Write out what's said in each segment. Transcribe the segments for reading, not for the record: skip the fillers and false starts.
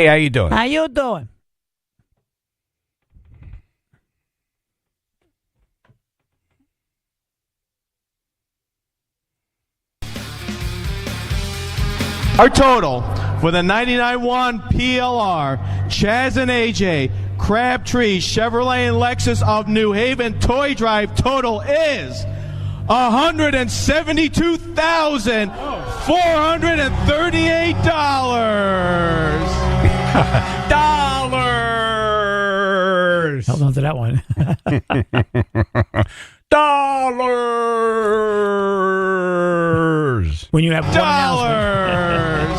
Hey, how you doing? How you doing? Our total for the 99.1 PLR, Chaz and AJ, Crabtree, Chevrolet, and Lexus of New Haven Toy Drive total is $172,438. Dollars. Hold on to that one. Dollars. When you have one Dollars.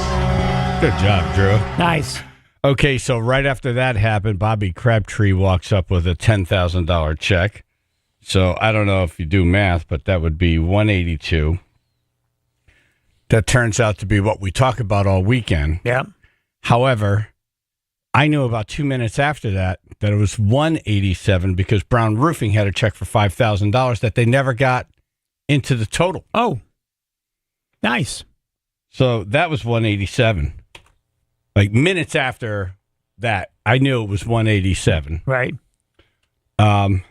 Good job, Drew. Nice. Okay, so right after that happened, Bobby Crabtree walks up with a $10,000 check. So I don't know if you do math, but that would be 182. That turns out to be what we talk about all weekend. Yeah. However, I knew about 2 minutes after that it was 187 because Brown Roofing had a check for $5,000 that they never got into the total. Oh, nice. So that was 187. Like minutes after that, I knew it was 187. Right. And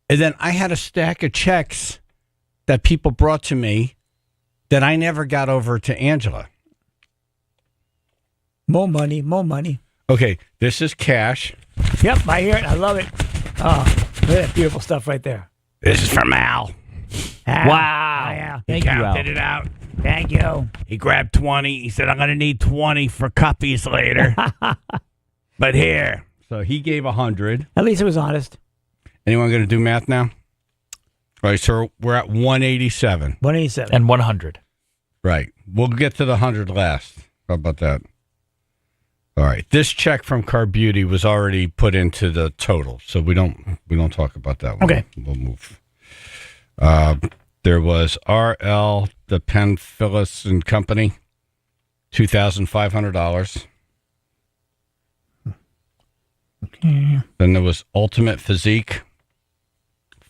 then I had a stack of checks that people brought to me that I never got over to Angela. More money, more money. Okay, this is cash. Yep, I hear it. I love it. Oh, look at that beautiful stuff right there. This is from Al. Al. Wow. Oh, yeah. He Thank you, Al. counted it out. Thank you. He grabbed 20. He said, I'm going to need 20 for cuppies later. But here. So he gave 100. At least it was honest. Anyone going to do math now? All right, so we're at 187. 187. And 100. Right. We'll get to the 100 last. How about that? All right. This check from Car Beauty was already put into the total, so we don't talk about that one. Okay. We'll move. There was R.L. the Penn Phyllis and Company, $2,500. Okay. Then there was Ultimate Physique,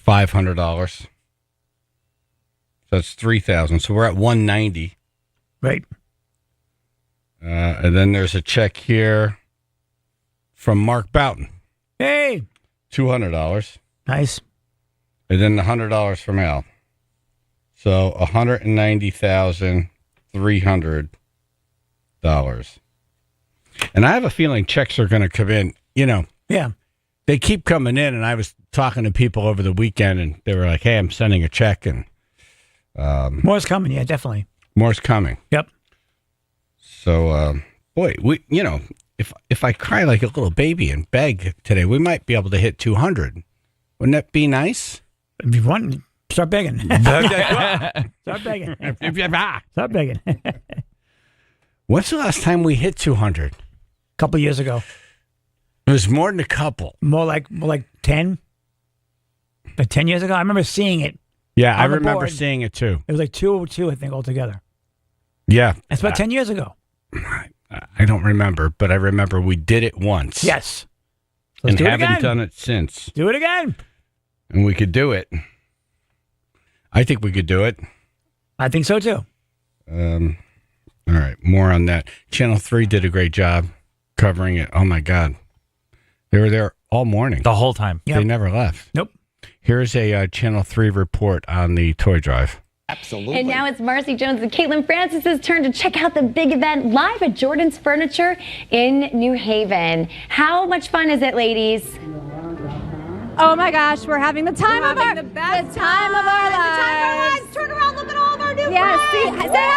$500. So that's $3,000. So we're at 190. Right. And then there's a check here from Mark Boughton, Hey. $200. Nice. And then the $100 from Al. So $190,300. And I have a feeling checks are going to come in. You know, Yeah. they keep coming in, and I was talking to people over the weekend, and they were like, hey, I'm sending a check, and More's coming. Yeah, definitely. more's coming. Yep. So, boy, if I cry like a little baby and beg today, we might be able to hit 200. Wouldn't that be nice? If you want, start begging. Start begging. Start begging. When's the last time we hit 200? A couple years ago. It was more than a couple. More like 10. But 10 years ago, I remember seeing it. Yeah, I On the remember board. seeing it too. It was like 202, I think, altogether. Yeah. That's about 10 years ago. I don't remember, but I remember we did it once. Yes. And Let's do it haven't again. done it since. Do it again. And we could do it. I think we could do it. I think so, too. All right, more on that. Channel 3 did a great job covering it. Oh, my God. They were there all morning. The whole time. Yep. They never left. Nope. Here's a Channel 3 report on the toy drive. Absolutely. And now it's Marcy Jones and Caitlin Francis's turn to check out the big event live at Jordan's Furniture in New Haven. How much fun is it, ladies? Oh my gosh, we're having the time of our the best the time of our lives. The time of our lives. Turn around, look at all of our new friends. Say hi.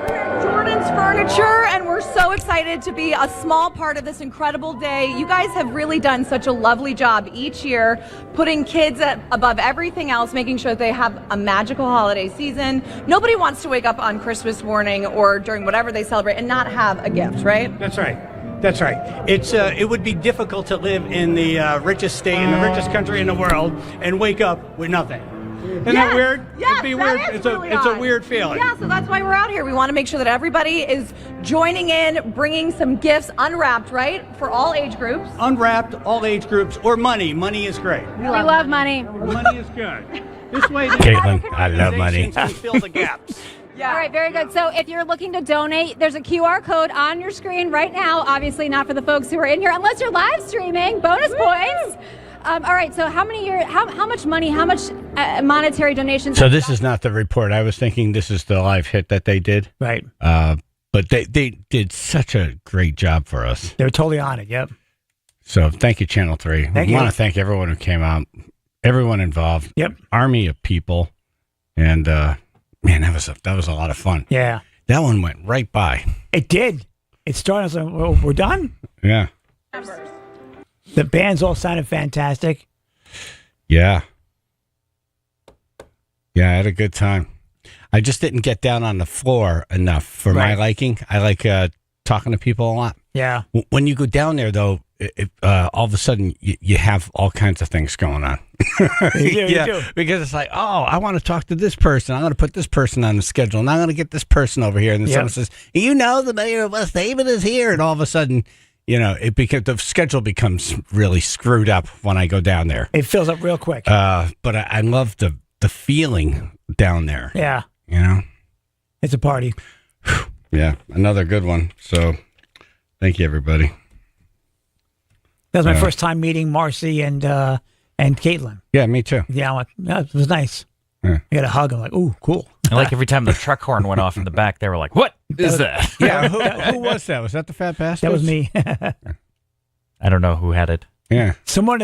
We're at Jordan's Furniture, and we're so excited to be a small part of this incredible day. You guys have really done such a lovely job each year, putting kids above everything else, making sure that they have a magical holiday season. Nobody wants to wake up on Christmas morning or during whatever they celebrate and not have a gift, right? That's right. That's right. It would be difficult to live in the richest state, in the richest country in the world, and wake up with nothing. Isn't that weird? Yes, It'd be weird. that is It's really a odd. weird feeling. Yeah, so that's why we're out here. We want to make sure that everybody is joining in, bringing some gifts unwrapped, right, for all age groups. Unwrapped, all age groups, or money. Money is great. We love money. Money is good. This way, the Caitlin, I love money. organizations can fill the gaps. All right, very good. So if you're looking to donate, there's a QR code on your screen right now. Obviously not for the folks who are in here, unless you're live streaming. Bonus points. All right, so how much money, how much monetary donations? So this is not the report. I was thinking this is the live hit that they did. Right. But they did such a great job for us. They were totally on it. Yep. So thank you, Channel 3. Thank I you. want to thank everyone who came out, everyone involved. Yep. Army of people. And, man, that was a lot of fun. Yeah. That one went right by. It did. It started. I was like, well, we're done. Yeah. The bands all sounded fantastic. Yeah. Yeah, I had a good time. I just didn't get down on the floor enough for my Right. liking. I like talking to people a lot. Yeah. When you go down there, though, all of a sudden you have all kinds of things going on. You do. Because it's like, oh, I want to talk to this person. I'm going to put this person on the schedule, and I'm going to get this person over here. And then Yep. someone says, the mayor of West Haven is here. And all of a sudden, the schedule becomes really screwed up when I go down there. It fills up real quick. But I love the feeling down there. Yeah. It's a party. Yeah, another good one. So thank you, everybody. That was my first time meeting Marcy and Caitlin. Yeah, me too. Yeah, it was nice. Yeah. I got a hug. I'm like, ooh, cool. And like every time the truck horn went off in the back, they were like, "What is that?" Yeah, who was that? Was that the Fat Bastard? That was me. I don't know who had it. Yeah. Someone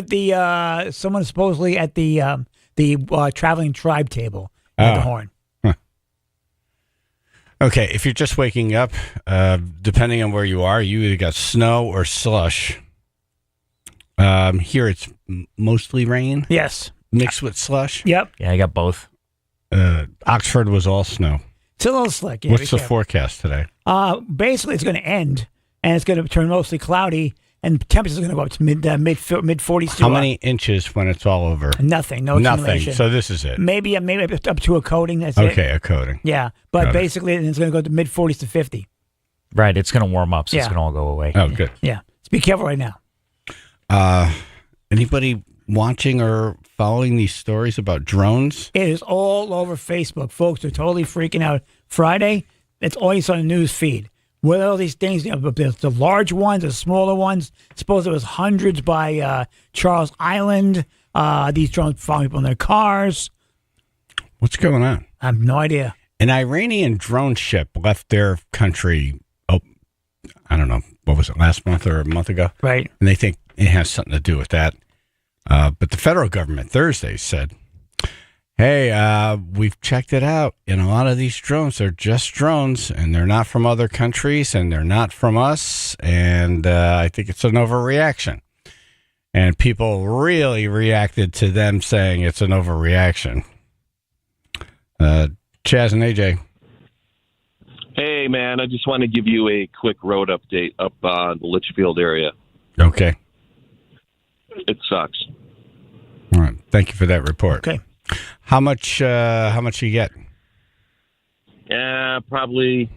supposedly at the traveling tribe table had the horn. Okay, if you're just waking up, depending on where you are, you either got snow or slush. Here it's mostly rain. Yes. Mixed with slush. Yep. Yeah, I got both. Oxford was all snow. It's a little slick. Yeah, What's the forecast today? Basically, it's going to end, and it's going to turn mostly cloudy, and temperatures are going to go up to mid 40s. How many inches when it's all over? Nothing. No Nothing. accumulation. So this is it. Maybe up to a coating. That's it. Okay, a coating. Yeah, but Got it. basically, it's going to go to mid 40s to 50. Right, it's going to warm up, so it's Yeah. going to all go away. Oh, good. Yeah. So be careful right now. Anybody watching or following these stories about drones? It is all over Facebook. Folks are totally freaking out. Friday, it's always on the news feed. What are all these things? The large ones, the smaller ones. Suppose there was hundreds by Charles Island. These drones following people in their cars. What's going on? I have no idea. An Iranian drone ship left their country, I don't know, what was it, last month or a month ago? Right. And they think it has something to do with that. But the federal government Thursday said, hey, we've checked it out. And a lot of these drones are just drones, and they're not from other countries, and they're not from us. And I think it's an overreaction. And people really reacted to them saying it's an overreaction. Chaz and AJ. Hey, man, I just want to give you a quick road update up the Litchfield area. Okay. It sucks. All right. Thank you for that report. Okay. How much you get? Probably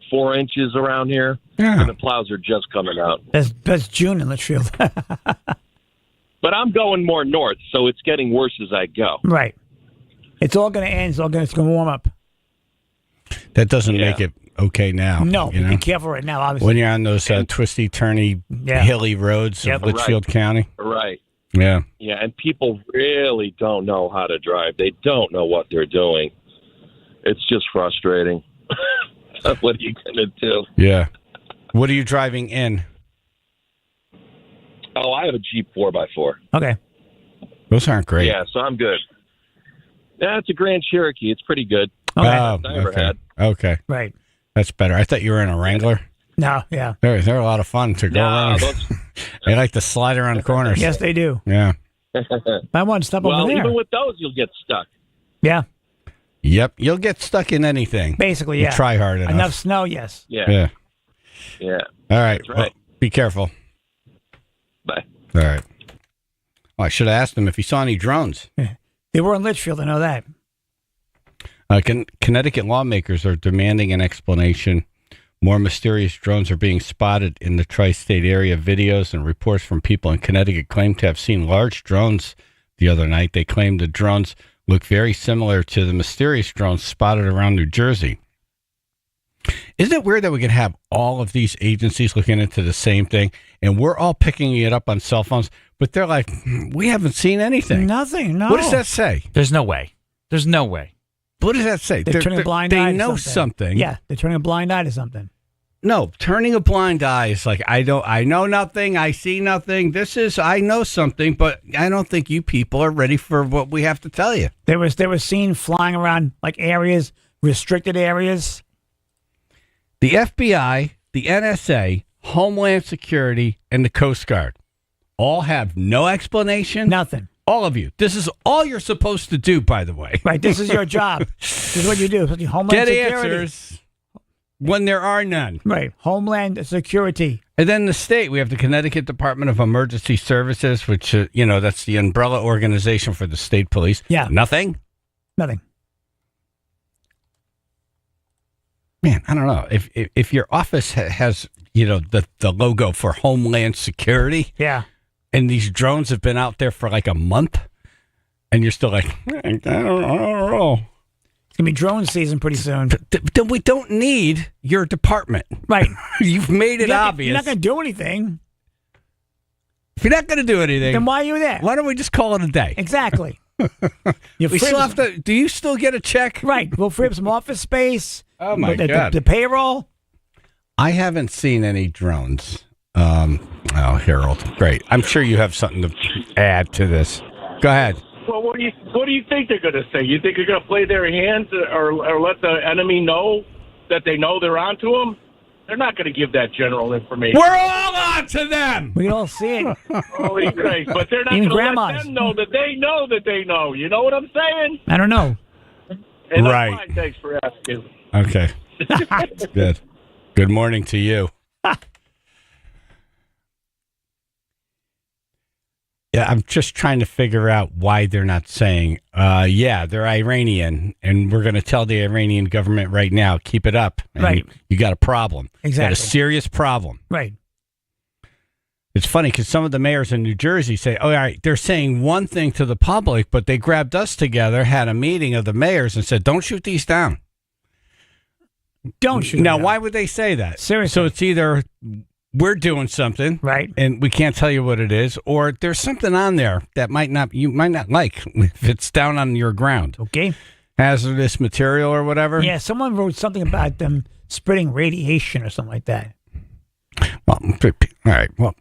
4 inches around here. Yeah. And the plows are just coming out. That's June in Litchfield. But I'm going more north, so it's getting worse as I go. Right. It's all going to end. It's going to warm up. That doesn't make it okay now. No, you know? be careful right now, obviously. When you're on those twisty, turny, hilly roads of Litchfield County. Right. Yeah. Yeah, and people really don't know how to drive. They don't know what they're doing. It's just frustrating. What are you going to do? Yeah. What are you driving in? Oh, I have a Jeep 4x4. Okay. Those aren't great. Yeah, so I'm good. Yeah, it's a Grand Cherokee. It's pretty good. Okay. Oh, I ever okay. had. Okay. Right. That's better. I thought you were in a Wrangler. No, yeah. They're a lot of fun to go around. those- They like to slide around corners. Yes, they do. Yeah. I want to stop well, over there. even with those, you'll get stuck. Yeah. Yep. You'll get stuck in anything. Basically, You yeah. try hard enough. Enough snow, yes. Yeah. Yeah. Yeah. All right. That's right. Well, be careful. Bye. All right. Well, I should have asked him if he saw any drones. They were in Litchfield, I know that. Connecticut lawmakers are demanding an explanation. More mysterious drones are being spotted in the tri-state area. Videos and reports from people in Connecticut claim to have seen large drones the other night. They claim the drones look very similar to the mysterious drones spotted around New Jersey. Isn't it weird that we can have all of these agencies looking into the same thing, and we're all picking it up on cell phones, but they're like, we haven't seen anything. Nothing. No. What does that say? There's no way. There's no way. What does that say? They're turning a blind eye. They know to something. Yeah, they're turning a blind eye to something. No, turning a blind eye is like, I know nothing. I see nothing. I know something, but I don't think you people are ready for what we have to tell you. They were seen flying around like areas, restricted areas. The FBI, the NSA, Homeland Security, and the Coast Guard all have no explanation. Nothing. All of you. This is all you're supposed to do, by the way. Right. This is your job. This is what you do. Homeland Get Security. answers when there are none. Right. Homeland Security. And then the state, we have the Connecticut Department of Emergency Services, which, that's the umbrella organization for the state police. Yeah. Nothing. Nothing. Man, I don't know. If your office has, the logo for Homeland Security. Yeah. And these drones have been out there for like a month, and you're still like, I don't know. It's going to be drone season pretty soon. Then we don't need your department. Right. You've made it obvious. You're not going to do anything. If you're not going to do anything, then why are you there? Why don't we just call it a day? Exactly. We still have to. Do you still get a check? Right. We'll free up some office space. Oh, my God. The payroll. I haven't seen any drones. Harold, great. I'm sure you have something to add to this. Go ahead. Well, what do you think they're going to say? You think they're going to play their hands or let the enemy know that they know they're onto them? They're not going to give that general information. We're all on to them. We all see it. Holy Christ. But they're not going to let them know that they know that they know. You know what I'm saying? I don't know. And right. Fine. Thanks for asking. Okay. Good. Good morning to you. Yeah, I'm just trying to figure out why they're not saying, they're Iranian, and we're going to tell the Iranian government right now, keep it up. And right. You got a problem. Exactly. You got a serious problem. Right. It's funny because some of the mayors in New Jersey say, all right, they're saying one thing to the public, but they grabbed us together, had a meeting of the mayors, and said, don't shoot these down. Don't shoot Now, them down. why would they say that? Seriously. So it's either we're doing something, right, and we can't tell you what it is, or there's something on there that you might not like if it's down on your ground. Okay. Hazardous material or whatever. Yeah, someone wrote something about them spreading radiation or something like that. Well, all right. Well,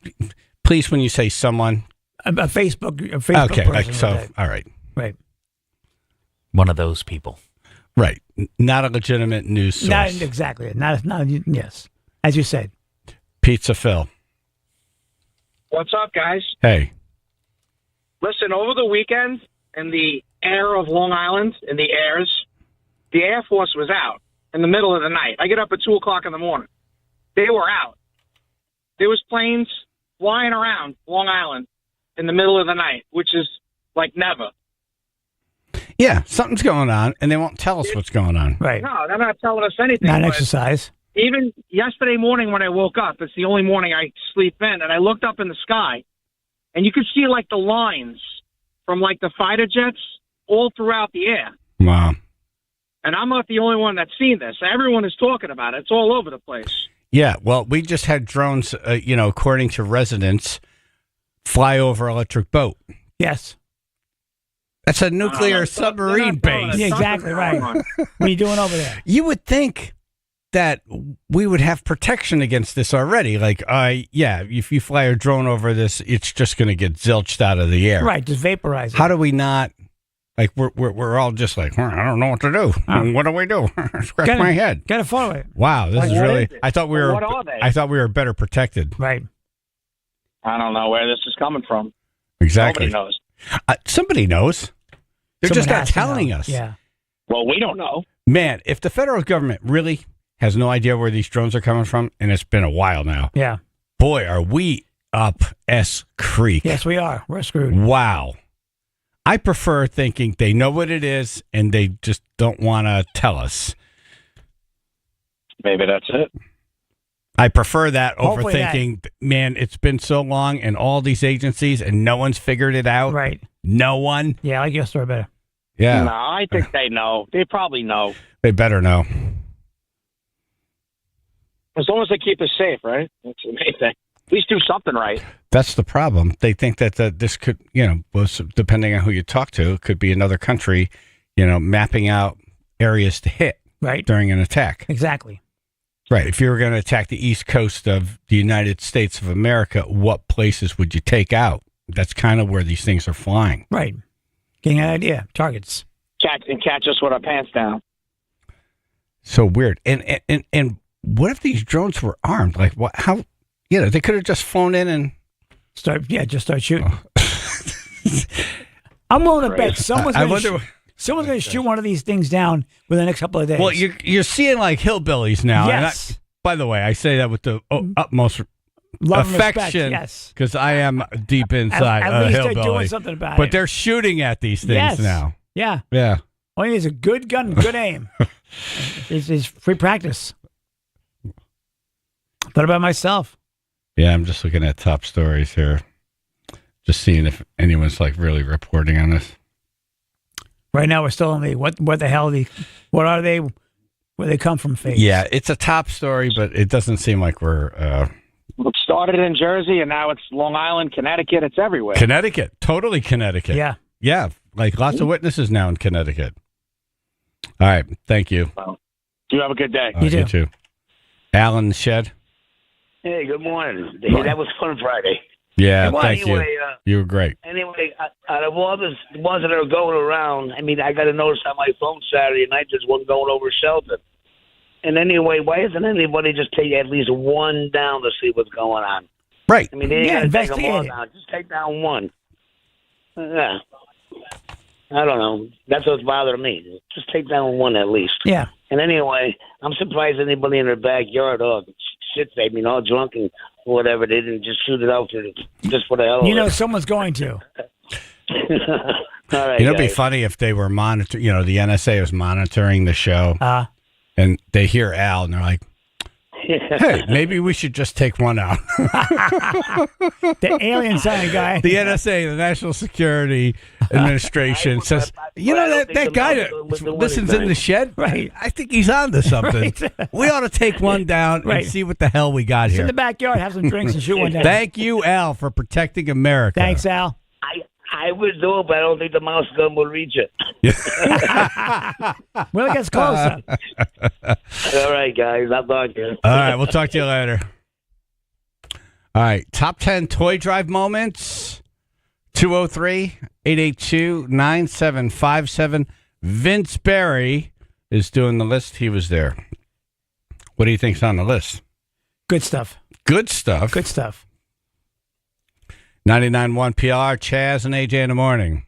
please, when you say someone, a Facebook okay, person. so all right, right. One of those people. Right. Not a legitimate news source. Not exactly. Not. Yes, as you said. Pizza Phil. What's up, guys? Hey. Listen, over the weekend, in the air of Long Island, in the airs, the Air Force was out in the middle of the night. I get up at 2 o'clock in the morning. They were out. There was planes flying around Long Island in the middle of the night, which is like never. Yeah, something's going on, and they won't tell us what's going on. Right. No, they're not telling us anything. Not exercise. Even yesterday morning when I woke up, it's the only morning I sleep in, and I looked up in the sky, and you could see like the lines from like the fighter jets all throughout the air. Wow. And I'm not the only one that's seen this. Everyone is talking about it. It's all over the place. Yeah, well, we just had drones, according to residents, fly over Electric Boat. Yes. That's a nuclear submarine base. Yeah, exactly right. What are you doing over there? You would think that we would have protection against this already. Like, if you fly a drone over this, it's just going to get zilched out of the air. Right, just vaporize it. How do we not? Like, we're all just like, I don't know what to do. What do we do? Scratch my head. Gotta follow it. Wow, this is really. I thought we were. What are they? I thought we were better protected. Right. I don't know where this is coming from. Exactly. Nobody knows. Somebody knows. They're Someone just not has to telling know. us. Yeah. Well, we don't know. Man, if the federal government really has no idea where these drones are coming from, and it's been a while now, Yeah. boy, are we up S Creek. Yes, we are. We're screwed. Wow. I prefer thinking they know what it is and they just don't want to tell us. Maybe that's it. I prefer that over Hopefully thinking, man, it's been so long and all these agencies and no one's figured it out. Right. No one. Yeah, I like your story better. Yeah. No, I think they know. They probably know. They better know. As long as they keep us safe, right? That's the main thing. At least do something right. That's the problem. They think that this could, depending on who you talk to, it could be another country, mapping out areas to hit during an attack. Exactly. Right. If you were going to attack the east coast of the United States of America, what places would you take out? That's kind of where these things are flying. Right. Getting an idea. Targets. Catch us with our pants down. So weird. And what if these drones were armed? Like, what? How? They could have just flown in and start shooting. I'm willing to bet someone's going to shoot one of these things down within the next couple of days. Well, you're seeing like hillbillies now. Yes. And by the way, I say that with the utmost love affection. Yes. Because I am deep inside at a least hillbilly. they're doing something about it. But they're shooting at these things now. Yeah. Yeah. All you need is a good gun and good aim. It's free practice. Thought about myself. Yeah, I'm just looking at top stories here. Just seeing if anyone's like really reporting on this. Right now, we're still on the what the hell? What are they? Where they come from? Phase. Yeah, it's a top story, but it doesn't seem like we're. It started in Jersey, and now it's Long Island, Connecticut. It's everywhere. Connecticut, totally Connecticut. Yeah, yeah, like lots of witnesses now in Connecticut. All right, thank you. Well, you have a good day. You too. Alan Shed. Hey, good morning. Hey, that was fun Friday. Yeah, well, thank anyway, you. You were great. Anyway, out of all the ones that are going around, I mean, I got a notice on my phone Saturday night. There's one going over Shelton. And anyway, why isn't anybody just take at least one down to see what's going on? Right. I mean, they ain't got to take them all investigate it. down. Just take down one. Yeah. I don't know. That's what's bothering me. Just take down one at least. Yeah. And anyway, I'm surprised anybody in their backyard, all drunk and whatever, they didn't just shoot it out just for the hell of it. Someone's going to. All right, It'd be guys. funny if they were monitoring. The NSA was monitoring the show, and they hear Al, and they're like, "Hey, maybe we should just take one out." The alien sign guy. The NSA, the National Security Administration, says, that guy that listens in the shed, right? I think he's on to something. Right. We ought to take one down and see what the hell we got Sit here. in the backyard, have some drinks, and shoot one down. Thank you, Al, for protecting America. Thanks, Al. I would do it, but I don't think the mouse gun will reach it. Well, it gets closer. All right, guys. I'll talk to you. All right, we'll talk to you later. All right, top 10 toy drive moments. 203-882-9757. Vince Berry is doing the list. He was there. What do you think's on the list? Good stuff. Good stuff. Good stuff. 99.1 PLR, Chaz and AJ in the morning.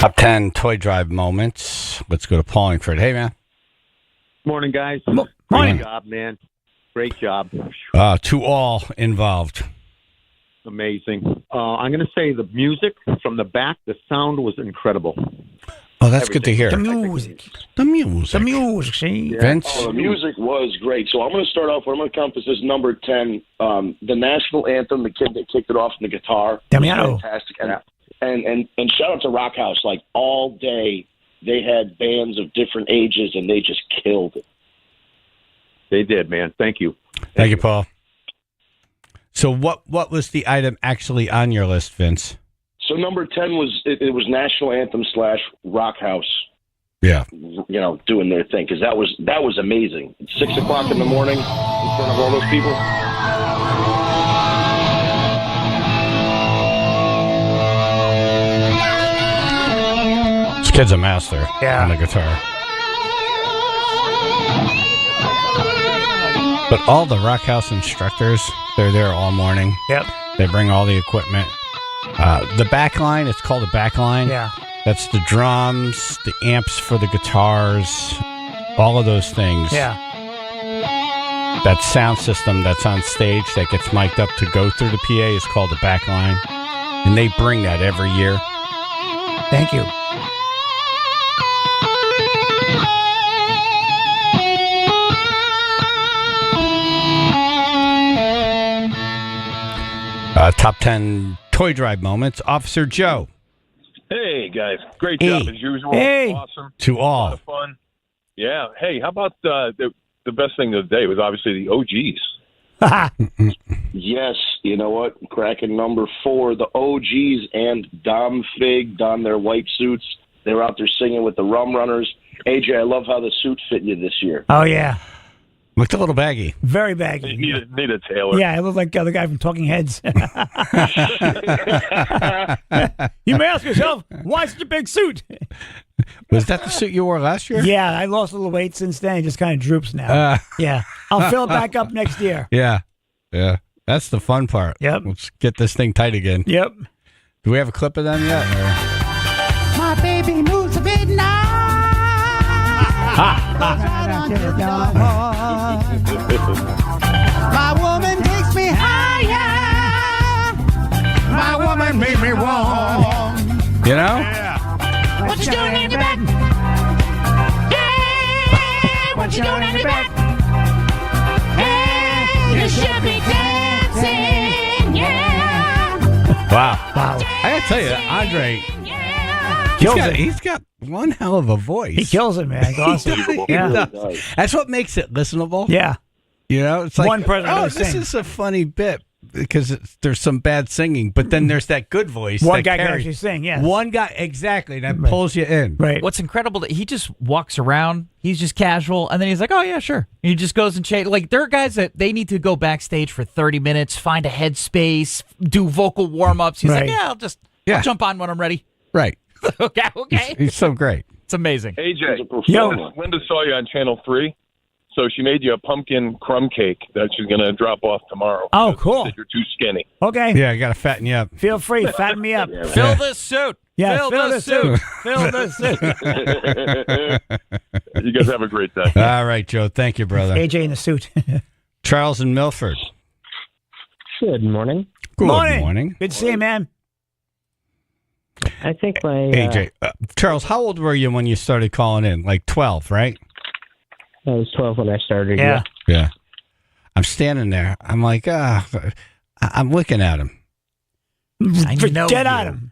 Top 10 toy drive moments. Let's go to Paulingford. Hey, man. Morning, guys. Morning. Great job, man. Great job. To all involved. Amazing. I'm going to say the music from the back, the sound was incredible. Oh, that's good to hear. The music. The music. The music, see? Yeah. Vince? Oh, the music was great. So I'm going to start off. What I'm going to count this as number 10. The national anthem. The kid that kicked it off in the guitar. Damiano. Fantastic. And shout out to Rock House. Like all day, they had bands of different ages, and they just killed it. They did, man. Thank you. Thank you, Paul. So what was the item actually on your list, Vince? So number 10 was it was national anthem / Rock House. Yeah. Doing their thing, because that was amazing. It's 6 o'clock in the morning in front of all those people. This kid's a master on the guitar. But all the Rock House instructors, they're there all morning. Yep. They bring all the equipment. The back line, it's called a back line. Yeah. That's the drums, the amps for the guitars, all of those things. Yeah. That sound system that's on stage that gets mic'd up to go through the PA is called the back line. And they bring that every year. Thank you. Top 10 toy drive moments. Officer Joe. Hey, guys. Great job as usual. Hey. Awesome. To A all. lot of fun. Yeah. Hey, how about the best thing of the day was obviously the OGs. Yes, you know what? Cracking number 4, the OGs and Dom Fig don their white suits. They were out there singing with the Rum Runners. AJ, I love how the suit fit you this year. Oh, yeah. Looked a little baggy. Very baggy. You need a tailor. Yeah, I look like the guy from Talking Heads. You may ask yourself, why such a big suit? Was that the suit you wore last year? Yeah, I lost a little weight since then. It just kind of droops now. Yeah. I'll fill it back up next year. Yeah. Yeah. That's the fun part. Yep. Let's get this thing tight again. Yep. Do we have a clip of them yet? Or? My baby moves a bit now. My woman takes me higher. My woman made me wrong. You know? Yeah. What you doing in your back? Hey, what you doing in your back? Hey, you should be dancing. Yeah. Wow. Wow. I gotta tell you, Andre, he's got one hell of a voice. He kills it, man. It's awesome. Yeah. That's what makes it listenable. Yeah. You know, it's like, One person oh, really this sing. is a funny bit because there's some bad singing, but then there's that good voice. One that guy can carries. actually sing, yes. One guy, exactly, that pulls you in. Right. What's incredible that he just walks around, he's just casual, and then he's like, oh, yeah, sure. He just goes and change. Like, there are guys that they need to go backstage for 30 minutes, find a headspace, do vocal warm-ups. He's like, Right. yeah, I'll jump on when I'm ready. Right. Okay. He's so great. It's amazing. AJ, Yo. Linda saw you on Channel 3, so she made you a pumpkin crumb cake that she's going to drop off tomorrow. Oh, because cool. she said you're too skinny. Okay. Yeah, I got to fatten you up. Feel free. Fatten me up. Fill this suit. Yeah, Fill fill this the suit. Fill the suit. You guys have a great day. All right, Joe. Thank you, brother. AJ in the suit. Charles in Milford. Good morning. Good morning. Good to see you, man. I think my AJ. Charles, how old were you when you started calling in? Like 12, right? I was 12 when I started. Yeah. Yeah. I'm standing there. I'm like, I'm looking at him. I know Dead you. on him.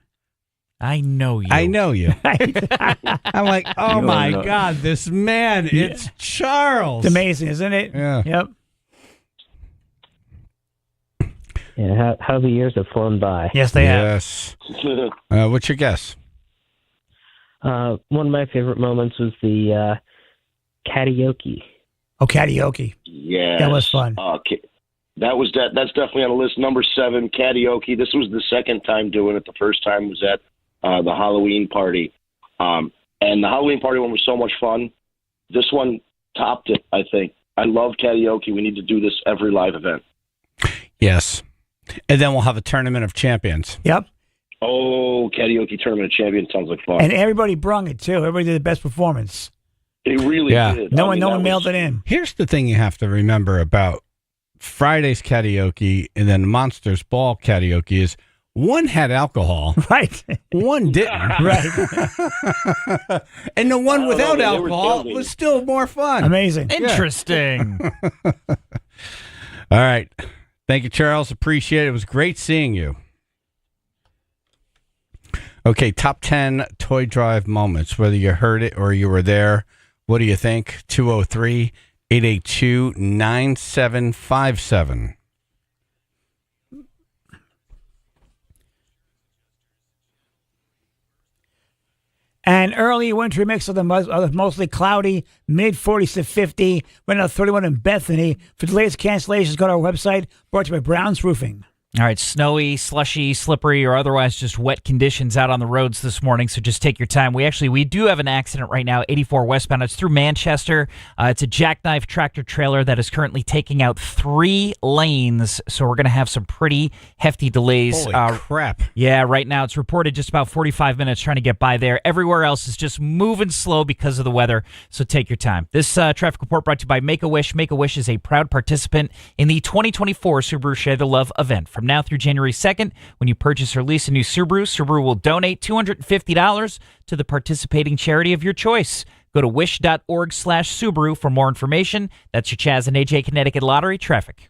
I know you. I know you. I'm like, oh my God, this man, it's Charles. It's amazing, isn't it? Yeah. Yep. Yeah, how the years have flown by. Yes, they have. Yes. What's your guess? One of my favorite moments was the karaoke. Oh, karaoke. Yes. That was fun. Okay. That's definitely on the list. Number 7, karaoke. This was the second time doing it. The first time was at the Halloween party. And the Halloween party one was so much fun. This one topped it, I think. I love karaoke. We need to do this every live event. Yes. And then we'll have a tournament of champions. Yep. Oh, karaoke tournament champion sounds like fun. And everybody brung it, too. Everybody did the best performance. It really did. No one mailed it in. Here's the thing you have to remember about Friday's karaoke and then Monsters Ball karaoke is one had alcohol. Right. One didn't. Right. And the one without alcohol was still more fun. Amazing. Interesting. All right. Thank you, Charles. Appreciate it. It was great seeing you. Okay, top 10 toy drive moments, whether you heard it or you were there. What do you think? 203-882-9757. An early wintry mix of the mostly cloudy, mid-40s to 50. Right now, 31 in Bethany. For the latest cancellations, go to our website, brought to you by Brown's Roofing. All right, snowy, slushy, slippery, or otherwise just wet conditions out on the roads this morning, so just take your time. We do have an accident right now, 84 westbound. It's through Manchester. It's a jackknife tractor trailer that is currently taking out 3 lanes, so we're going to have some pretty hefty delays. Holy crap. Yeah, right now it's reported just about 45 minutes trying to get by there. Everywhere else is just moving slow because of the weather, so take your time. This traffic report brought to you by Make-A-Wish. Make-A-Wish is a proud participant in the 2024 Subaru Share the Love event. From now through January 2nd, when you purchase or lease a new Subaru, Subaru will donate $250 to the participating charity of your choice. Go to wish.org/Subaru for more information. That's your Chaz and AJ Connecticut Lottery traffic.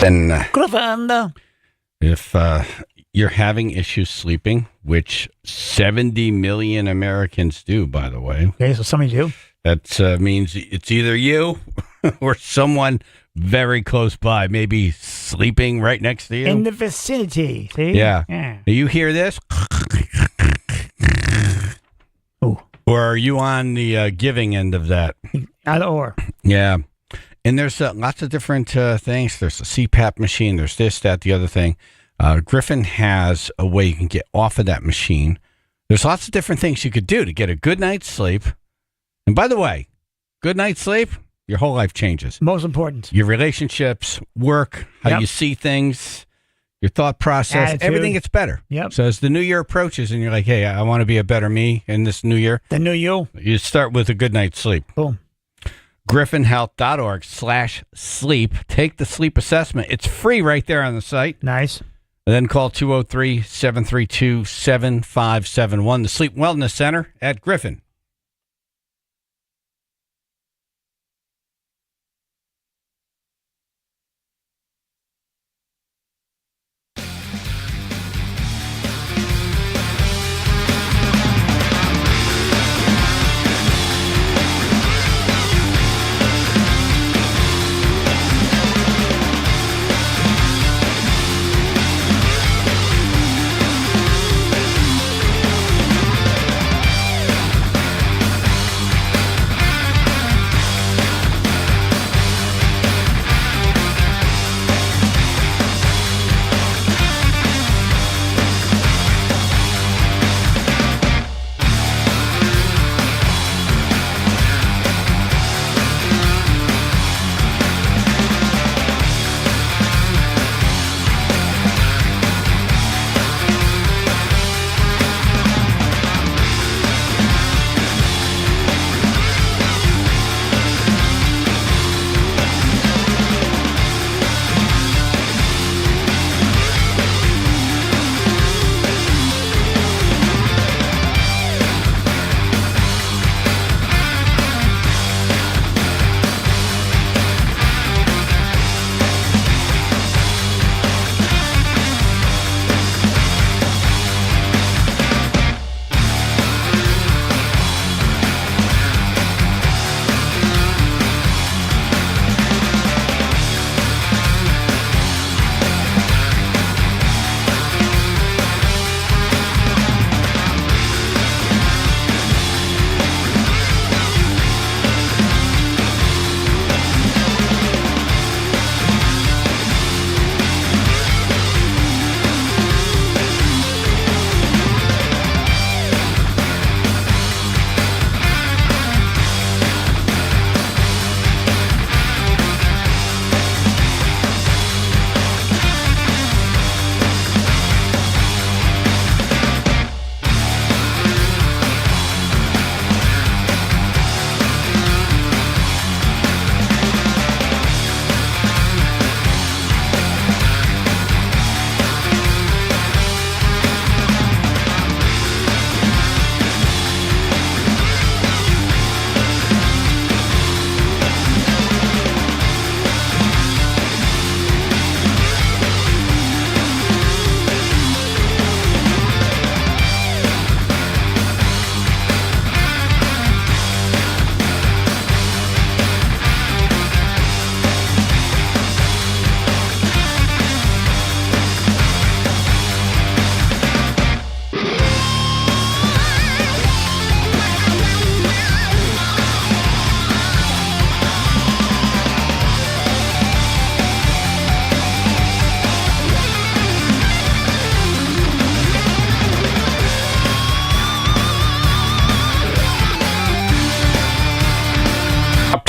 And if you're having issues sleeping, which 70 million Americans do, by the way. Okay, so some of you. That means it's either you or someone very close by, maybe sleeping right next to you. In the vicinity. See? Yeah. Do you hear this? Ooh. Or are you on the giving end of that? Either or. Yeah. And there's lots of different things. There's a CPAP machine. There's this, that, the other thing. Griffin has a way you can get off of that machine. There's lots of different things you could do to get a good night's sleep. And by the way, good night's sleep, your whole life changes. Most important. Your relationships, work, how you see things, your thought process, Attitude. everything gets better. Yep. So as the new year approaches and you're like, hey, I want to be a better me in this new year. The new you. You start with a good night's sleep. Boom. griffinhealth.org/sleep. Take the sleep assessment. It's free right there on the site. Nice. And then call 203-732-7571, the Sleep Wellness Center at Griffin.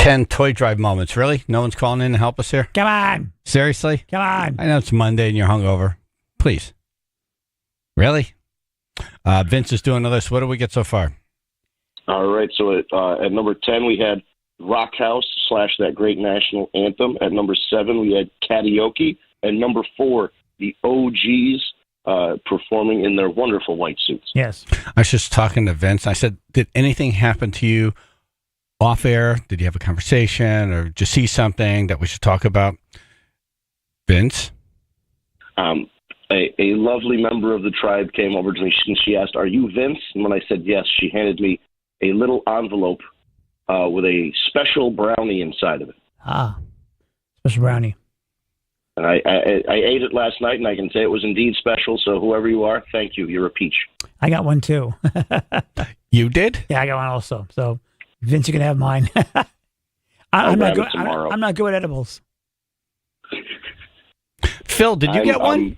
10 toy drive moments. Really? No one's calling in to help us here? Come on. Seriously? Come on. I know it's Monday and you're hungover. Please. Really? Vince is doing the list. What do we get so far? All right. So at number 10, we had Rock House / that great national anthem. At number 7, we had karaoke. And number 4, the OGs performing in their wonderful white suits. Yes. I was just talking to Vince. I said, did anything happen to you off air? Did you have a conversation or just see something that we should talk about? Vince? A lovely member of the tribe came over to me and she asked, "Are you Vince?" And when I said yes, she handed me a little envelope with a special brownie inside of it. Ah, special brownie. And I ate it last night, and I can say it was indeed special. So whoever you are, thank you. You're a peach. I got one too. You did? Yeah, I got one also. So Vince, you can have mine. I'm not good. I'm not good at edibles. Phil, did you get one?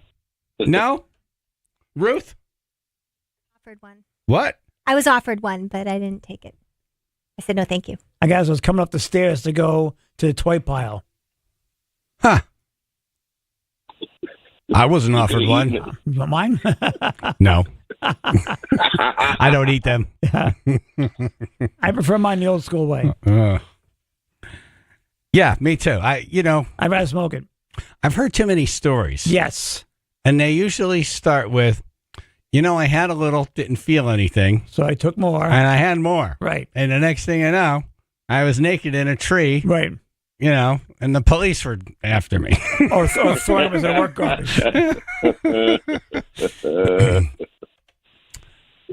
No? Ruth? Offered one. What? I was offered one, but I didn't take it. I said no, thank you. I guess I was coming up the stairs to go to the toy pile. Huh. I wasn't offered one. You want mine? No. I don't eat them. I prefer mine the old school way. Yeah, me too. I'd rather smoke it. I've heard too many stories. Yes. And they usually start with, I had a little, didn't feel anything. So I took more. And I had more. Right. And the next thing I know, I was naked in a tree. Right. And the police were after me. or throwing them as their work garbage.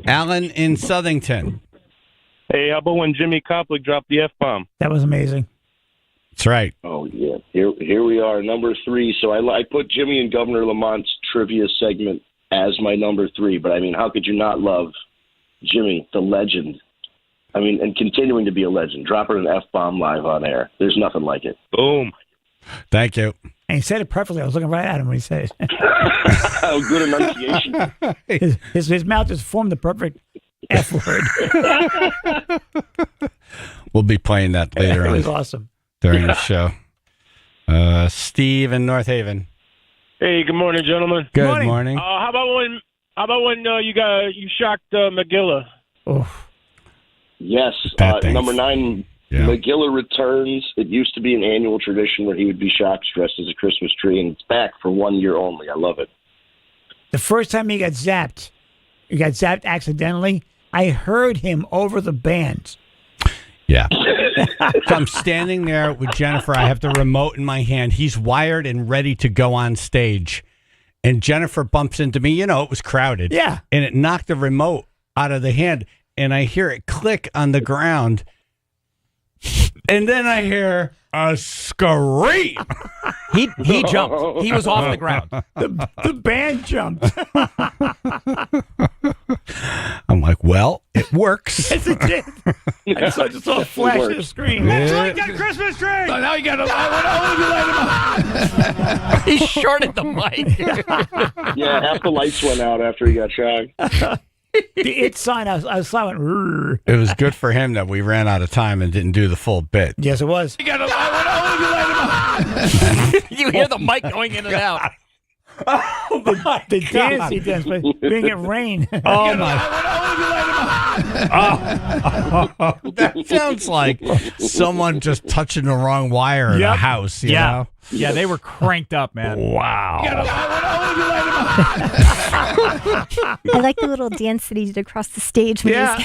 Alan in Southington. Hey, how about when Jimmy Koplik dropped the F-bomb? That was amazing. That's right. Oh, yeah. Here we are, number 3. So I put Jimmy and Governor Lamont's trivia segment as my number 3. But, how could you not love Jimmy, the legend? And continuing to be a legend, dropping an F-bomb live on air. There's nothing like it. Boom. Thank you. And he said it perfectly. I was looking right at him when he said it. Oh, good enunciation. His mouth just formed the perfect F word. We'll be playing that later on. It was awesome. During the show. Steve in North Haven. Hey, good morning, gentlemen. Good morning. How about when you shocked McGilla? Oh. Yes, number 9, yeah. McGilla returns. It used to be an annual tradition where he would be shocked dressed as a Christmas tree, and it's back for 1 year only. I love it. The first time he got zapped accidentally, I heard him over the band. Yeah. So I'm standing there with Jennifer. I have the remote in my hand. He's wired and ready to go on stage. And Jennifer bumps into me. It was crowded. Yeah. And it knocked the remote out of the hand. And I hear it click on the ground. And then I hear a scream. He jumped. He was off the ground. The band jumped. I'm like, well, it works. Yes, it did. I just saw a flash of the screen. That's like that Christmas tree. So now you got to light He shorted the mic. Yeah, half the lights went out after he got shocked. The it sign, I was silent. Rrr. It was good for him that we ran out of time and didn't do the full bit. Yes, it was. You got to light You hear the mic going in and out. Oh my the dance he does, but being it rain. Oh my! That sounds like someone just touching the wrong wire in a house. You know? Yeah, they were cranked up, man. Wow. I like the little dance that he did across the stage. When he was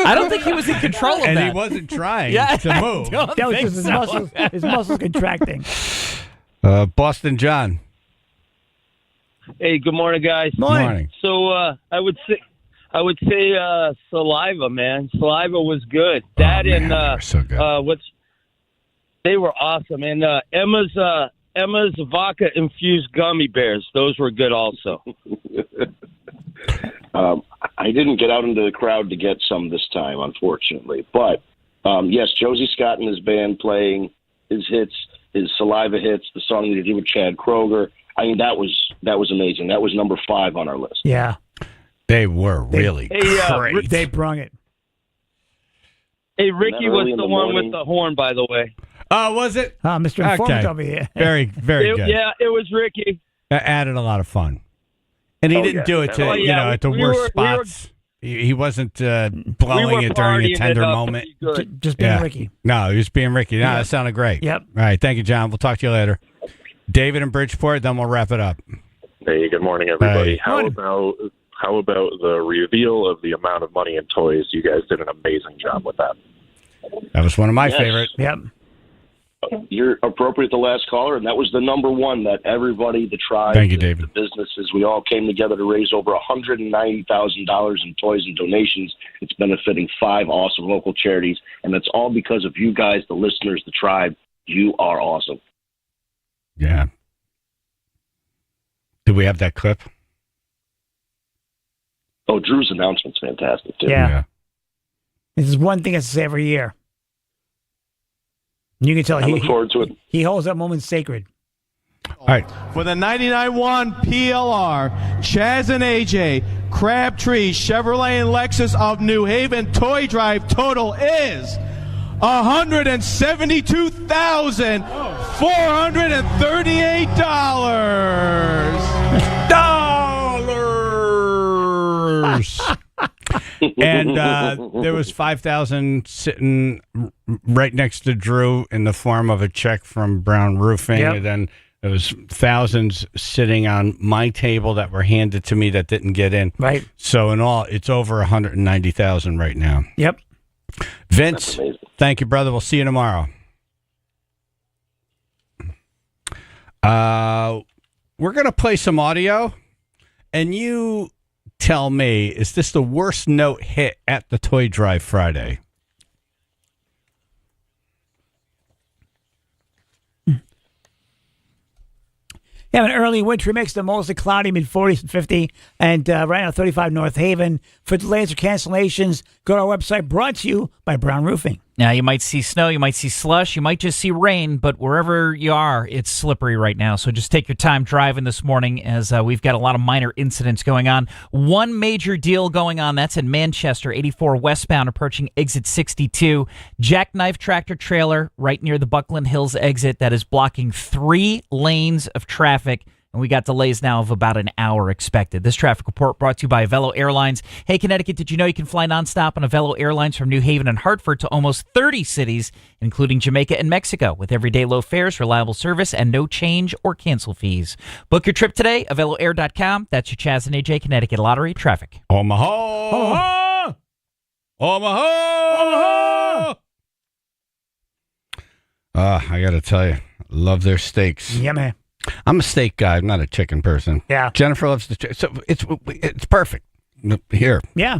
I don't think he was in control of and that. he wasn't trying Yeah, to move. That was just his muscles contracting. Boston John. Hey, good morning, guys. Morning. So I would say Saliva, man. Saliva was good. That man, and they were so good. They were awesome. And Emma's vodka infused gummy bears. Those were good also. I didn't get out into the crowd to get some this time, unfortunately. But yes, Josie Scott and his band playing his hits, his Saliva hits, the song that he did with Chad Kroger. I mean, that was amazing. That was number 5 on our list. Yeah. They were really great. They brung it. Hey, Ricky And then was early in the the one morning- with the horn, by the way. Oh, was it? Mr. Informant over here. Very, very good. Yeah, it was Ricky. That added a lot of fun. And he Oh, didn't yeah. do it to, Oh, yeah, at the we worst were- spots. He wasn't blowing it during a partying tender it up moment. pretty good. Just being Ricky. No, he was being Ricky. No, Yeah. that sounded great. Yep. All right. Thank you, John. We'll talk to you later. David in Bridgeport, then we'll wrap it up. Hey, good morning, everybody. Hey. How about the reveal of the amount of money in toys? You guys did an amazing job with that. That was one of my Yes. favorites. Yep. You're appropriate, the last caller, and that was the number one that everybody, the tribe, Thank you, the David. businesses, we all came together to raise over $190,000 in toys and donations. It's benefiting 5 awesome local charities, and that's all because of you guys, the listeners, the tribe. You are awesome. Yeah. Do we have that clip? Oh, Drew's announcement's fantastic, too. Yeah. This is one thing I say every year. You can tell I look forward to it. he holds that moment sacred. All right. For the 99.1 PLR, Chaz and AJ, Crabtree, Chevrolet and Lexus of New Haven Toy Drive total is $172,438. And there was 5,000 sitting right next to Drew in the form of a check from Brown Roofing. Yep. And then there was thousands sitting on my table that were handed to me that didn't get in. Right. So in all, it's over 190,000 right now. Yep. Vince, thank you, brother. We'll see you tomorrow. We're going to play some audio, and you tell me, is this the worst note hit at the Toy Drive Friday? Yeah, an early winter mix, the mostly cloudy, mid-40s and 50, and right now 35 North Haven. For delays or cancellations, go to our website, brought to you by Brown Roofing. Now, you might see snow, you might see slush, you might just see rain, but wherever you are, it's slippery right now. So just take your time driving this morning as we've got a lot of minor incidents going on. One major deal going on, that's in Manchester, 84 westbound, approaching exit 62. Jackknife tractor trailer right near the Buckland Hills exit that is blocking 3 lanes of traffic. And we got delays now of about an hour expected. This traffic report brought to you by Velo Airlines. Hey, Connecticut, did you know you can fly nonstop on a Velo Airlines from New Haven and Hartford to almost 30 cities, including Jamaica and Mexico, with everyday low fares, reliable service, and no change or cancel fees. Book your trip today at VeloAir.com. That's your Chaz and AJ Connecticut Lottery traffic. Omaha! Omaha! Omaha! I got to tell you, love their steaks. Yeah, man. I'm a steak guy. I'm not a chicken person. Yeah. Jennifer loves the chicken. So it's perfect. Here. Yeah.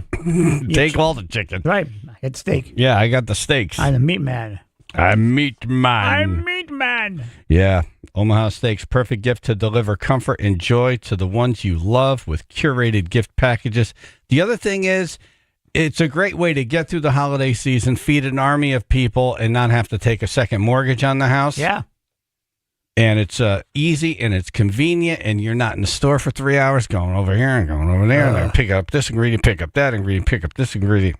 Take all the chicken. Right. I had steak. Yeah, I got the steaks. I'm a meat man. I'm meat man. I'm meat man. Yeah. Omaha Steaks, perfect gift to deliver comfort and joy to the ones you love with curated gift packages. The other thing is, it's a great way to get through the holiday season, feed an army of people, and not have to take a second mortgage on the house. Yeah. And it's easy and it's convenient, and you're not in the store for 3 hours going over here and going over there and pick up this ingredient, pick up that ingredient, pick up this ingredient.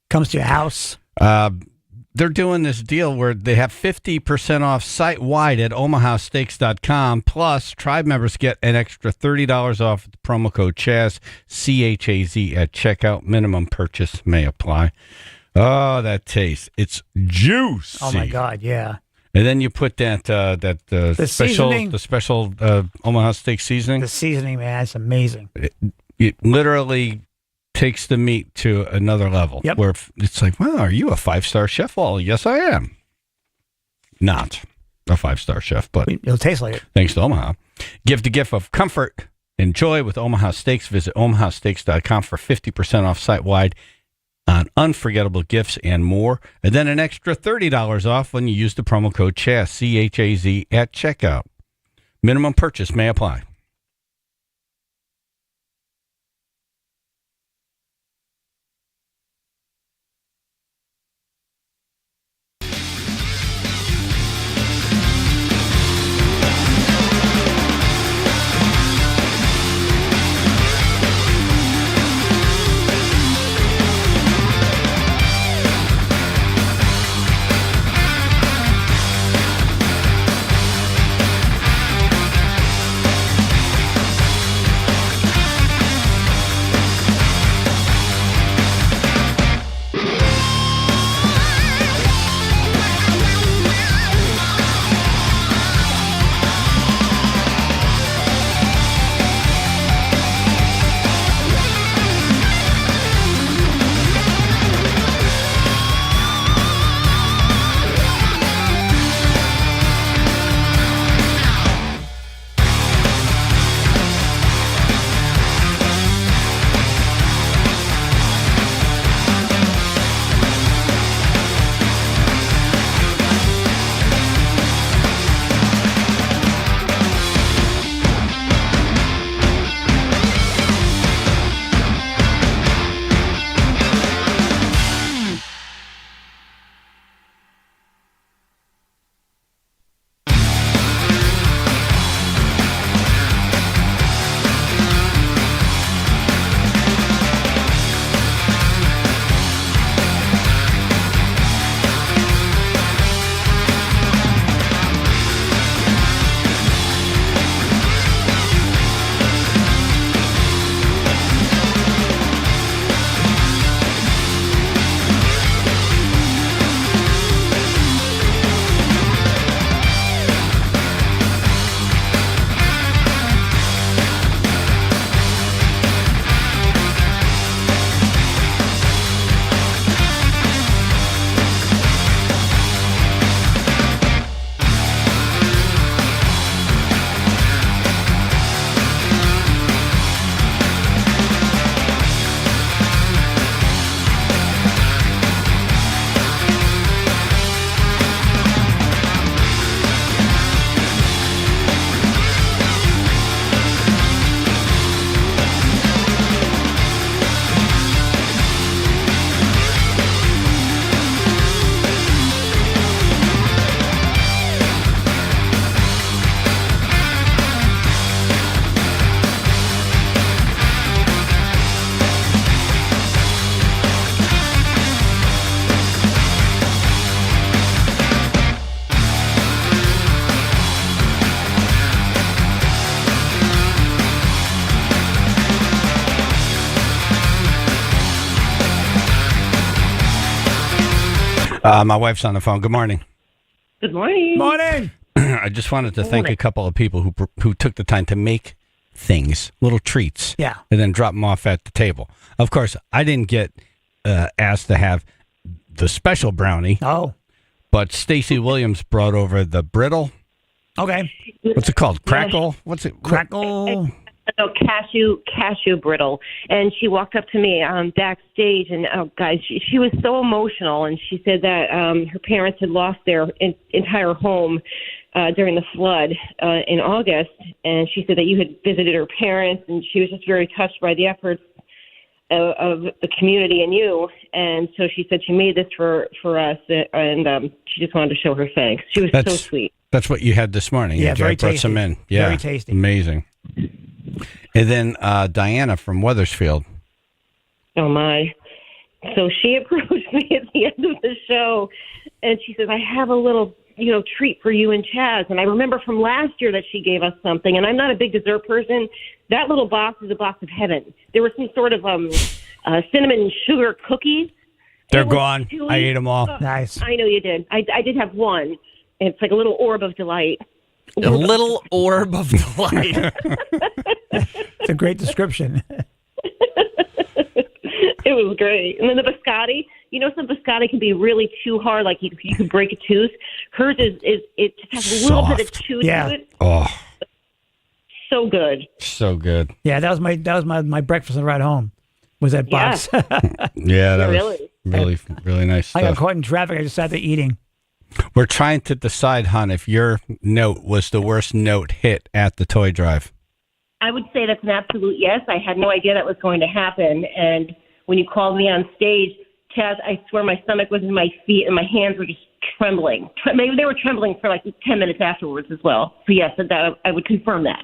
Comes to your house. They're doing this deal where they have 50% off site-wide at omahasteaks.com. Plus, Tribe members get an extra $30 off with the promo code CHAZ, C-H-A-Z, at checkout. Minimum purchase may apply. Oh, that taste. It's juicy. Oh, my God, yeah. And then you put that seasoning. the special Omaha Steak seasoning. The seasoning, man, it's amazing. It literally takes the meat to another level. Yep. Where it's like, wow, are you a 5-star chef? Well, yes, I am. Not a 5-star chef, but it'll taste like it. Thanks to Omaha. Give the gift of comfort and joy with Omaha Steaks. Visit omahasteaks.com for 50% off site-wide on unforgettable gifts and more. And then an extra $30 off when you use the promo code CHAZ, C-H-A-Z, at checkout. Minimum purchase may apply. My wife's on the phone. Good morning. Good morning. Morning. I just wanted to thank a couple of people who took the time to make things, little treats, Yeah. and then drop them off at the table. Of course, I didn't get asked to have the special brownie. Oh. But Stacy Williams brought over the brittle. Okay. What's it called? Crackle? What's it? Crackle. No, cashew brittle. And she walked up to me backstage, and oh, guys, she was so emotional. And she said that her parents had lost their entire home during the flood in August. And she said that you had visited her parents, and she was just very touched by the efforts of the community and you. And so she said she made this for us, and she just wanted to show her thanks. She was so sweet. That's what you had this morning. Yeah, very brought tasty. some in. Yeah, Very tasty. Amazing. And then Diana from Wethersfield. Oh, my. So she approached me at the end of the show, and she says, I have a little, treat for you and Chaz. And I remember from last year that she gave us something, and I'm not a big dessert person. That little box is a box of heaven. There were some sort of cinnamon sugar cookies. They're gone. I ate them all. Nice. I know you did. I did have one. It's like a little orb of delight. A little orb of delight. It's a great description. It was great. And then the biscotti, some biscotti can be really too hard, like you could break a tooth. Hers it just has a little bit of chew to it. Oh, so good. so good. Yeah, that was my breakfast on the ride home. Was that box? Yeah, that was really nice I got stuff. caught in traffic. I just sat there eating. We're trying to decide, hon, if your note was the worst note hit at the toy drive. I would say that's an absolute yes. I had no idea that was going to happen. And when you called me on stage, Chaz, I swear my stomach was in my feet and my hands were just trembling. Maybe they were trembling for like 10 minutes afterwards as well. So yes, I would confirm that.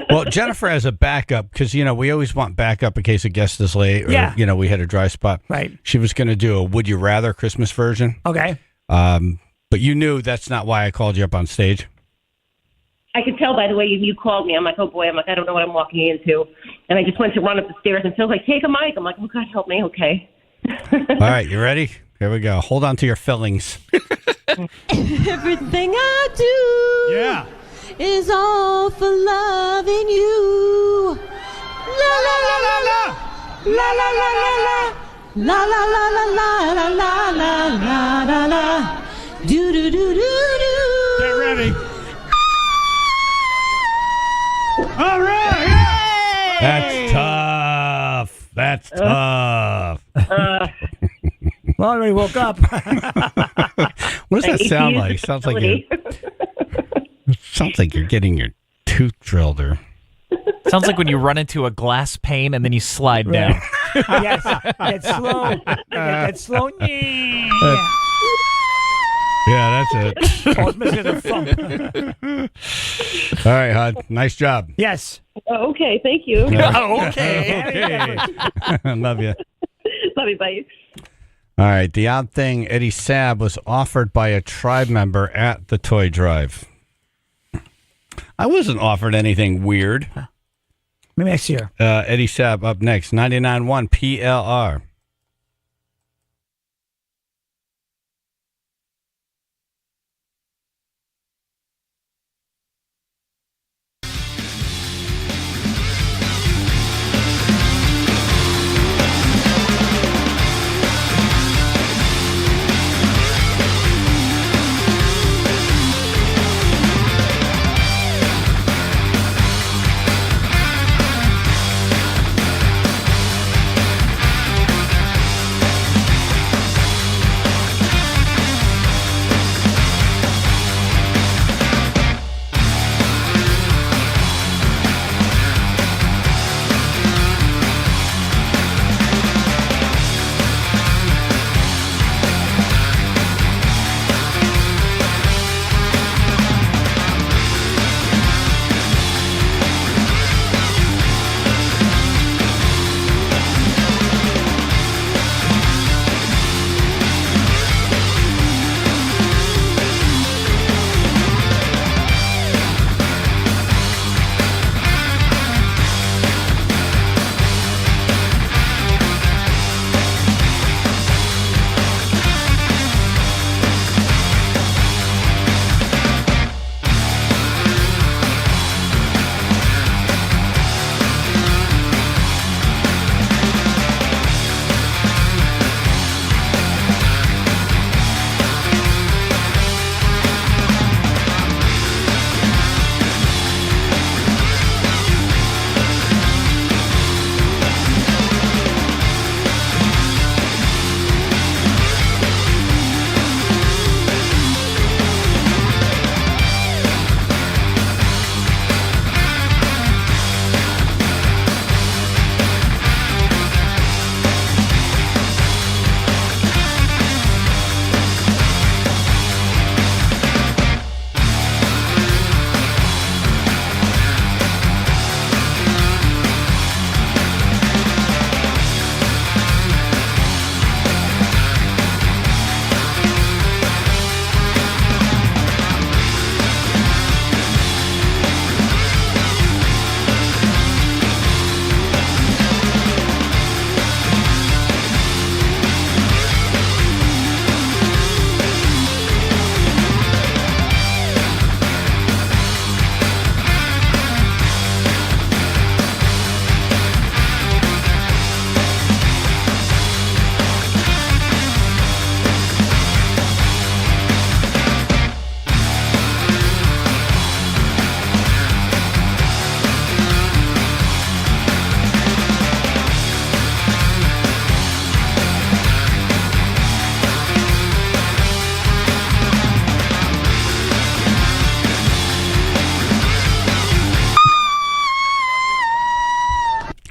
Well, Jennifer has a backup because, we always want backup in case a guest is late or, we had a dry spot. Right. She was going to do a Would You Rather Christmas version. Okay. But you knew that's not why I called you up on stage. I could tell by the way you called me. I'm like, oh boy. I'm like, I don't know what I'm walking into. And I just went to run up the stairs and Phil's like, take a mic. I'm like, oh God, help me. Okay. All right, you ready? Here we go. Hold on to your fillings. Everything I do is all for loving you. La la la la la la la la la la la la la la la la la la la la do do do do do. Get ready. All right. That's tough. That's tough. Well, I already woke up. What does that sound like? Sounds like you're getting your tooth drilled or. Sounds like when you run into a glass pane and then you slide down. Yes, it's slow. It's slow. Yeah, that's it. Oh, it's missing the funk. All right, hon. Nice job. Yes. Oh, okay, thank you. Okay. Love you. Love you, bye. All right. The odd thing, Eddie Sabb was offered by a tribe member at the toy drive. I wasn't offered anything weird. Maybe next year. Eddie Sabb up next. 99.1 PLR.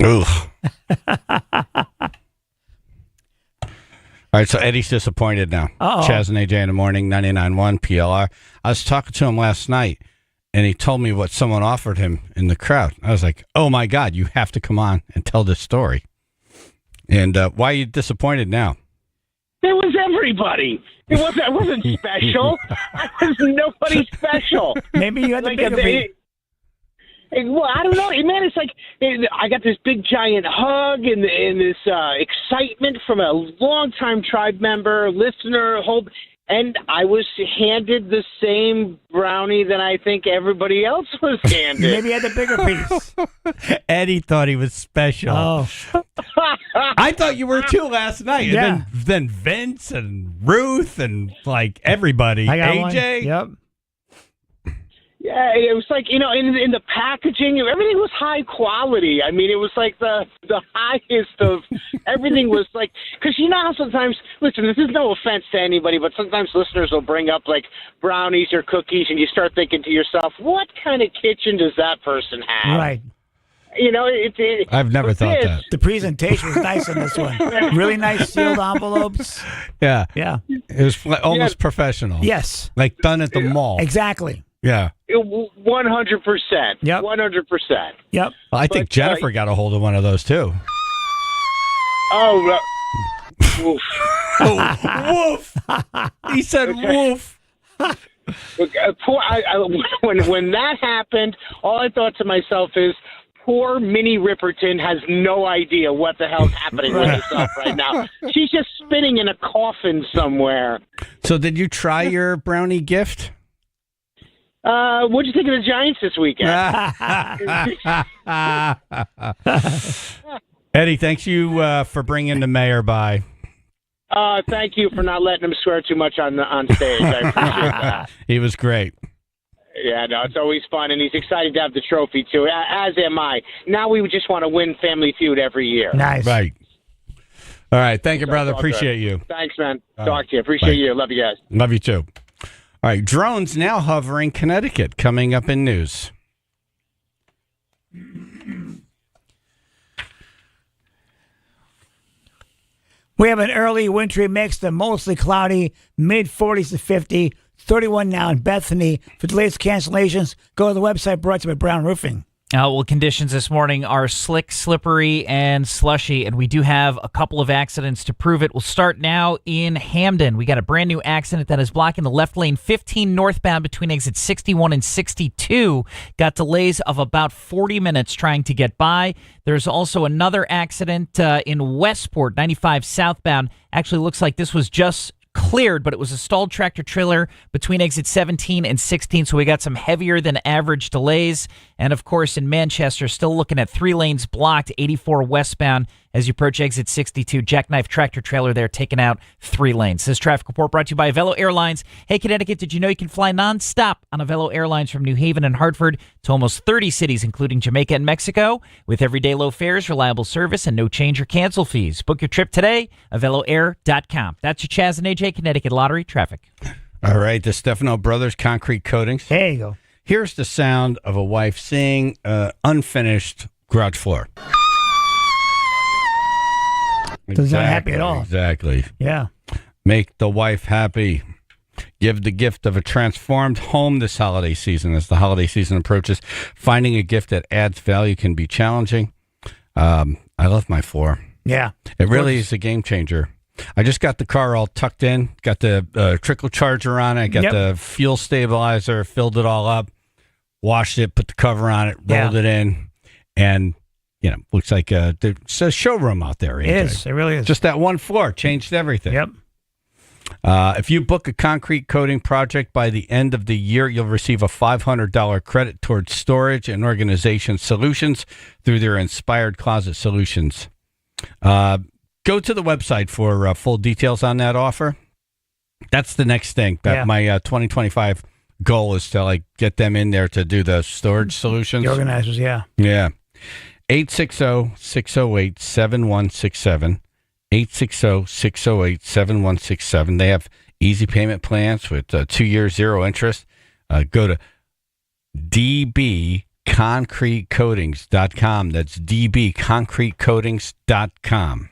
Ugh. All right, so Eddie's disappointed now. Uh-oh. Chaz and AJ in the morning, 99.1 PLR. I was talking to him last night, and he told me what someone offered him in the crowd. I was like, oh, my God, you have to come on and tell this story. And why are you disappointed now? It was everybody. I wasn't special. I was nobody special. Maybe you had the bigger piece. Well, I don't know, man. It's like I got this big giant hug and this excitement from a longtime tribe member, listener, and I was handed the same brownie that I think everybody else was handed. Maybe you had the bigger piece. Eddie thought he was special. Oh. I thought you were too last night. Yeah. And then Vince and Ruth and like everybody. I got AJ. one. Yep. Yeah, it was like, in the packaging, everything was high quality. I mean, it was like the highest of everything was like, because how sometimes, listen, this is no offense to anybody, but sometimes listeners will bring up like brownies or cookies and you start thinking to yourself, what kind of kitchen does that person have? Right. I've never thought that. The presentation was nice on this one. Really nice sealed envelopes. Yeah. Yeah. It was almost professional. Yes. Like done at the mall. Exactly. Yeah. 100%. Yep. 100%. Yep. Well, I think Jennifer got a hold of one of those too. Oh, woof. Woof. He said woof. When that happened, all I thought to myself is, poor Minnie Ripperton has no idea what the hell's happening with herself right now. She's just spinning in a coffin somewhere. So did you try your brownie gift? What'd you think of the Giants this weekend? Eddie, thanks you for bringing the mayor by. Thank you for not letting him swear too much on stage. I appreciate that. He was great. Yeah, no, it's always fun, and he's excited to have the trophy, too, as am I. Now we just want to win Family Feud every year. Nice. Right. All right. Thank you, brother. Appreciate you. Thanks, man. Talk to you. Appreciate you. Love you guys. Love you, too. All right. Drones now hovering Connecticut, coming up in news. We have an early wintry mix to mostly cloudy, mid-40s to 50, 31 now in Bethany. For the latest cancellations, go to the website brought to you by Brown Roofing. Well, conditions this morning are slick, slippery, and slushy, and we do have a couple of accidents to prove it. We'll start now in Hamden. We got a brand new accident that is blocking the left lane 15 northbound between exits 61 and 62. Got delays of about 40 minutes trying to get by. There's also another accident in Westport, 95 southbound. Actually looks like this was just cleared, but it was a stalled tractor trailer between exit 17 and 16, so we got some heavier than average delays. And of course in Manchester, still looking at 3 lanes blocked, 84 westbound as you approach exit 62. Jackknife tractor trailer there taking out 3 lanes. This traffic report brought to you by Velo Airlines. Hey Connecticut, did you know you can fly nonstop on a Velo Airlines from New Haven and Hartford to almost 30 cities, including Jamaica and Mexico, with everyday low fares, reliable service, and no change or cancel fees. Book your trip today at veloair.com. That's your Chaz and AJ Connecticut Lottery traffic. All right, the Stefano Brothers Concrete Coatings. There you go. Here's the sound of a wife seeing unfinished garage floor. Doesn't sound happy at all. Exactly. Yeah. Make the wife happy. Give the gift of a transformed home this holiday season. As the holiday season approaches, finding a gift that adds value can be challenging. I love my floor. Yeah. It really is a game changer. I just got the car all tucked in, got the trickle charger on it, got the fuel stabilizer, filled it all up, washed it, put the cover on it, rolled it in, and looks like it's a showroom out there. It is. It really is. Just that one floor changed everything. Yep. If you book a concrete coating project by the end of the year, you'll receive a $500 credit towards storage and organization solutions through their Inspired Closet Solutions. Go to the website for full details on that offer. That's the next thing. My 2025 goal is to get them in there to do the storage solutions. The organizers, yeah. Yeah. 860-608-7167. 860-608-7167. They have easy payment plans with 2 years, 0 interest. Go to dbconcretecoatings.com. That's dbconcretecoatings.com.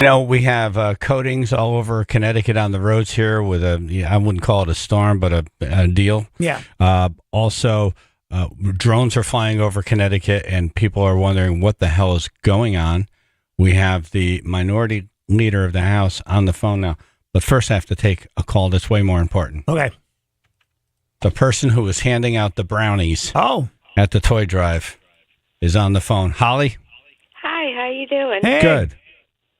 You know, we have coatings all over Connecticut on the roads here with I wouldn't call it a storm, but a deal. Yeah. Also, drones are flying over Connecticut, and people are wondering what the hell is going on. We have the minority leader of the House on the phone now. But first, I have to take a call that's way more important. Okay. The person who was handing out the brownies at the toy drive is on the phone. Holly? Hi, how you doing? Hey. Good.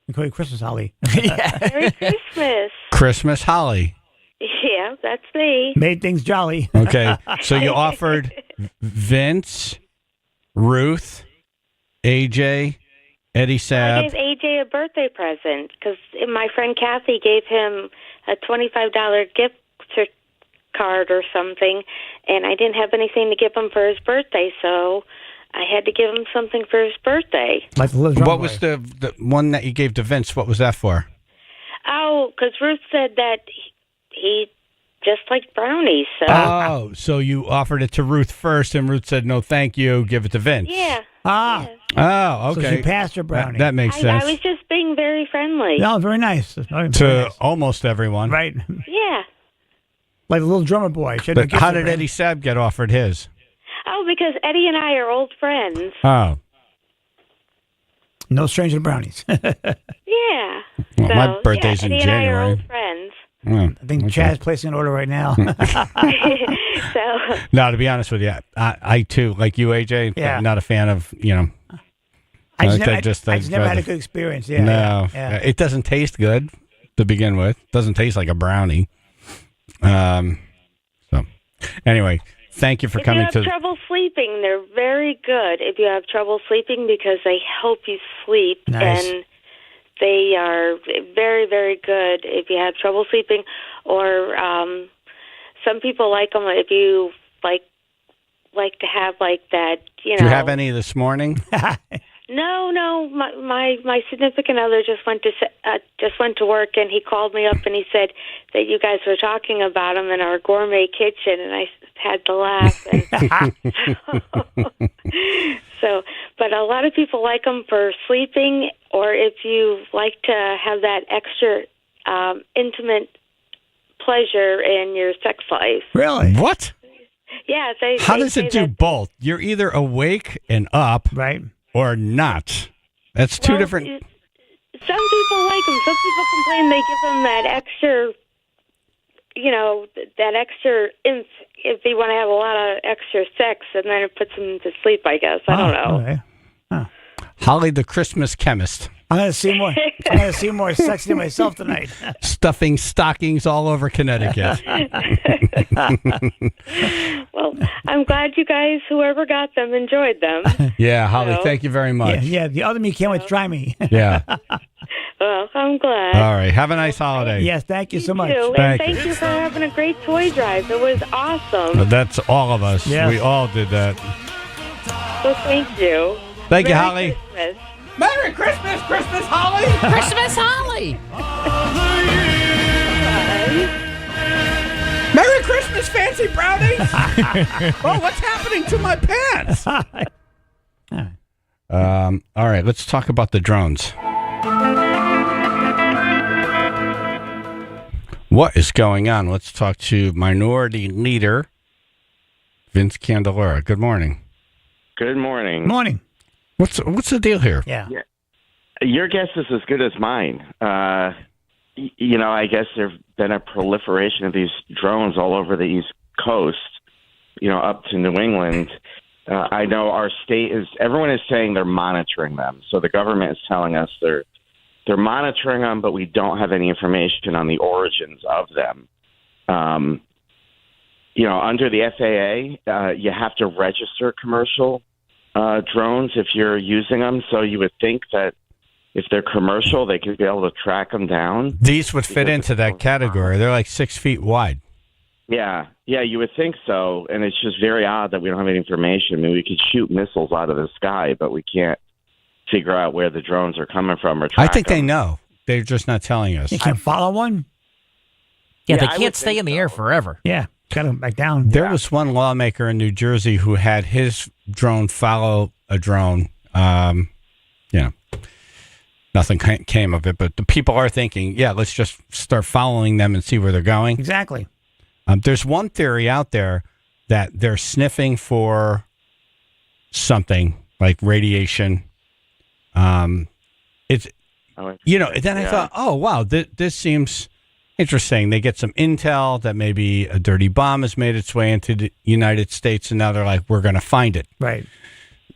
We call you Christmas, Holly. Merry Christmas. Christmas Holly. Yeah, that's me. Made things jolly. Okay. So you offered Vince, Ruth, AJ, Eddie I Sab. gave AJ a birthday present because my friend Kathy gave him a $25 gift card or something, and I didn't have anything to give him for his birthday, so I had to give him something for his birthday. Like the what was the one that you gave to Vince? What was that for? Oh, because Ruth said that he just liked brownies. So. Oh, so you offered it to Ruth first, and Ruth said, no, thank you, give it to Vince. Yeah. Ah. Yeah. Oh, okay. So she passed her brownie. That makes sense. I was just being very friendly. No, very nice. Very to nice. almost everyone. Right. Yeah. Like the little drummer boy. But how did Eddie Sab get offered his? Oh, because Eddie and I are old friends. Oh. No stranger to brownies. Yeah. Well, so, my birthday's yeah, in Eddie January. and I are old friends. I think Chaz placing an order right now. So. No, to be honest with you, I too, like you, AJ, Yeah. not a fan of, I just, Like, never, I, just I just never had a rather- good experience. Yeah, No, yeah. it doesn't taste good to begin with. Doesn't taste like a brownie. So, anyway, thank you for If coming you have to. trouble sleeping, they're very good. If you have trouble sleeping, because they help you sleep, Nice. and they are very, very good if you have trouble sleeping. Or some people like them if you like to have like that. You know. Do you have any this morning? No. My significant other just went to work, and he called me up and he said that you guys were talking about him in our gourmet kitchen, and I had to laugh. But a lot of people like them for sleeping, or if you like to have that extra intimate pleasure in your sex life. Really? What? Yeah. How does it do both? You're either awake and up, right, or not. That's two different. Some people like them. Some people complain they give them that extra, that extra if they want to have a lot of extra sex, and then it puts them to sleep, I guess. I don't know. Okay. Holly, the Christmas chemist. I'm gonna see more. I'm gonna see more sex than myself tonight. Stuffing stockings all over Connecticut. Well, I'm glad you guys, whoever got them, enjoyed them. Yeah, Holly, So- thank you very much. Yeah, the other me can't wait to try me. Yeah. Well, I'm glad. All right. Have a nice holiday. Yes, thank you so much. Too. Thank And thank you for having a great toy drive. It was awesome. That's all of us. Yes. We all did that. So thank you. Thank you, Merry Holly. Christmas. Merry Christmas, Christmas, Holly. Christmas Holly. Merry Christmas, fancy brownies. Oh, what's happening to my pants? All right, let's talk about the drones. What is going on? Let's talk to Minority Leader Vince Candelora. Good morning. Good morning. Morning. What's the deal here? Yeah. Your guess is as good as mine. I guess there's been a proliferation of these drones all over the East Coast, up to New England. I know our state everyone is saying they're monitoring them. So the government is telling us they're monitoring them, but we don't have any information on the origins of them. Under the FAA, you have to register commercial drones if you're using them. So you would think that if they're commercial, they could be able to track them down. These would fit into that category. They're like 6 feet wide. Yeah, you would think so. And it's just very odd that we don't have any information. I mean, we could shoot missiles out of the sky, but we can't figure out where the drones are coming from or track I think them. they know. They're just not telling us. You can follow one. Yeah, Yeah, they I would can't stay think in the air forever. Yeah, got them back down. There was one lawmaker in New Jersey who had his drone follow a drone. Nothing came of it, but the people are thinking, let's just start following them and see where they're going. Exactly. There's one theory out there that they're sniffing for something like radiation. Then I thought, oh, wow, this seems interesting. They get some intel that maybe a dirty bomb has made its way into the United States, and now they're like, we're going to find it. Right.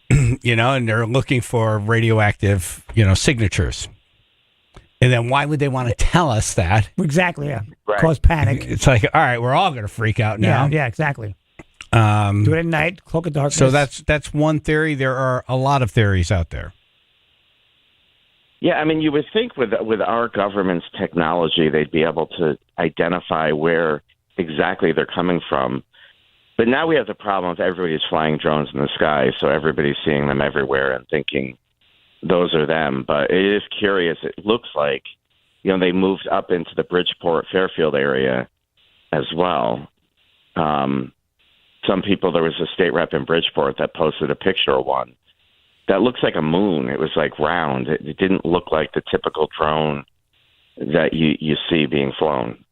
And they're looking for radioactive, signatures. And then why would they want to tell us that? Exactly, yeah. Right. Cause panic. It's like, all right, we're all going to freak out now. Yeah, exactly. Do Do it at night, cloak of darkness. So that's one theory. There are a lot of theories out there. Yeah, I mean, you would think with our government's technology, they'd be able to identify where exactly they're coming from. But now we have the problem of everybody's flying drones in the sky, so everybody's seeing them everywhere and thinking those are them. But it is curious. It looks like, they moved up into the Bridgeport, Fairfield area as well. Some people, there was a state rep in Bridgeport that posted a picture of one that looks like a moon. It was like round. It didn't look like the typical drone that you see being flown.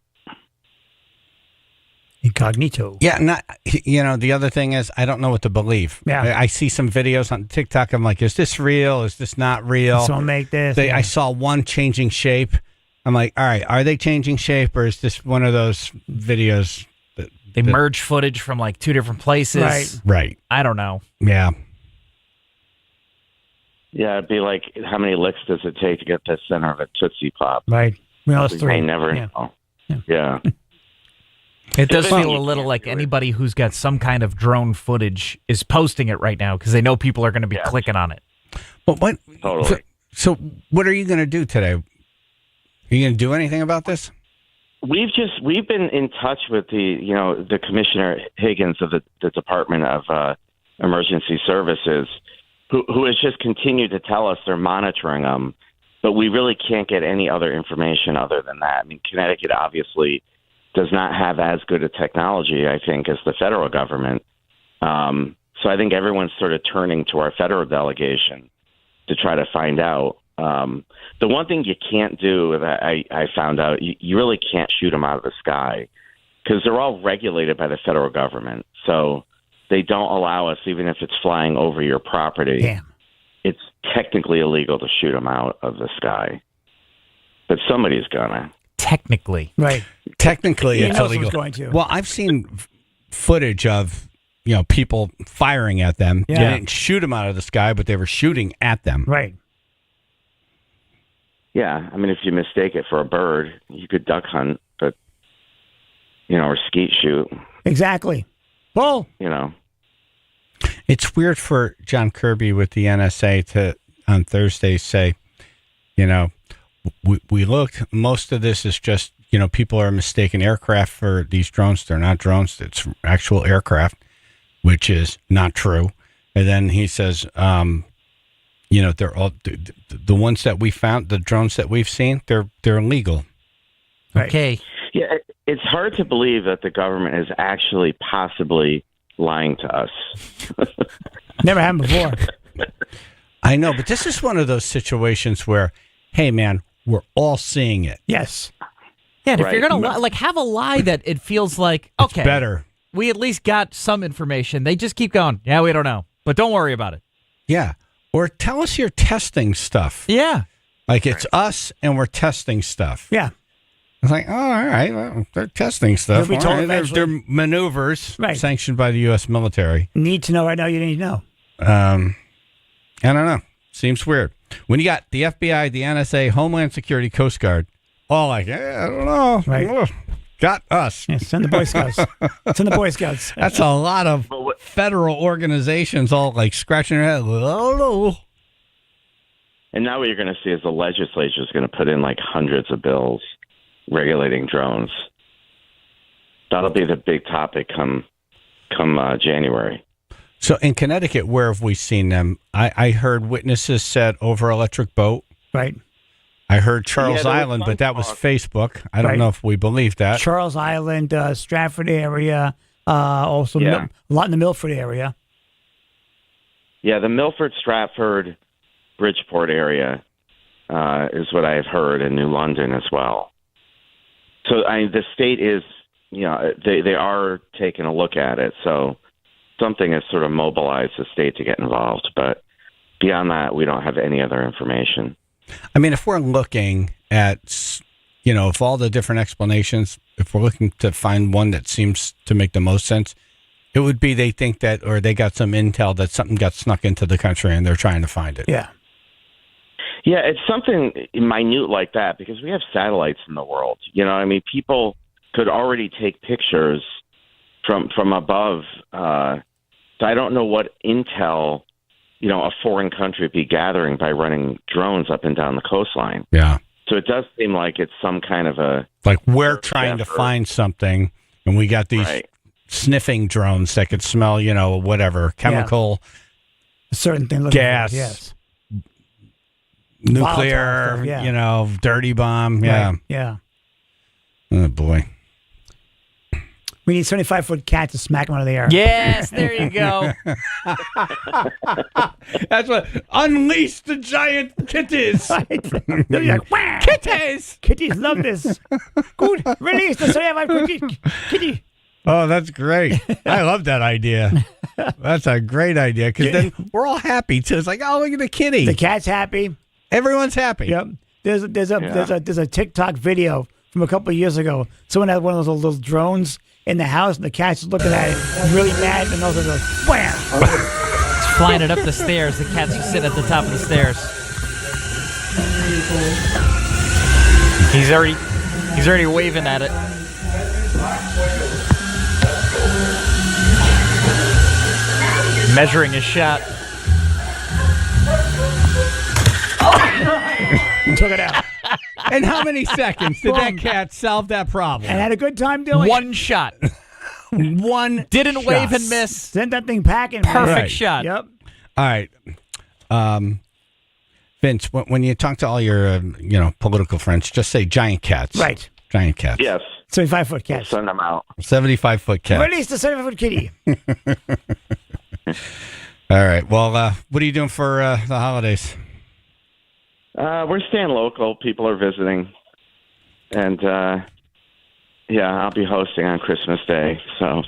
Incognito. Yeah, the other thing is I don't know what to believe. Yeah. I see some videos on TikTok. I'm like, is this real? Is this not real? Someone make this. I saw one changing shape. I'm like, all right, are they changing shape, or is this one of those videos that They merge footage from like two different places. Right. Right. I don't know. Yeah. Yeah, it'd be like, how many licks does it take to get the center of a Tootsie Pop? Right. We know it's We 3. may never know. Yeah. It does Well, feel a little like anybody who's got some kind of drone footage is posting it right now because they know people are going to be clicking on it. Well, what? Totally. So what are you going to do today? Are you going to do anything about this? We've been in touch with the Commissioner Higgins of the Department of Emergency Services, who has just continued to tell us they're monitoring them, but we really can't get any other information other than that. I mean, Connecticut obviously does not have as good a technology, I think, as the federal government. So I think everyone's sort of turning to our federal delegation to try to find out. The one thing you can't do that I found out, you really can't shoot them out of the sky because they're all regulated by the federal government. So they don't allow us, even if it's flying over your property. Damn. It's technically illegal to shoot them out of the sky. But somebody's gonna. Technically. Right. Technically, He it's knows illegal. who's going to. Well, I've seen footage of people firing at them. Yeah. They didn't shoot them out of the sky, but they were shooting at them. Right. Yeah, I mean, if you mistake it for a bird, you could duck hunt, but or skeet shoot. Exactly. Well, It's weird for John Kirby with the NSA to on Thursday say, we looked. Most of this is just people are mistaking aircraft for these drones. They're not drones. It's actual aircraft, which is not true. And then he says, they're all the ones that we found, the drones that we've seen. They're illegal. Right. Okay. Yeah, it's hard to believe that the government is actually possibly lying to us. Never happened before. I know, but this is one of those situations where, hey, man, we're all seeing it. Yes. Yeah, and if Right. you're going to have a lie that it feels like, okay, It's better. we at least got some information. They just keep going, yeah, we don't know. But don't worry about it. Yeah. Or tell us you're testing stuff. Yeah. Like it's us and we're testing stuff. Yeah. It's like, oh, all right, well, they're testing stuff. You'll be told All right, eventually. they're maneuvers Right. sanctioned by the U.S. military. Need to know right now. You need to know. I don't know. Seems weird. When you got the FBI, the NSA, Homeland Security, Coast Guard, all like, I don't know. Right. Ugh, got us. Yeah, send the Boy Scouts. Send the Boy Scouts. That's a lot of federal organizations all like scratching their head. Oh, no. And now what you're going to see is the legislature is going to put in like hundreds of bills regulating drones. That'll be the big topic come January. So in Connecticut, where have we seen them? I heard witnesses said over electric boat. Right. I heard Charles there was Island, some but that was talk. Facebook. I don't Right. know if we believe that. Charles Island, Stratford area, also Yeah. a lot in the Milford area. Yeah, the Milford, Stratford, Bridgeport area is what I have heard, in New London as well. So the state is, they are taking a look at it. So something has sort of mobilized the state to get involved. But beyond that, we don't have any other information. I mean, if we're looking at, if all the different explanations, if we're looking to find one that seems to make the most sense, it would be they think that, or they got some intel that something got snuck into the country and they're trying to find it. Yeah. Yeah, it's something minute like that because we have satellites in the world. People could already take pictures from above. So I don't know what intel, a foreign country would be gathering by running drones up and down the coastline. Yeah. So it does seem like it's some kind of a... Like we're trying to effort. find something and we got these Right. sniffing drones that could smell, whatever, chemical, A certain thing. looking for it, gas, Yes. nuclear, Volatile stuff, yeah. dirty bomb. Yeah. Right. Yeah. Oh, boy. We need 75-foot cat to smack him out of the air. Yes, there you go. That's what unleash the giant kitties. They'll be like, "Wah!" Kitties. Kitties love this. Good. Release the 75-foot kitty. Oh, that's great. I love that idea. That's a great idea because then we're all happy too. It's like, oh, look at the kitty. The cat's happy. Everyone's happy. Yep. There's a TikTok video from a couple of years ago. Someone had one of those little drones in the house, and the cat's looking at it, really mad, and those are those wham. It's Flying it up the stairs. The cat's just sitting at the top of the stairs. He's already waving at it. Measuring his shot. Took it out. In how many seconds did that cat solve that problem? And had a good time doing One shot. One Didn't shot. wave and miss. Sent that thing packing. man. Perfect Right. shot. Yep. All right. Vince, when you talk to all your political friends, just say giant cats. Right. Giant cats. Yes. 75-foot cats. Send them out. 75-foot cats. Release the 75-foot kitty. All right. Well, what are you doing for the holidays? We're staying local. People are visiting. And, I'll be hosting on Christmas Day. So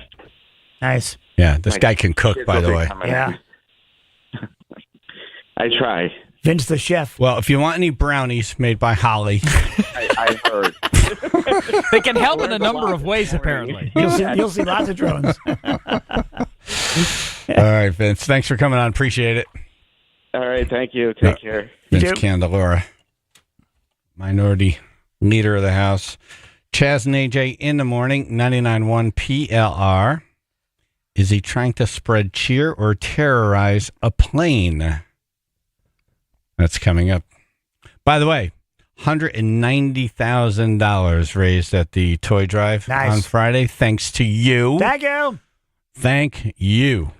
Nice. Yeah, this My guy can cook, kids by will the be way. coming Yeah. in. I try. Vince the chef. Well, if you want any brownies made by Holly, I heard. They can help in a number of ways, apparently. You'll see lots of drones. All right, Vince. Thanks for coming on. Appreciate it. All right. Thank you. Take care. Vince Candelora, minority leader of the House. Chaz and AJ in the morning, 99.1 PLR. Is he trying to spread cheer or terrorize a plane? That's coming up. By the way, $190,000 raised at the toy drive on Friday. Thanks to you. Thank you. Thank you.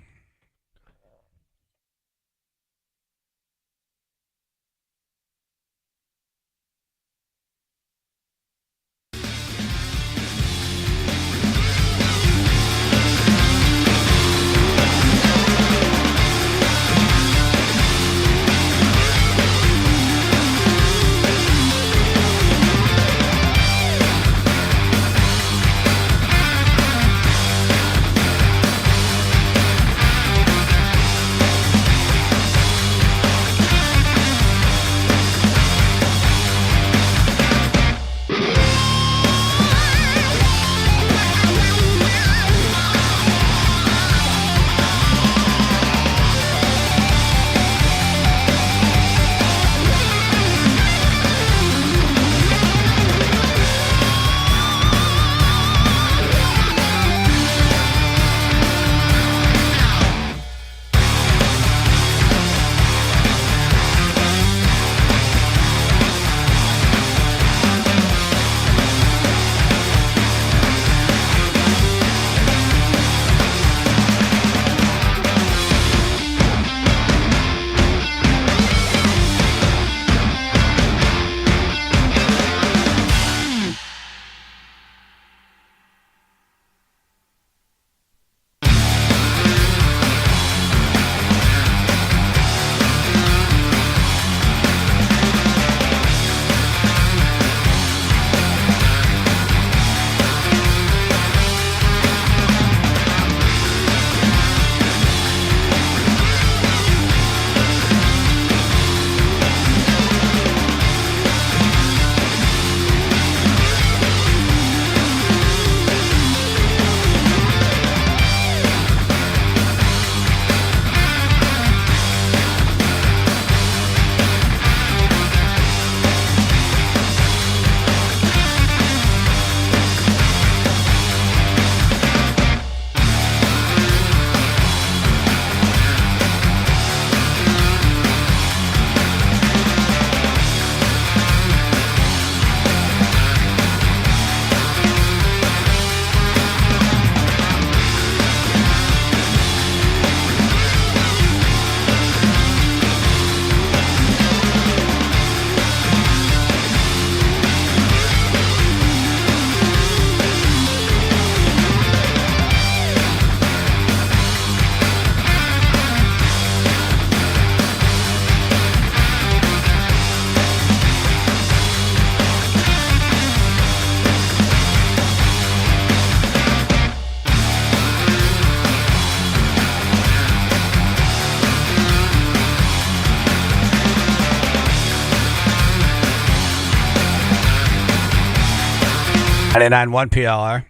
$99.1 PLR.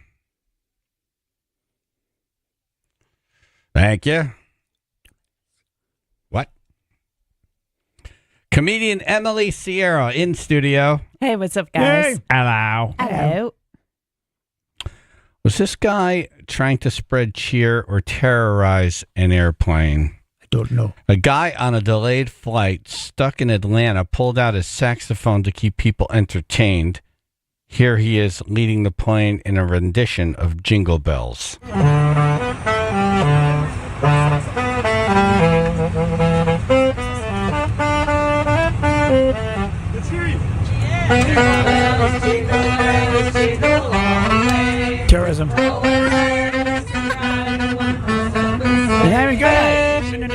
Thank you. Comedian Emily Sierra in studio. Hey, what's up, guys? Hello. Hello. Was this guy trying to spread cheer or terrorize an airplane? I don't know. A guy on a delayed flight stuck in Atlanta pulled out his saxophone to keep people entertained. Here he is leading the plane in a rendition of Jingle Bells. Terrorism. Yeah, good.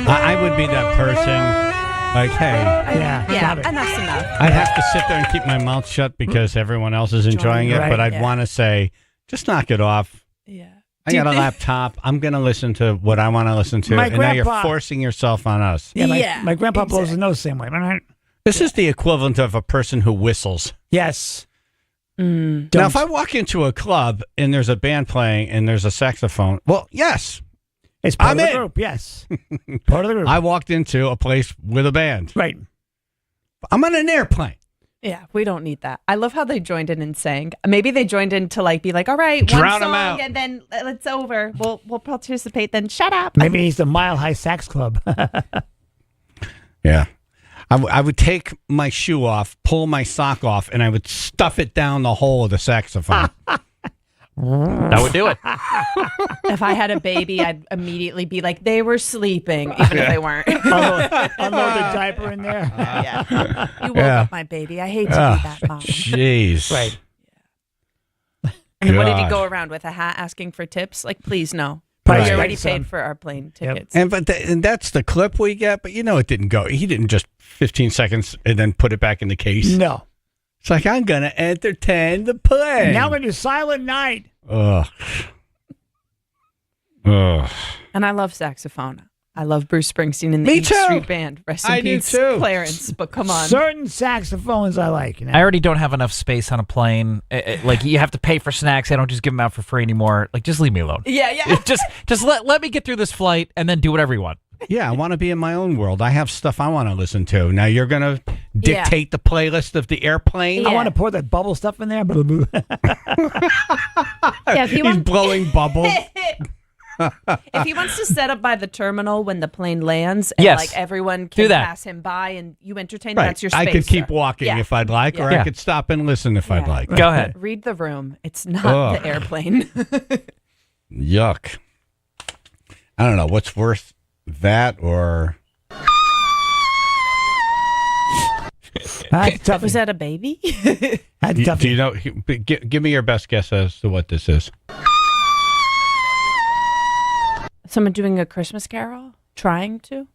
I would be that person. Like, hey. Yeah, enough's enough. I'd have to sit there and keep my mouth shut because everyone else is enjoying it, but I'd want to say, just knock it off. Yeah. I got a laptop. I'm going to listen to what I want to listen to. My and now you're grandpa- forcing yourself on us. Yeah, my grandpa blows his nose the same way. This is the equivalent of a person who whistles. Yes. Now, if I walk into a club and there's a band playing and there's a saxophone, well, yes. It's part I'm of the in. group, yes. Part of the group. I walked into a place with a band. Right. I'm on an airplane. Yeah, we don't need that. I love how they joined in and sang. Maybe they joined in to like be like, all right, Drown 'em one out. song, and then it's over. We'll participate. Then shut up. Maybe he's the Mile High Sax Club. Yeah. I would take my shoe off, pull my sock off, and I would stuff it down the hole of the saxophone. That would do it. If I had a baby, I'd immediately be like, they were sleeping, even if they weren't. Unload the diaper in there. Yeah. You woke up my baby. I hate to do that, Mom. Jeez. Right. And what did he God. go around with? A hat asking for tips? Like, please, no. Right. We already Right, paid son. for our plane tickets. And that's the clip we get, but you know it didn't go. He didn't just 15 seconds and then put it back in the case. No. It's like, I'm going to entertain the play. Now we're going to Silent Night. Ugh. Ugh. And I love saxophone. I love Bruce Springsteen and the Me East too. Street Band. Rest in I do peace, too. Clarence. But come on. Certain saxophones I like. You know? I already don't have enough space on a plane. Like, you have to pay for snacks. I don't just give them out for free anymore. Like, just leave me alone. Yeah. Just let me get through this flight and then do whatever you want. Yeah, I want to be in my own world. I have stuff I want to listen to. Now you're going to dictate the playlist of the airplane? I want to pour that bubble stuff in there. Yeah, if you He's want- blowing bubbles. If he wants to set up by the terminal when the plane lands and Yes. like everyone Do can that. pass him by and you entertain, Right. that's your space. I could keep sir. walking Yeah. if I'd like, or Yeah. I could stop and listen if I'd like. Go ahead. Read the room. It's not Ugh. the airplane. Yuck. I don't know. What's worse, that or... Was that a baby? Do you know? Give me your best guess as to what this is. Someone doing a Christmas carol? Trying to?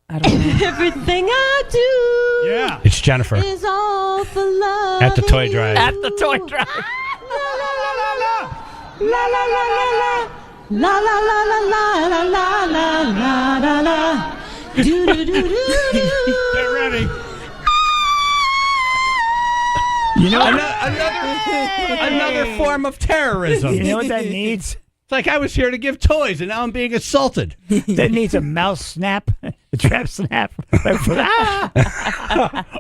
I don't know. Everything I do Yeah. It's Jennifer is all for love. at the toy drive. At the toy drive. La la la la la. La la la la la la la la la la la. Do do do do do. Get ready. You know Another form of terrorism. You know what that needs? It's like I was here to give toys, and now I'm being assaulted. That needs a mouse snap, a trap snap.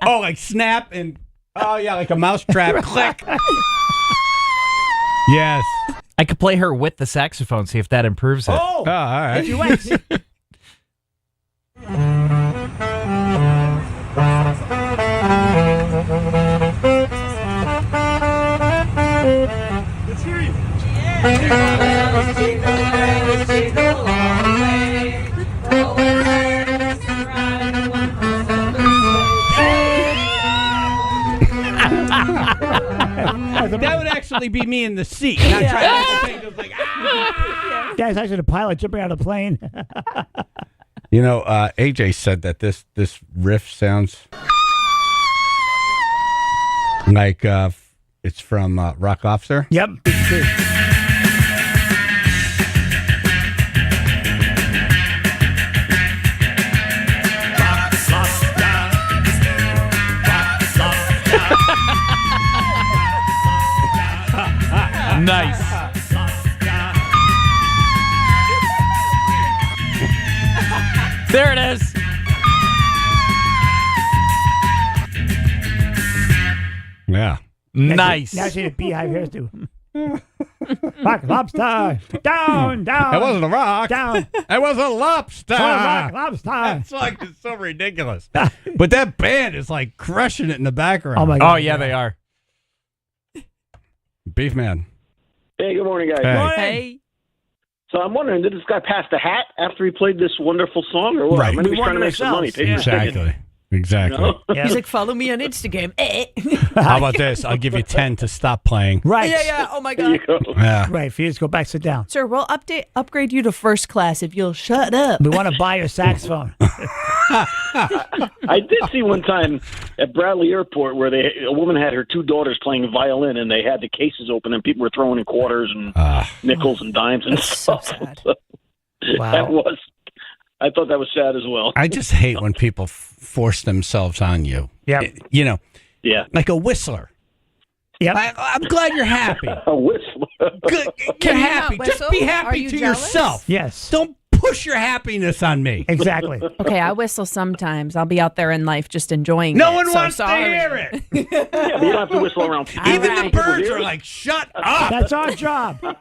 Oh, like snap and like a mouse trap. Click. Yes. I could play her with the saxophone, see if that improves it. Oh, all right. duets. Let's hear you. That would actually be me in the seat. Not trying to think. It was like, Guys, actually, the pilot jumping out of the plane. You know, AJ said that this riff sounds like it's from Rock Officer. Yep. Nice. There it is. Yeah. Nice. Now see the beehive here too. Rock lobster. Down. That wasn't a rock. Down. That was a lobster. Rock lobster. It's like it's so ridiculous. But that band is like crushing it in the background. Oh my God. Oh, yeah, they are. Beef man. Hey, good morning, guys. Hey. Hey. So I'm wondering, did this guy pass the hat after he played this wonderful song, or what? Right. Maybe We he's trying to won make some money. ourselves. Take your ticket. Exactly. No? Yeah. He's like, follow me on Instagram. How about this? I'll give you 10 to stop playing. Right. Yeah. Oh, my There you God. go. Yeah. Right. For you to go back, sit down. Sir, we'll upgrade you to first class if you'll shut up. We want to buy your saxophone. I did see one time at Bradley Airport where a woman had her two daughters playing violin, and they had the cases open, and people were throwing in quarters and nickels and dimes and stuff. so sad. Wow. I thought that was sad as well. I just hate when people force themselves on you. Yeah. You know, Yeah. like a whistler. Yep. I'm glad you're happy. A whistler. Good. Get Can you happy. not Just whistle? be Are happy you to jealous? yourself. Yes. Don't push your happiness on me. Exactly. Okay, I whistle sometimes. I'll be out there in life just enjoying No it. one so wants sorry. to hear it. Yeah, but you don't have to whistle around people. Even right. the birds are like, shut up. That's our job. No,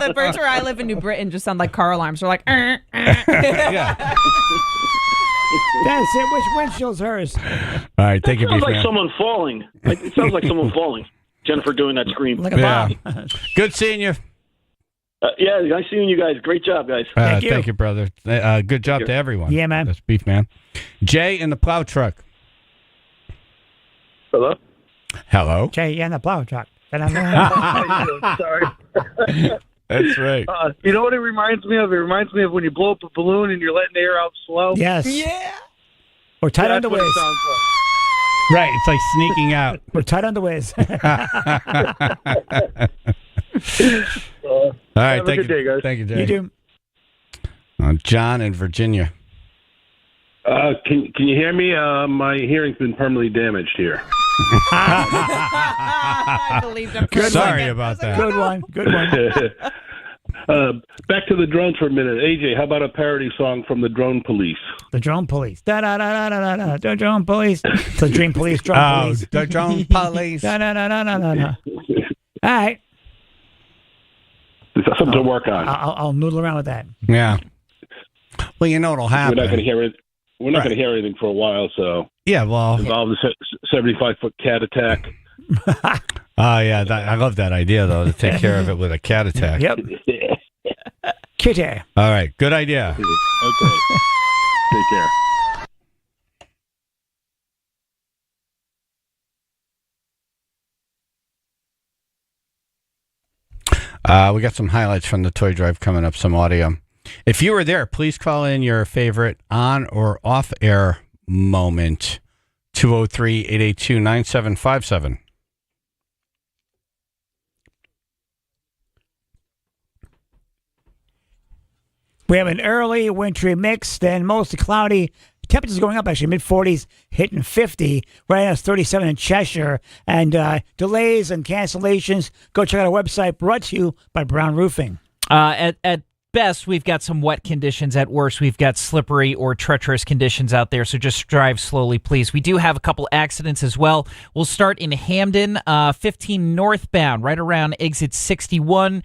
the birds where I live in New Britain just sound like car alarms. They're like, Yeah. That's it. Which windshield's hers? All right. Thank you, Sounds Beef like man. someone falling. It sounds like someone falling. Jennifer doing that scream. Like a Yeah. bomb. Good seeing you. Yeah, nice seeing you guys. Great job, guys. Thank you, brother. Good job to everyone. Yeah, man. That's Beef man. Jay in the plow truck. Hello? Hello. Jay, yeah, in the plow truck. Sorry. That's right. You know what it reminds me of? It reminds me of when you blow up a balloon and you're letting the air out slow. Yes. yeah. We're tight on That's the what it whiz. sounds like. Right. It's like sneaking out. We're tight on the whiz. All right. Have a Thank good you. day, guys. Thank you, Jay. You do. John in Virginia. Can you hear me? My hearing's been permanently damaged here. I believe them. Sorry about that. Good one. Good one. Back to the drones for a minute. AJ, how about a parody song from the Drone Police? The drone police. Da da da da da da. The drone police. The dream police. Drone police. The drone police. Da da da da da da da. All right. It's something to work on. I'll noodle around with that. Yeah. Well, you know what'll happen. We're not going to hear it. We're not Right. going to hear anything for a while. So Yeah, well. involve the 75-foot cat attack. Oh, yeah. I love that idea, though, to take care of it with a cat attack. Yep. Kitty. All right. Good idea. Okay. Take care. We got some highlights from the toy drive coming up, some audio. If you were there, please call in your favorite on or off air moment. 203-882-9757. We have an early wintry mix, then mostly cloudy. Temperatures going up, actually, mid-40s, hitting 50. Right now it's 37 in Cheshire. And delays and cancellations, go check out our website, brought to you by Brown Roofing. At best, we've got some wet conditions. At worst, we've got slippery or treacherous conditions out there, so just drive slowly, please. We do have a couple accidents as well. We'll start in Hamden, 15 northbound, right around exit 61.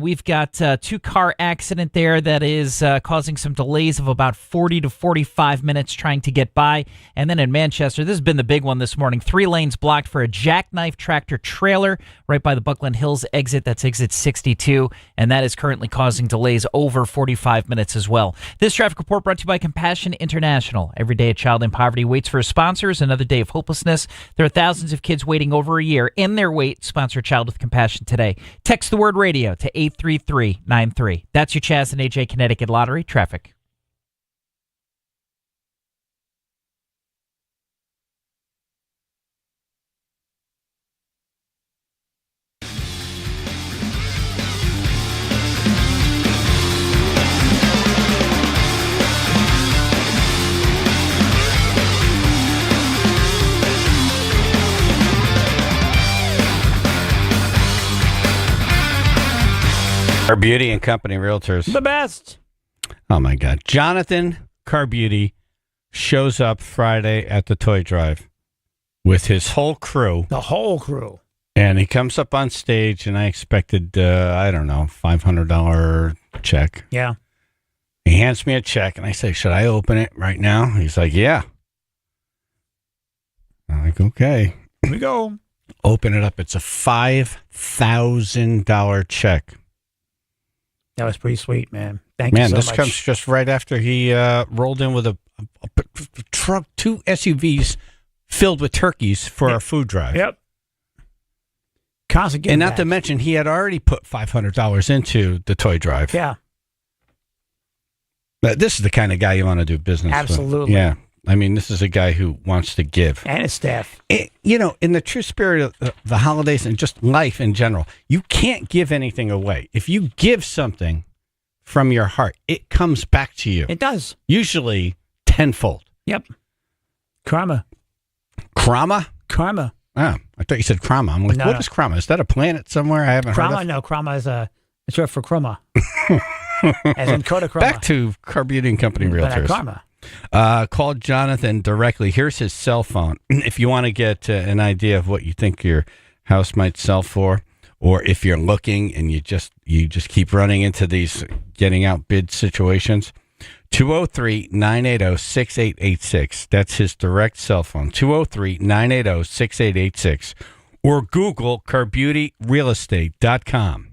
We've got a two-car accident there that is causing some delays of about 40 to 45 minutes trying to get by. And then in Manchester, this has been the big one this morning. 3 lanes blocked for a jackknife tractor trailer right by the Buckland Hills exit. That's exit 62, and that is currently causing delays over 45 minutes as well. This traffic report brought to you by Compassion International. Every day a child in poverty waits for sponsors. Another day of hopelessness. There are thousands of kids waiting over a year in their wait. Sponsor a child with compassion today. Text the word radio to 83393. That's your Chaz and AJ Connecticut Lottery traffic. Our beauty and company realtors. The best. Oh, my God. Jonathan Car Beauty shows up Friday at the toy drive with his whole crew. The whole crew. And he comes up on stage, and I expected, I don't know, $500 check. Yeah. He hands me a check, and I say, should I open it right now? He's like, yeah. I'm like, okay. Here we go. Open it up. It's a $5,000 check. That was pretty sweet, man. Thank you Man, so this much. comes just right after he rolled in with a truck, 2 SUVs filled with turkeys for our food drive. Yep. Constant And not back. to mention, he had already put $500 into the toy drive. Yeah. But this is the kind of guy you want to do business with. Absolutely. Yeah. I mean, this is a guy who wants to give. And his staff. You know, in the true spirit of the holidays and just life in general, you can't give anything away. If you give something from your heart, it comes back to you. It does. Usually tenfold. Yep. Karma. Krama? Karma. Oh, I thought you said Krama. I'm like, No, what no. is Krama? Is that a planet somewhere I haven't heard Krama? of? No, Krama is it's short for Kruma. As in Kodachroma. Back to Car Beauty and Company But not Realtors. Karma. Call Jonathan directly. Here's his cell phone. If you want to get an idea of what you think your house might sell for, or if you're looking and you just keep running into these getting outbid situations, 203-980-6886. That's his direct cell phone, 203-980-6886. Or Google CarBeautyRealEstate.com.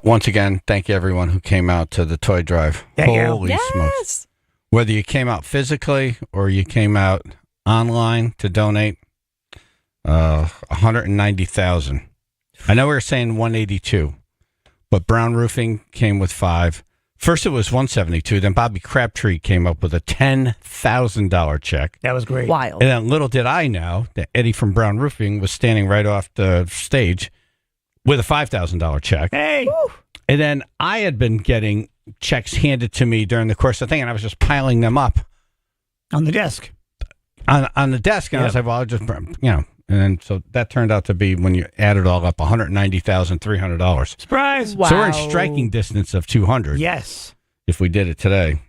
Once again, thank you everyone who came out to the toy drive. Thank you. Holy smokes. Whether you came out physically or you came out online to donate, 190,000. I know we were saying 182, but Brown Roofing came with 5. First it was 172, then Bobby Crabtree came up with a $10,000 check. That was great. Wild. And then little did I know that Eddie from Brown Roofing was standing right off the stage with a $5,000 check. Hey! And then I had been getting checks handed to me during the course of the thing, and I was just piling them up. On the desk. On the desk, and I was like, well, I'll just, and then so that turned out to be, when you add it all up, $190,300. Surprise! Wow. So we're in striking distance of 200. Yes. If we did it today.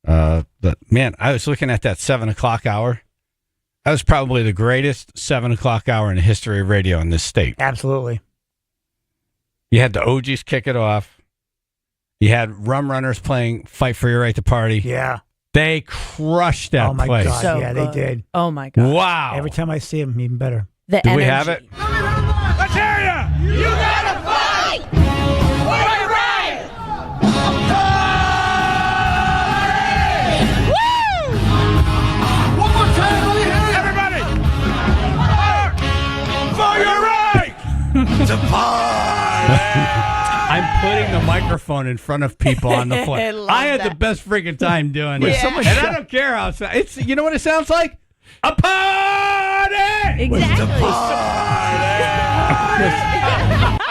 But man, I was looking at that 7 o'clock hour. That was probably the greatest 7 o'clock hour in the history of radio in this state. Absolutely. You had the OGs kick it off. You had Rum Runners playing Fight for Your Right to Party. Yeah. They crushed that place. Oh, my God. So yeah, good. they did. Oh, my God. Wow. Every time I see them, even better. Do we have it? Let's hear ya! You gotta fight for your right! Woo! One more time, let me hear it! Everybody! For your right! To party! I'm putting the microphone in front of people on the floor. I had the best freaking time doing it. Yeah. And I don't care how it's, you know what it sounds like? A party! Exactly.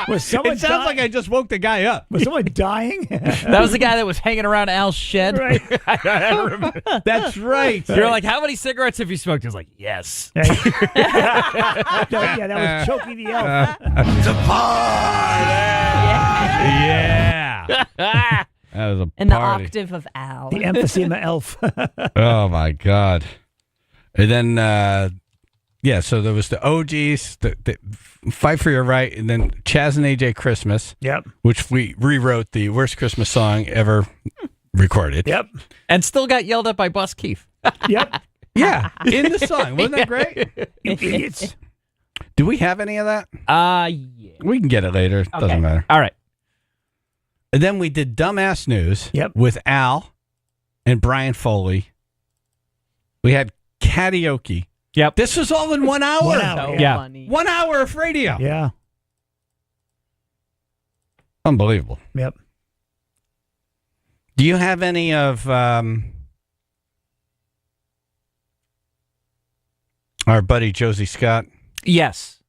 Was someone It sounds like I just woke the guy up. Was someone dying? That was the guy that was hanging around Al's shed. Right. I remember. That's right. You're like, how many cigarettes have you smoked? He was like, yes. Yeah, that was choking the elf. To party! Yeah. That was a And the party. octave of Al. The emphysema elf. Oh, my God. And then, so there was the OGs, the Fight for Your Right, and then Chaz and AJ Christmas. Yep. Which we rewrote the worst Christmas song ever recorded. Yep. And still got yelled at by Bus Keith. Yep. Yeah, in the song. Wasn't that great? You idiots. Do we have any of that? Yeah. We can get it later. It doesn't matter. All right. And then we did Dumbass News Yep. with Al and Brian Foley. We had karaoke. Yep. This was all in 1 hour. 1 hour. Yeah. Funny. 1 hour of radio. Yeah. Unbelievable. Yep. Do you have any of our buddy Josie Scott? Yes.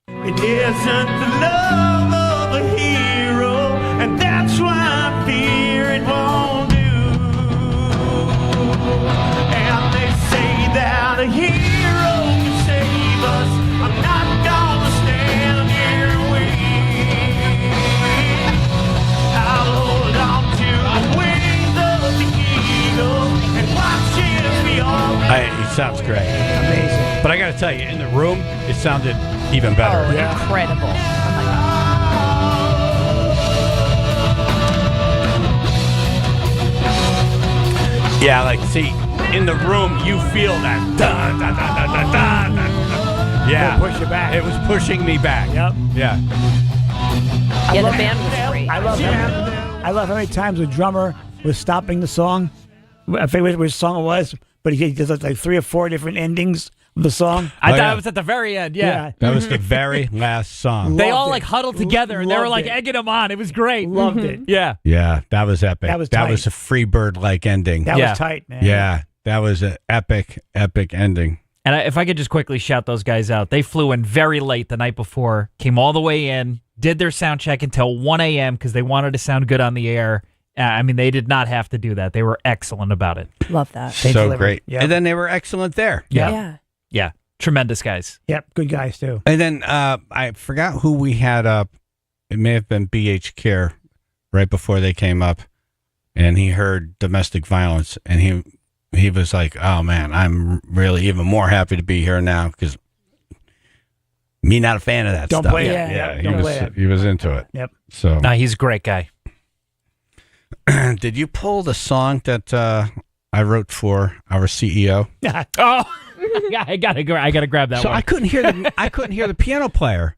It isn't the love of a hero, and that's why I fear it won't do. And they say that a hero can save us. I'm not gonna stand here and wait. I'll hold on to the wings of the eagle and watch as we all. He sounds great. Amazing. But I got to tell you, in the room, it sounded even better. Oh, incredible. Oh, my God. Yeah, like, see, in the room, you feel that. Dun, dun, dun, dun, dun, dun, dun. Yeah. It'll push you back. It was pushing me back. Yep. Yeah. Yeah, the band was great. I love how many times the drummer was stopping the song. I forget which song it was, but he did like 3 or 4 different endings of the song. I thought yeah. it was at the very end. Yeah. That was the very last song. They Loved all it. like huddled together and they were Loved like it. egging him on. It was great. Loved it. Yeah. Yeah, that was epic. That was tight. a free bird-like ending. That Yeah. was tight, man. Yeah, that was an epic ending. And if I could just quickly shout those guys out, they flew in very late the night before, came all the way in, did their sound check until 1 a.m. because they wanted to sound good on the air. I mean, they did not have to do that. They were excellent about it. Love that. They So delivered. great. Yep. And then they were excellent there. Yeah. Yeah. Tremendous guys. Yep. Good guys, too. And then I forgot who we had up. It may have been BH Care right before they came up. And he heard domestic violence. And he was like, oh, man, I'm really even more happy to be here now because me not a fan of that Don't stuff. play it. Yeah, Don't play it. he was into it. Yep. So No, he's a great guy. did you pull the song that I wrote for our CEO? Oh, I gotta grab that So one. I couldn't hear the piano player.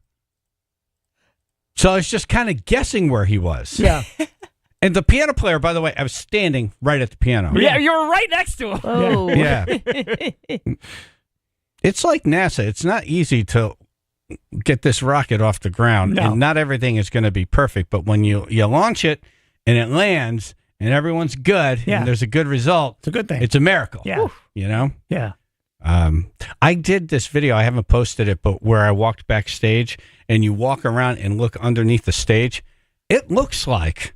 So I was just kind of guessing where he was. Yeah. And the piano player, by the way, I was standing right at the piano. Yeah, you were right next to him. Oh. Yeah. It's like NASA. It's not easy to get this rocket off the ground. No. And not everything is going to be perfect. But when you launch it and it lands and everyone's good and there's a good result, it's a good thing. It's a miracle. Yeah. You know? Yeah. I did this video. I haven't posted it, but where I walked backstage and you walk around and look underneath the stage, it looks like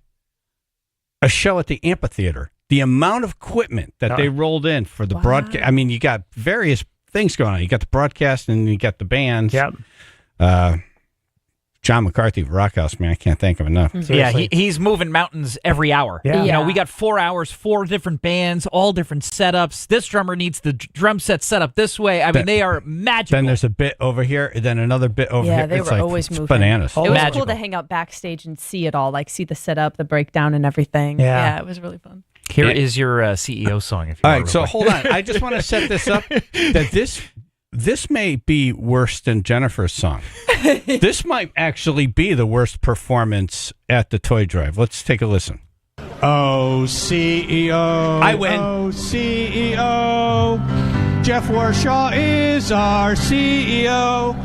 a show at the amphitheater. The amount of equipment that they rolled in for the broadcast. I mean, you got various things going on. You got the broadcast and you got the bands. Yep. John McCarthy, Rockhouse, man, I can't thank him enough. Yeah, he's moving mountains every hour. Yeah. You know, we got 4 hours, 4 different bands, all different setups. This drummer needs the drum set set up this way. I mean, they are magical. Then there's a bit over here, and then another bit over here. Yeah, they It's were like, always it's moving. bananas. It was cool to hang out backstage and see it all, like see the setup, the breakdown, and everything. Yeah. It was really fun. Here is your CEO song. If you All want right, to so real quick. hold on. I just want to set this up that this may be worse than Jennifer's song. This might actually be the worst performance at the toy drive. Let's take a listen. Oh, CEO. I win. Oh, CEO. Jeff Warshaw is our CEO.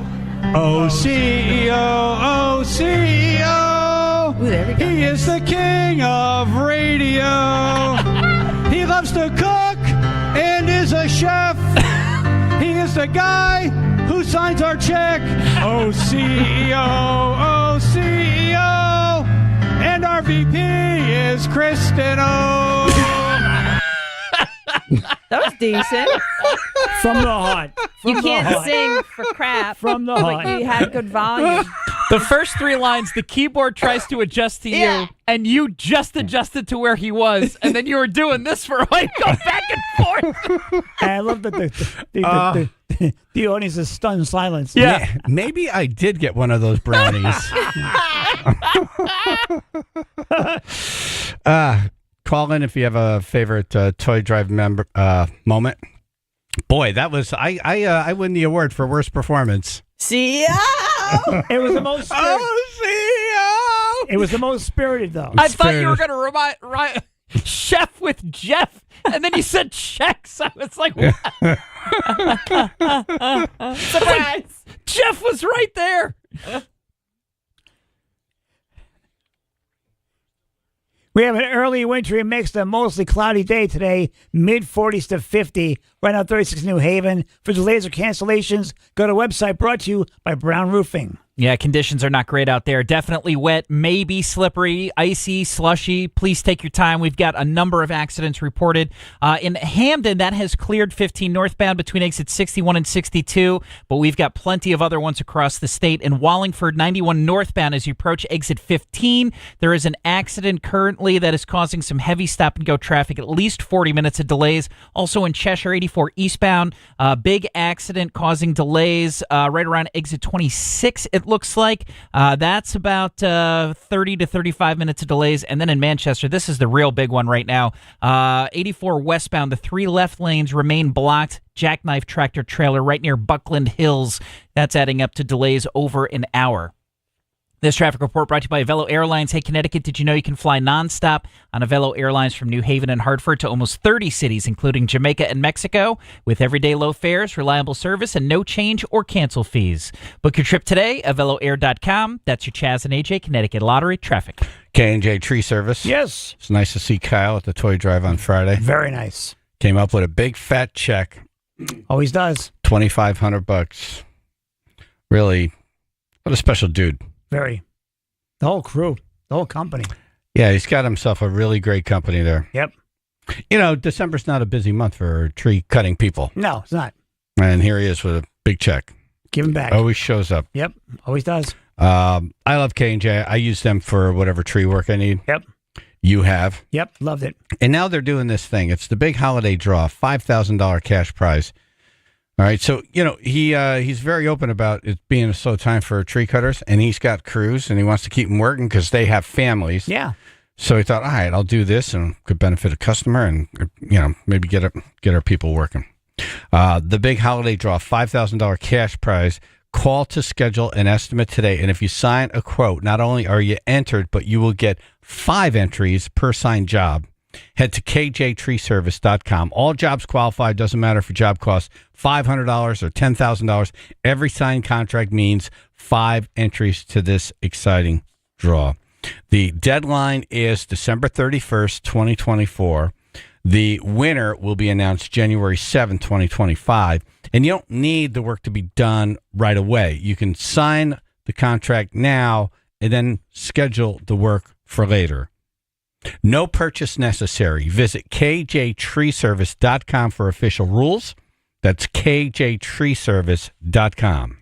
Oh, CEO. Oh, CEO. Ooh, there we go. He is the king of radio. He loves to cook and is a chef. He is the guy who signs our check. Oh, CEO. Oh, CEO. And our VP is Kristen O. That was decent. From the heart. You can't sing for crap. From the but heart. you had good volume. The first 3 lines, the keyboard tries to adjust to you, and you just adjusted to where he was, and then you were doing this for a while, go back and forth. I love that the audience is stunned silence. Yeah. Maybe I did get one of those brownies. Call in if you have a favorite toy drive moment. Boy, that was I win the award for worst performance. CEO. It was the most. CEO. It was the most spirited, though. I thought you were going to remind Chef with Jeff, and then you said check, so it's like, what? Surprise! Jeff was right there. We have an early wintry mix, a mostly cloudy day today, mid-40s to 50. Right now, 36 New Haven. For delays or cancellations, go to website brought to you by Brown Roofing. Yeah, conditions are not great out there. Definitely wet, maybe slippery, icy, slushy. Please take your time. We've got a number of accidents reported. In Hamden, that has cleared 15 northbound between exits 61 and 62, but we've got plenty of other ones across the state. In Wallingford, 91 northbound as you approach exit 15. There is an accident currently that is causing some heavy stop-and-go traffic, at least 40 minutes of delays. Also in Cheshire, 84 eastbound, big accident causing delays right around exit 26, it looks like. That's about 30 to 35 minutes of delays. And then in Manchester, this is the real big one right now. 84 westbound, the 3 left lanes remain blocked. Jackknife tractor trailer right near Buckland Hills. That's adding up to delays over an hour. This traffic report brought to you by Velo Airlines. Hey, Connecticut, did you know you can fly nonstop on a Velo Airlines from New Haven and Hartford to almost 30 cities, including Jamaica and Mexico, with everyday low fares, reliable service, and no change or cancel fees. Book your trip today at VeloAir.com. That's your Chaz and AJ Connecticut Lottery traffic. K&J Tree Service. Yes. It's nice to see Kyle at the toy drive on Friday. Very nice. Came up with a big fat check. Always does. $2,500. Really, what a special dude. Very. The whole crew, the whole company. Yeah, he's got himself a really great company there. Yep. You know, December's not a busy month for tree cutting people. No, it's not. And here he is with a big check. Give him back. Always shows up. Yep, always does. I love K&J. I use them for whatever tree work I need. Yep. You have. Yep, loved it. And now they're doing this thing. It's the big holiday draw, $5,000 cash prize. All right, so, you know, he's very open about it being a slow time for tree cutters, and he's got crews, and he wants to keep them working because they have families. Yeah. So he thought, all right, I'll do this, and could benefit a customer, and, you know, maybe get our people working. The big holiday draw, $5,000 cash prize. Call to schedule an estimate today, and if you sign a quote, not only are you entered, but you will get 5 entries per signed job. Head to kjtreeservice.com. All jobs qualify. Doesn't matter if your job costs $500 or $10,000. Every signed contract means 5 entries to this exciting draw. The deadline is December 31st, 2024. The winner will be announced January 7th, 2025. And you don't need the work to be done right away. You can sign the contract now and then schedule the work for later. No purchase necessary. Visit kjtreeservice.com for official rules. That's kjtreeservice.com.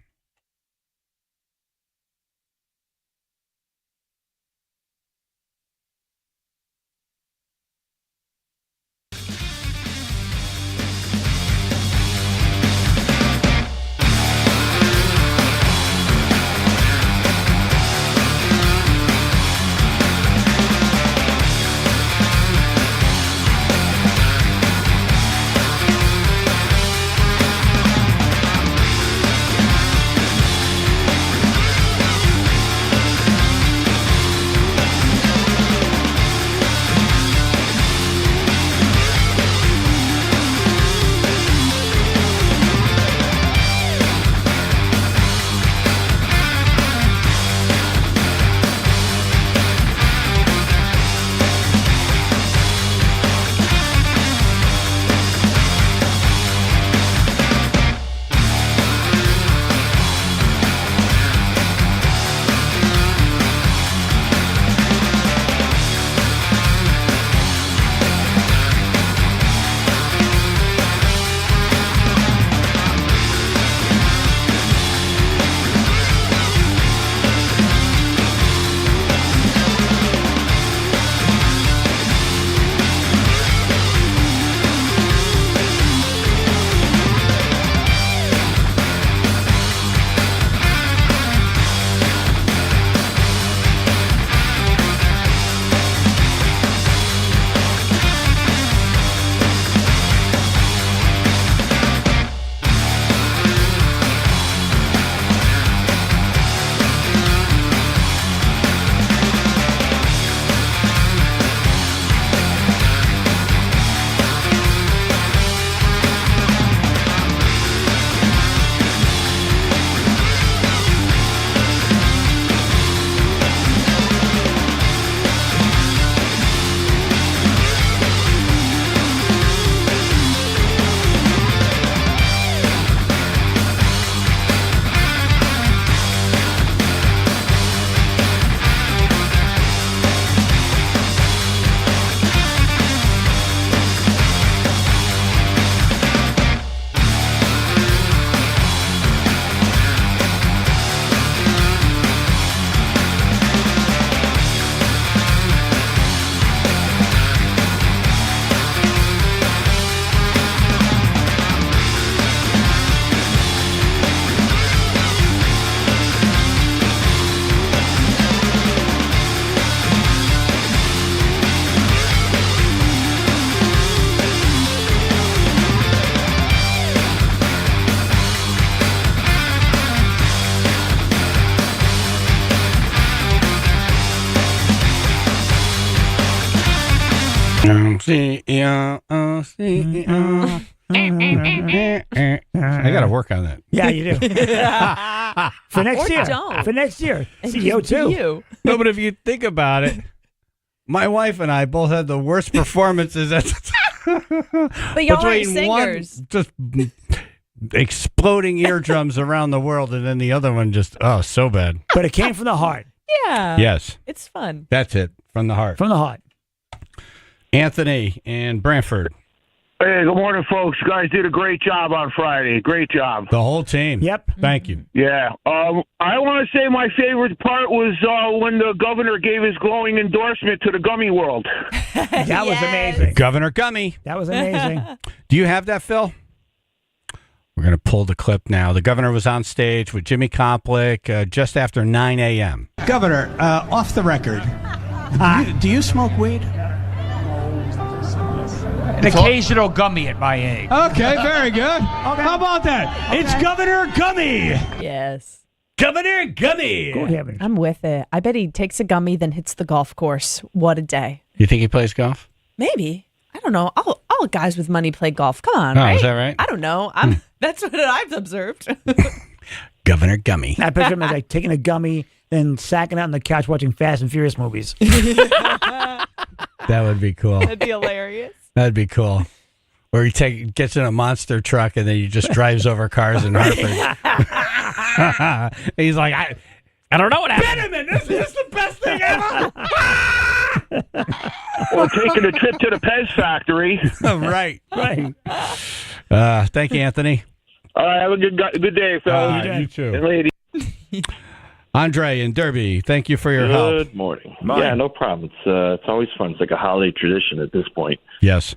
I got to work on that. Yeah, you do. For next Or year. don't. For next year. And CEO just be too. you. No, but if you think about it, my wife and I both had the worst performances at But y'all aren't singers. Just exploding eardrums around the world, and then the other one just, so bad. But it came from the heart. Yeah. Yes. It's fun. That's it. From the heart. From the heart. Anthony and Brantford. Hey, good morning, folks. You guys did a great job on Friday. Great job. The whole team. Yep. Thank you. Yeah. I want to say my favorite part was when the governor gave his glowing endorsement to the gummy world. That was amazing. Governor Gummy. That was amazing. Do you have that, Phil? We're going to pull the clip now. The governor was on stage with Jimmy Komplick just after 9 a.m. Governor, off the record, do you smoke weed? An occasional gummy at my age. Okay, very good. How about that? It's Governor Gummy. Yes. Governor Gummy. Good heavens. I'm with it. I bet he takes a gummy, then hits the golf course. What a day. You think he plays golf? Maybe. I don't know. All guys with money play golf. Come on, Oh, right? is that right? I don't know. That's what I've observed. Governor Gummy. I picture him as like taking a gummy, then sacking out on the couch watching Fast and Furious movies. That would be cool. That'd be hilarious. That'd be cool. Or he gets in a monster truck and then he just drives over cars in Hartford. He's like, I don't know what happened. This is the best thing ever. Or taking a trip to the Pez factory. Right. Thank you, Anthony. All right, have a good day, fellas. You too. And ladies. Andre in Derby, thank you for your help. Good morning. Yeah, no problem. It's always fun. It's like a holiday tradition at this point. Yes.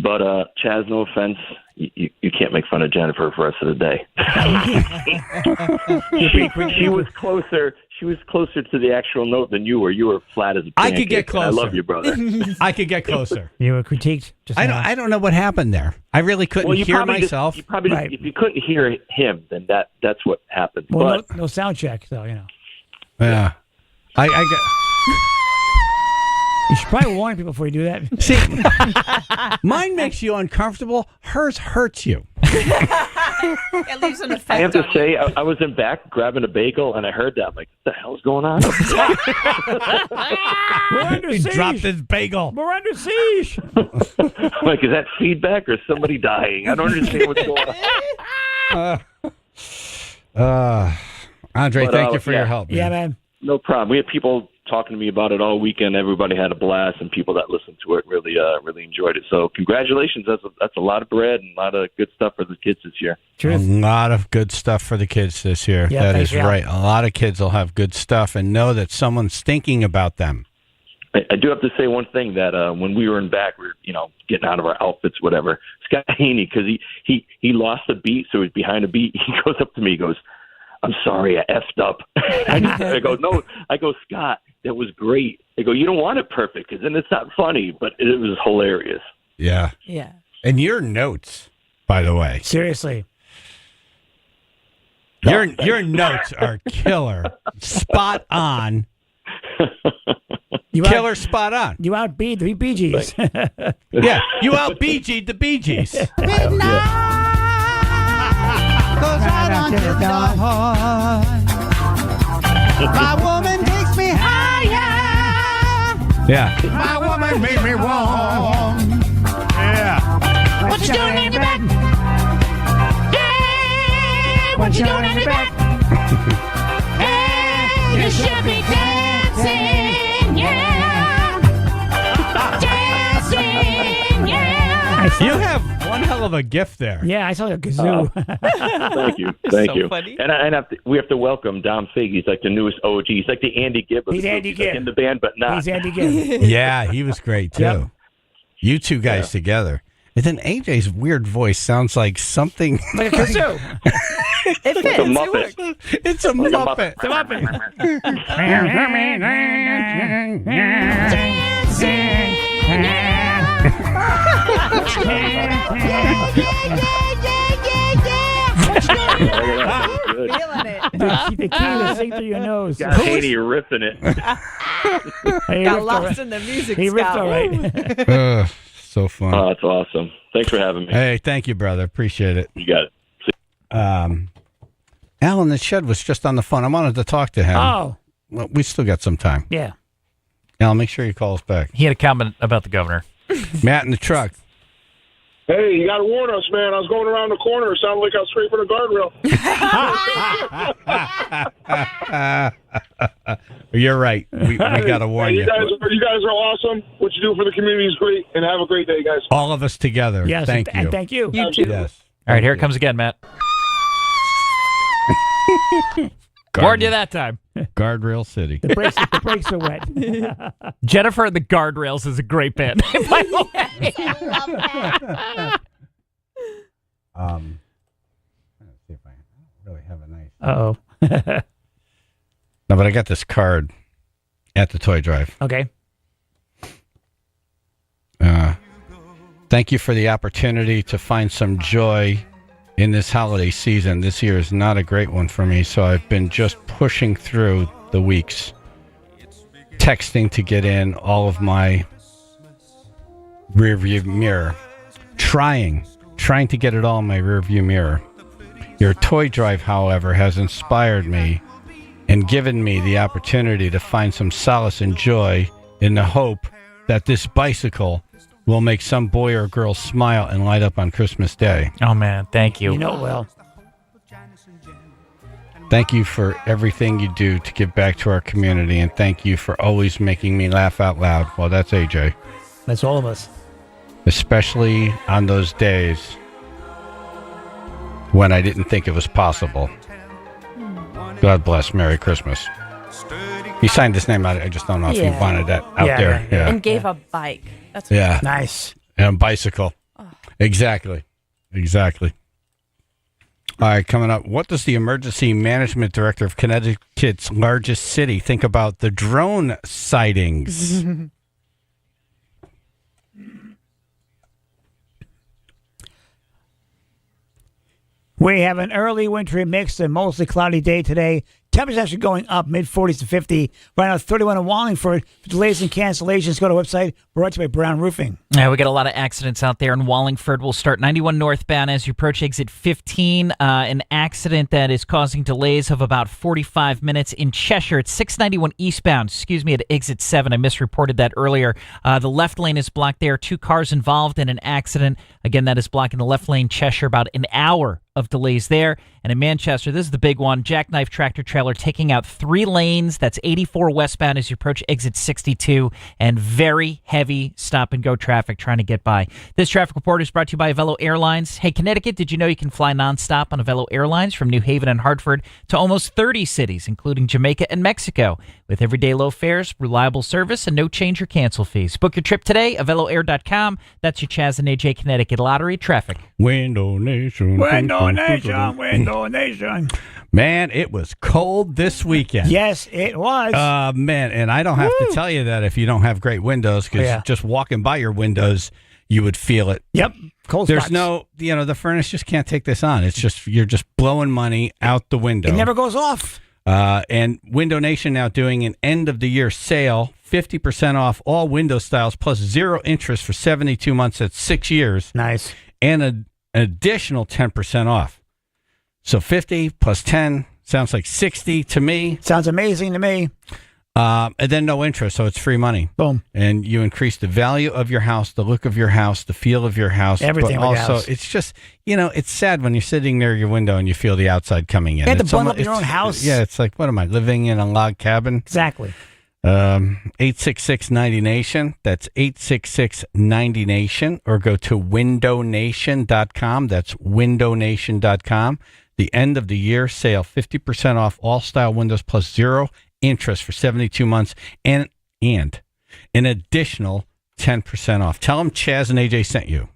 But Chaz, no offense, you can't make fun of Jennifer for the rest of the day. she was closer. She was closer to the actual note than you were. You were flat as a pancake. I could get closer. I love you, brother. I could get closer. You were critiqued. I don't know what happened there. I really couldn't hear myself. You probably if you couldn't hear him, then that's what happened. Well, but no sound check, though, you know. Yeah. I get. You should probably warn people before you do that. See, mine makes you uncomfortable. Hers hurts you. It leaves an effect. I have to say, I was in back grabbing a bagel, and I heard that. I'm like, what the hell is going on? We're under He siege. dropped his bagel. We're under siege. I'm like, is that feedback or is somebody dying? I don't understand what's going on. Andre, But, thank you for yeah. your help. Yeah, man. No problem. We had people talking to me about it all weekend. Everybody had a blast, and people that listened to it really enjoyed it. So congratulations. That's a lot of bread and a lot of good stuff for the kids this year. A lot of good stuff for the kids this year. Yeah, that thanks, is yeah. right. A lot of kids will have good stuff and know that someone's thinking about them. I do have to say one thing that when we were in back, we were getting out of our outfits, whatever. Scott Haney, because he lost a beat, so he's behind a beat. He goes up to me, he goes, "I'm sorry, I effed up." I go, "No." I go, "Scott, that was great." I go, "You don't want it perfect because then it's not funny, but it was hilarious." Yeah. Yeah. And your notes, by the way. Seriously. Your notes are killer. Spot on. Killer spot on. You outbeat the Bee Gees. Yeah, you out Bee Gee'd the Bee Gees. Goes right on to the dawn. My woman takes me higher. Yeah. My woman makes me warm. Yeah. What you doing in your back? Hey, what you doing in your back? Hey, you should be dancing, yeah. Dancing, yeah. You have one hell of a gift there. Yeah, I saw a kazoo. Thank you. funny. And we have to welcome Dom Fig. He's like the newest OG. He's like the Andy Gibb of He's the group. Andy He's like Gibb. in the band, but not. He's Andy Gibb. Yeah, he was great too. Yep. You two guys together. And then AJ's weird voice sounds like something Like a kazoo. It fits. Like a Muppet. It's a Muppet. It's a Muppet. Good. Feeling it. The key to sing through your nose. Got Haney ripping it. He Got ripped lost all right. in the music. He ripped Scott. all right. So fun. Oh, that's awesome. Thanks for having me. Hey, thank you, brother. Appreciate it. You got it. Alan the Shed was just on the phone. I wanted to talk to him. Oh. Well, we still got some time. Yeah. Alan, make sure you call us back. He had a comment about the governor. Matt in the truck. Hey, you got to warn us, man. I was going around the corner. It sounded like I was scraping a guardrail. You're right. We got to warn Hey, you. you guys are awesome. What you do for the community is great. And have a great day, guys. All of us together. Yes. Thank you. And thank you. You too. Yes. All right, here it comes again, Matt. Warned you that time. Guardrail City. The brakes are wet. Jennifer and the Guardrails is a great band. By the way. Let's see if I really have a nice. Uh-oh. No, but I got this card at the toy drive. Okay. Thank you for the opportunity to find some joy in this holiday season. This year is not a great one for me, so I've been just pushing through the weeks, texting to get in all of my rearview mirror, trying to get it all in my rearview mirror. Your toy drive, however, has inspired me and given me the opportunity to find some solace and joy in the hope that this bicycle will make some boy or girl smile and light up on Christmas Day. Oh, man. Thank you. You know it will. Thank you for everything you do to give back to our community, and thank you for always making me laugh out loud. Well, that's AJ. That's all of us. Especially on those days when I didn't think it was possible. God bless. Merry Christmas. He signed his name out. I just don't know if he wanted that out there. Yeah. And gave a bike. That's nice. And a bicycle. Exactly. All right, coming up, what does the emergency management director of Connecticut's largest city think about the drone sightings? We have an early wintry mix and mostly cloudy day today. Temperatures actually going up, mid-40s to 50. Right now, 31 in Wallingford. For delays and cancellations, go to our website, brought to you by Brown Roofing. Yeah, we got a lot of accidents out there in Wallingford. We'll start 91 northbound as you approach exit 15. An accident that is causing delays of about 45 minutes in Cheshire. It's 691 eastbound, at exit 7. I misreported that earlier. The left lane is blocked there. 2 cars involved in an accident. Again, that is blocking the left lane, Cheshire, about an hour of delays there. And in Manchester, this is the big one. Jackknife tractor trailer taking out 3 lanes. That's 84 westbound as you approach exit 62. And very heavy stop-and-go traffic trying to get by. This traffic report is brought to you by Avelo Airlines. Hey, Connecticut, did you know you can fly nonstop on Avelo Airlines from New Haven and Hartford to almost 30 cities, including Jamaica and Mexico, with everyday low fares, reliable service, and no change or cancel fees. Book your trip today, AveloAir.com. That's your Chaz and AJ Connecticut Lottery traffic. Window Nation. Window Nation. Man, it was cold this weekend. Yes, it was. Man, and I don't have to tell you that if you don't have great windows, because just walking by your windows, you would feel it. Yep. Cold There's spots. the furnace just can't take this on. It's just, you're just blowing money out the window. It never goes off. And Window Nation now doing an end of the year sale, 50% off all window styles plus 0 interest for 72 months. That's 6 years. Nice. And an additional 10% off. So 50 plus 10 sounds like 60 to me. Sounds amazing to me. And then no interest, so it's free money. Boom. And you increase the value of your house, the look of your house, the feel of your house. Everything but with your also, house. it's just, it's sad when you're sitting near your window and you feel the outside coming in. You have to It's bundle up almo- your own it's- house. Yeah, it's like, what am I, living in a log cabin? Exactly. 866-90-NATION. That's 866-90-NATION. Or go to windownation.com. That's windownation.com. The end of the year sale, 50% off all style windows plus 0 interest for 72 months and an additional 10% off. Tell them Chaz and AJ sent you.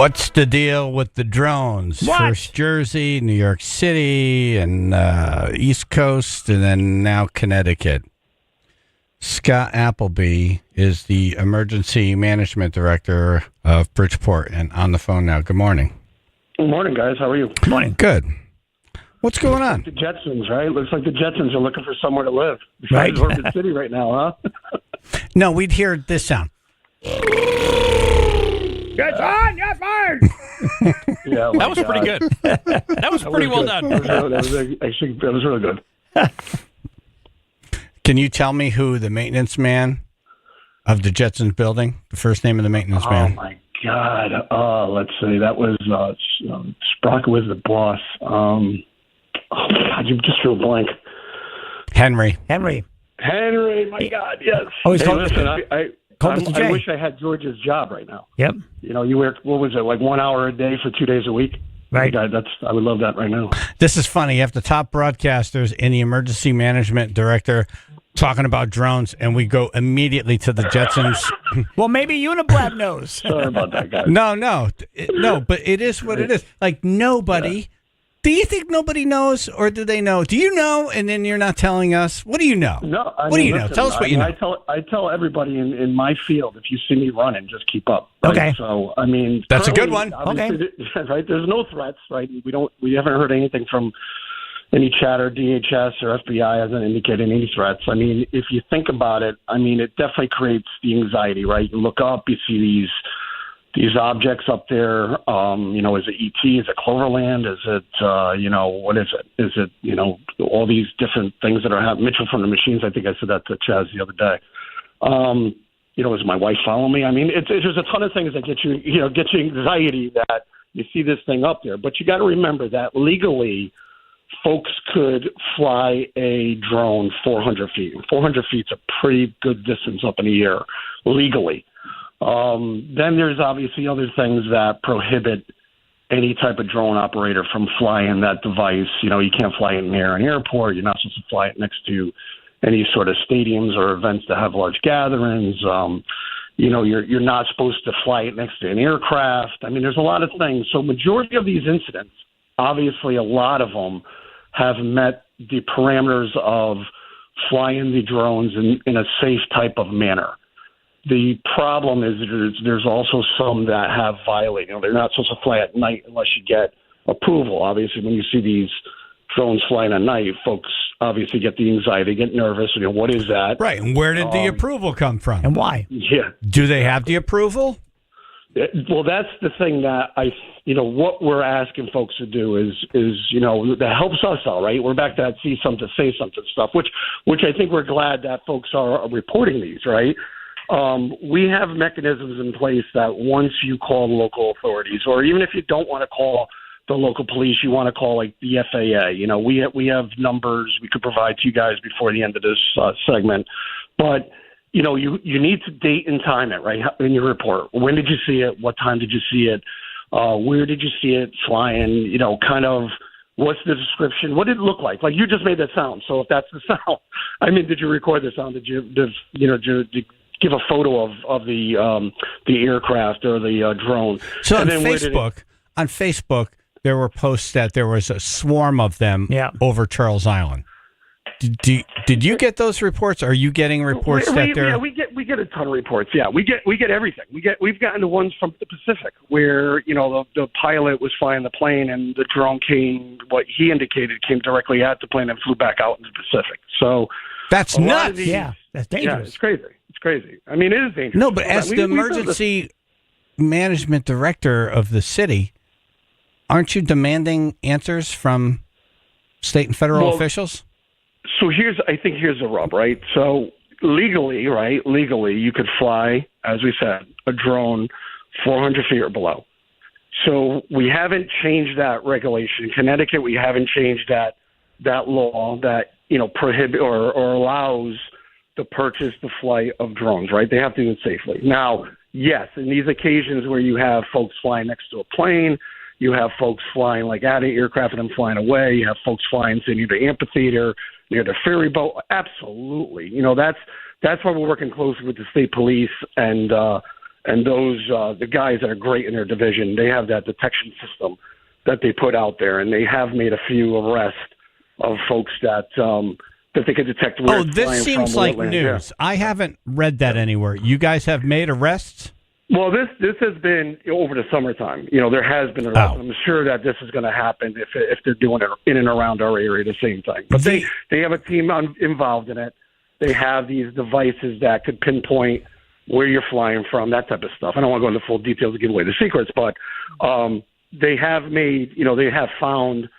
What's the deal with the drones? What? First Jersey, New York City, and East Coast, and then now Connecticut. Scott Appleby is the Emergency Management Director of Bridgeport and on the phone now. Good morning. Good morning, guys. How are you? Good morning. Good. What's going on? The Jetsons, right? Looks like the Jetsons are looking for somewhere to live. Right. Orbit City right now, huh? No, we'd hear this sound. Get on, you're fired. Yeah, That was pretty good. That was pretty well done. That was really good. Can you tell me who the maintenance man of the Jetsons building, the first name of the maintenance man? Oh, my God. Let's see. That was Sprocket was the boss. Oh, my God. You just drew a blank. Henry. Henry, my God, yes. Oh, he's hey, called- listen, Mr. J. I wish I had George's job right now. Yep. You know, you work, what was it, like 1 hour a day for 2 days a week? Right. I would love that right now. This is funny. You have the top broadcasters and the emergency management director talking about drones, and we go immediately to the Jetsons. Well, maybe Uniblab knows. Sorry about that, guys. No, but it is what it is. Like, nobody. Yeah. Do you think nobody knows, or do they know? Do you know, and then you're not telling us? What do you know? No, what do you know? Tell us what you know. I tell everybody in my field, if you see me running, just keep up. Right? Okay. So I mean, that's a good one. Okay. Right. There's no threats. Right. We haven't heard anything from any chatter. DHS or FBI hasn't indicated any threats. I mean, if you think about it, I mean, it definitely creates the anxiety. Right. You look up, you see these objects up there, is it ET? Is it Cloverland? Is it, what is it? Is it, all these different things that are happening? Mitchell from the Machines, I think I said that to Chaz the other day. Is my wife following me? I mean, it's just a ton of things that get you anxiety that you see this thing up there. But you got to remember that legally, folks could fly a drone 400 feet. 400 feet is a pretty good distance up in the air, legally. Then there's obviously other things that prohibit any type of drone operator from flying that device. You can't fly it near an airport. You're not supposed to fly it next to any sort of stadiums or events that have large gatherings. You're not supposed to fly it next to an aircraft. I mean, there's a lot of things. So majority of these incidents, obviously a lot of them have met the parameters of flying the drones in a safe type of manner. The problem is there's also some that have violated. They're not supposed to fly at night unless you get approval. Obviously, when you see these drones flying at night, folks obviously get the anxiety, get nervous. What is that? Right. And where did the approval come from? And why? Yeah. Do they have the approval? Well, that's the thing that what we're asking folks to do is that helps us out, right? We're back to that see something, say something stuff, which I think we're glad that folks are reporting these, right? We have mechanisms in place that once you call the local authorities, or even if you don't want to call the local police, you want to call like the FAA. We have numbers we could provide to you guys before the end of this segment. But, you need to date and time it, right, in your report. When did you see it? What time did you see it? Where did you see it flying? Kind of what's the description? What did it look like? Like you just made that sound. So if that's the sound, I mean, did you record the sound? Did you give a photo of the aircraft or the drone? So on Facebook, there were posts that there was a swarm of them over Charles Island. Did you get those reports? Are you getting reports that there? Yeah, we get a ton of reports. Yeah, we get everything. We've gotten the ones from the Pacific where the pilot was flying the plane and the drone came. What he indicated came directly at the plane and flew back out in the Pacific. So that's nuts. That's dangerous. Yeah, it's crazy. It's crazy. I mean, it is dangerous. No, but as the emergency management director of the city, aren't you demanding answers from state and federal officials? So I think here's the rub, right? So legally, you could fly, as we said, a drone 400 feet or below. So we haven't changed that regulation. In Connecticut, we haven't changed that law that prohibit or allows the purchase, the flight of drones, right? They have to do it safely. Now, yes, in these occasions where you have folks flying next to a plane, you have folks flying like at an aircraft and then flying away, you have folks flying say near the amphitheater, near the ferry boat. Absolutely. That's why we're working closely with the state police and And those the guys that are great in their division, they have that detection system that they put out there, and they have made a few arrests of folks that they could detect where it's this flying seems from, like where it lands. news. I haven't read that anywhere. You guys have made arrests? Well, this has been over the summertime. There has been arrests. I'm sure that this is going to happen if they're doing it in and around our area the same thing. But they have a team involved in it. They have these devices that could pinpoint where you're flying from, that type of stuff. I don't want to go into full details to give away the secrets, but they have made, they have found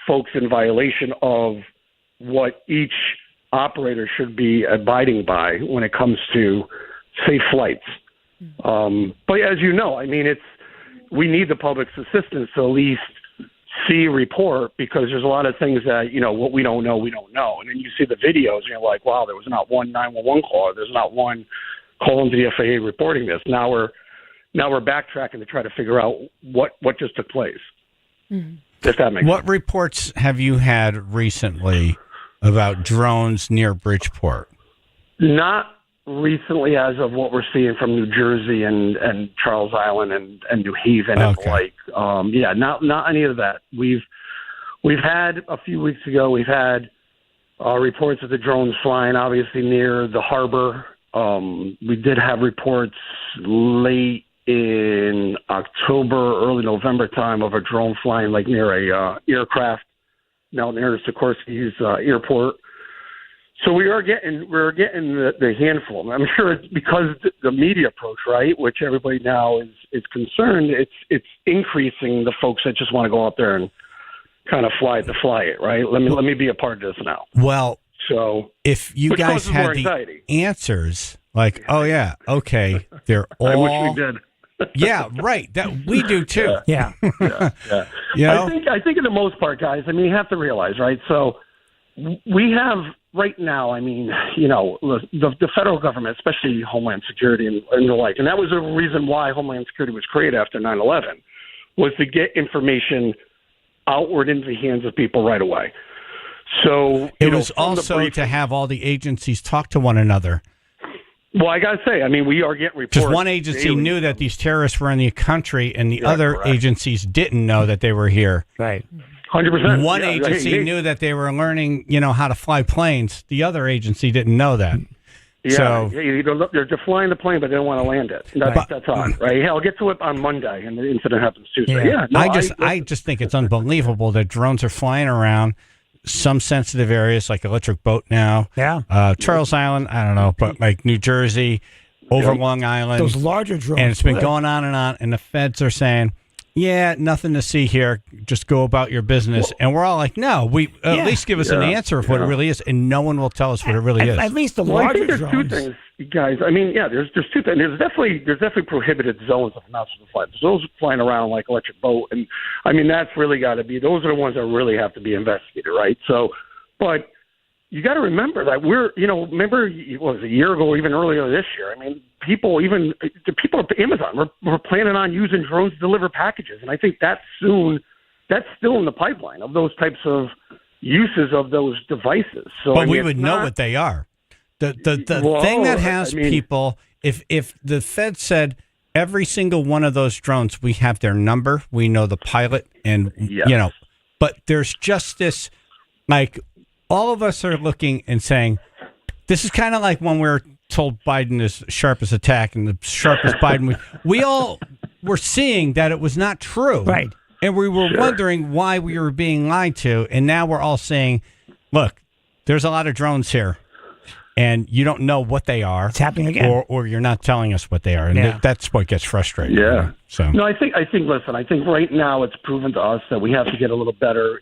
folks in violation of what each operator should be abiding by when it comes to safe flights. But as you know, we need the public's assistance to at least see a report, because there's a lot of things that, what we don't know, we don't know. And then you see the videos and you're like, wow, there was not one 911 call. There's not one call into the FAA reporting this. Now we're backtracking to try to figure out what just took place. If that makes What sense. reports have you had recently about drones near Bridgeport? Not recently, as of what we're seeing from New Jersey and Charles Island and New Haven and the like. Not any of that. We've had a few weeks ago. We've had reports of the drones flying, obviously near the harbor. We did have reports late in October, early November time of a drone flying like near a aircraft out near Sikorsky's airport. So we're getting the handful. I'm sure it's because the media approach, right, which everybody now is concerned. It's increasing the folks that just want to go out there and kind of fly it, right? Let me be a part of this now. Well, so if you guys had the answers, like, oh yeah, okay, they're all. I wish we did. Yeah, right. That we do too. Yeah. I think in the most part, guys. You have to realize, right? So we have right now. The federal government, especially Homeland Security and the like, and that was the reason why Homeland Security was created after 9/11, was to get information outward into the hands of people right away. So it was also to have all the agencies talk to one another. Well, I got to say, we are getting reports. Because one agency daily. knew that these terrorists were in the country, and the other agencies didn't know that they were here. Right. 100%. One agency knew that they were learning, how to fly planes. The other agency didn't know that. Yeah, so, they're flying the plane, but they don't want to land it. That's odd, right? Yeah, I'll get to it on Monday, and the incident happens Tuesday. Yeah, I just think it's unbelievable that drones are flying around some sensitive areas like Electric Boat now. Yeah. Charles Island, I don't know, but like New Jersey, over Long Island. Those larger drones. And it's been going on, and the feds are saying, yeah, nothing to see here. Just go about your business. And we're all like, no, at least give us an answer of what it really is, and no one will tell us what it really is. At least the larger there's drones. two things, guys. There's two things. There's definitely prohibited zones of not to fly. Those flying around like Electric Boat, and that's really got to be. Those are the ones that really have to be investigated, right? So, but you got to remember that remember it was a year ago, or even earlier this year. People at Amazon were planning on using drones to deliver packages, and I think that's still in the pipeline of those types of uses of those devices. So, but we would know what they are. The thing that has people, if the Fed said every single one of those drones, we have their number, we know the pilot, and but there's just this, like, all of us are looking and saying, this is kind of like when we're told Biden is sharpest attack and the sharpest Biden. We all were seeing that it was not true. Right. And we were wondering why we were being lied to. And now we're all saying, look, there's a lot of drones here. And you don't know what they are. It's happening again. Or you're not telling us what they are. And that's what gets frustrating. Yeah. So no, I think right now it's proven to us that we have to get a little better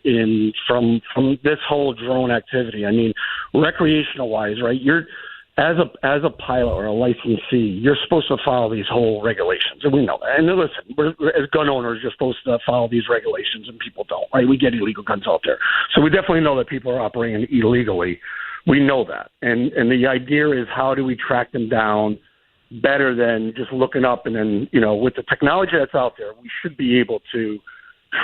from this whole drone activity. Recreational wise, right? You're as a pilot or a licensee, you're supposed to follow these whole regulations, and we know that. And listen, as gun owners, you're supposed to follow these regulations, and people don't. Right? We get illegal guns out there, so we definitely know that people are operating illegally. We know that, and the idea is, how do we track them down better than just looking up? And then, with the technology that's out there, we should be able to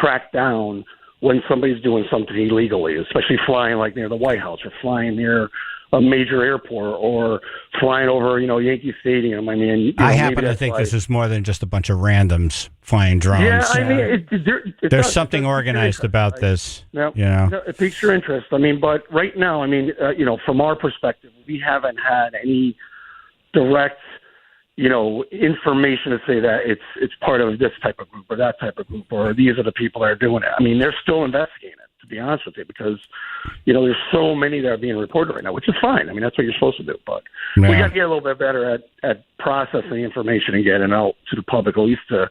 track down when somebody's doing something illegally, especially flying like near the White House or flying near a major airport or flying over, Yankee Stadium. I mean, I happen to think this is more than just a bunch of randoms flying drones. Yeah, I mean, there's something organized about this. No, No, it piques your interest. I mean, but right now, I mean, from our perspective, we haven't had any direct, information to say that it's part of this type of group or that type of group or these are the people that are doing it. I mean, they're still investigating it, to be honest with you, because, there's so many that are being reported right now, which is fine. I mean, that's what you're supposed to do. But we got to get a little bit better at processing the information and getting out to the public, at least to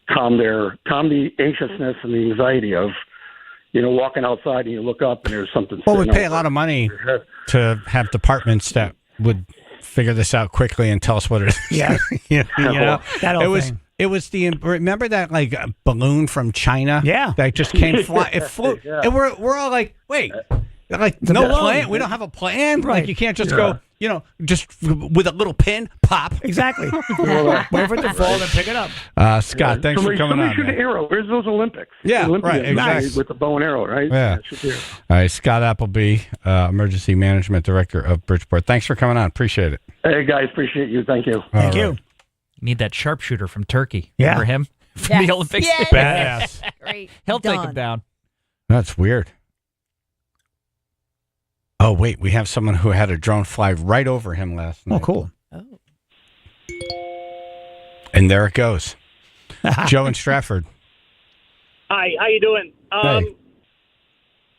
calm the anxiousness and the anxiety of, walking outside and you look up and there's something. Well, we pay a lot of money to have departments that would figure this out quickly and tell us what it is. Yeah. That was remember that like balloon from China? Yeah. That just came flying. It flew. Yeah. And we're all like, wait, like no plan. We don't have a plan. Right. Like you can't just go, just with a little pin, pop. Exactly. Wait for it to fall and pick it up. Scott, thanks for coming on. Somebody shoot an arrow. Where's those Olympics? Yeah, Olympians, right, exactly. With the bow and arrow, right? Yeah. All right, Scott Appleby, Emergency Management Director of Bridgeport. Thanks for coming on. Appreciate it. Hey, guys, appreciate you. Thank you. Thank you. Need that sharpshooter from Turkey. Yeah. Remember him? From the Olympics? Yes. Badass. Great. He'll take him down. That's weird. Oh, wait, we have someone who had a drone fly right over him last night. Oh, cool. And there it goes. Joe in Stratford. Hi, how you doing? Hey.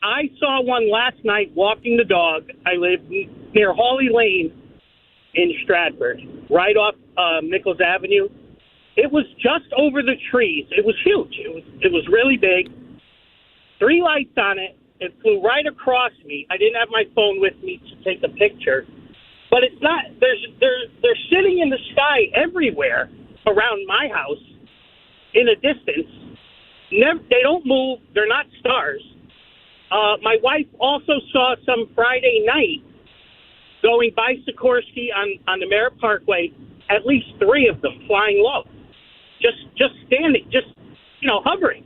I saw one last night walking the dog. I live near Hawley Lane in Stratford, right off Nichols Avenue. It was just over the trees. It was huge. It was really big. 3 lights on it. It flew right across me. I didn't have my phone with me to take a picture, but it's not. They're sitting in the sky everywhere around my house, in a distance. They don't move. They're not stars. My wife also saw some Friday night going by Sikorsky on the Merritt Parkway. At least 3 of them flying low, just standing, just hovering.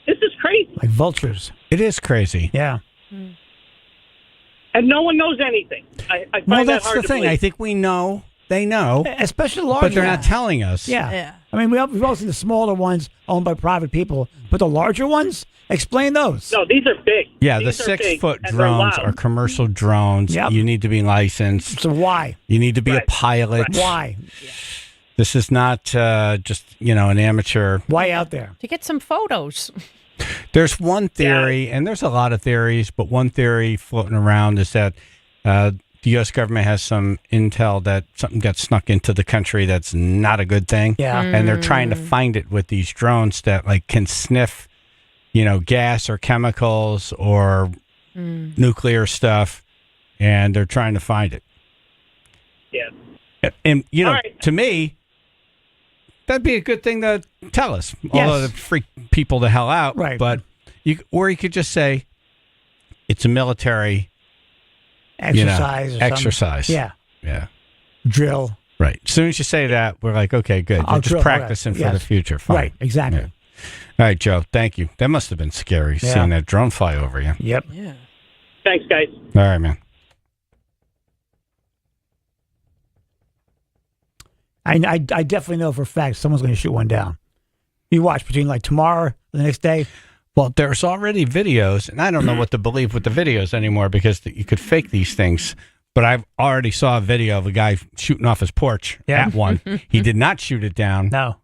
This is crazy. Like vultures. It is crazy. Yeah. And no one knows anything. I find Well, that that's hard the to thing. believe. I think we know. They know. Especially large But they're ones. not telling us. Yeah. I mean, we've all seen the smaller ones owned by private people, but the larger ones, explain those. No, these are big. Yeah, These the are big, 6-foot and they're drones loud. are commercial drones. Yep. You need to be licensed. So why? You need to be a pilot. Why? This is not just, an amateur. Why out there? To get some photos. There's one theory, and there's a lot of theories, but one theory floating around is that the U.S. government has some intel that something got snuck into the country that's not a good thing. Yeah. And they're trying to find it with these drones that can sniff, gas or chemicals or nuclear stuff, and they're trying to find it. Yeah. And, All right. to me, that'd be a good thing to tell us. Yes. Although to freak people the hell out. Right. But you could just say it's a military Exercise or something. exercise. Yeah. Yeah. Drill. Right. As soon as you say that, we're like, okay, good. I'll You're just drill, practicing right. for the Yes. future. Fine. Right. Exactly. Yeah. All right, Joe. Thank you. That must have been scary Yeah. seeing that drone fly over you. Yep. Yeah. Thanks, guys. All right, man. I definitely know for a fact someone's going to shoot one down. You watch between tomorrow or the next day. Well, there's already videos, and I don't know what to believe with the videos anymore because you could fake these things. But I've already saw a video of a guy shooting off his porch Yeah. at one. He did not shoot it down. No.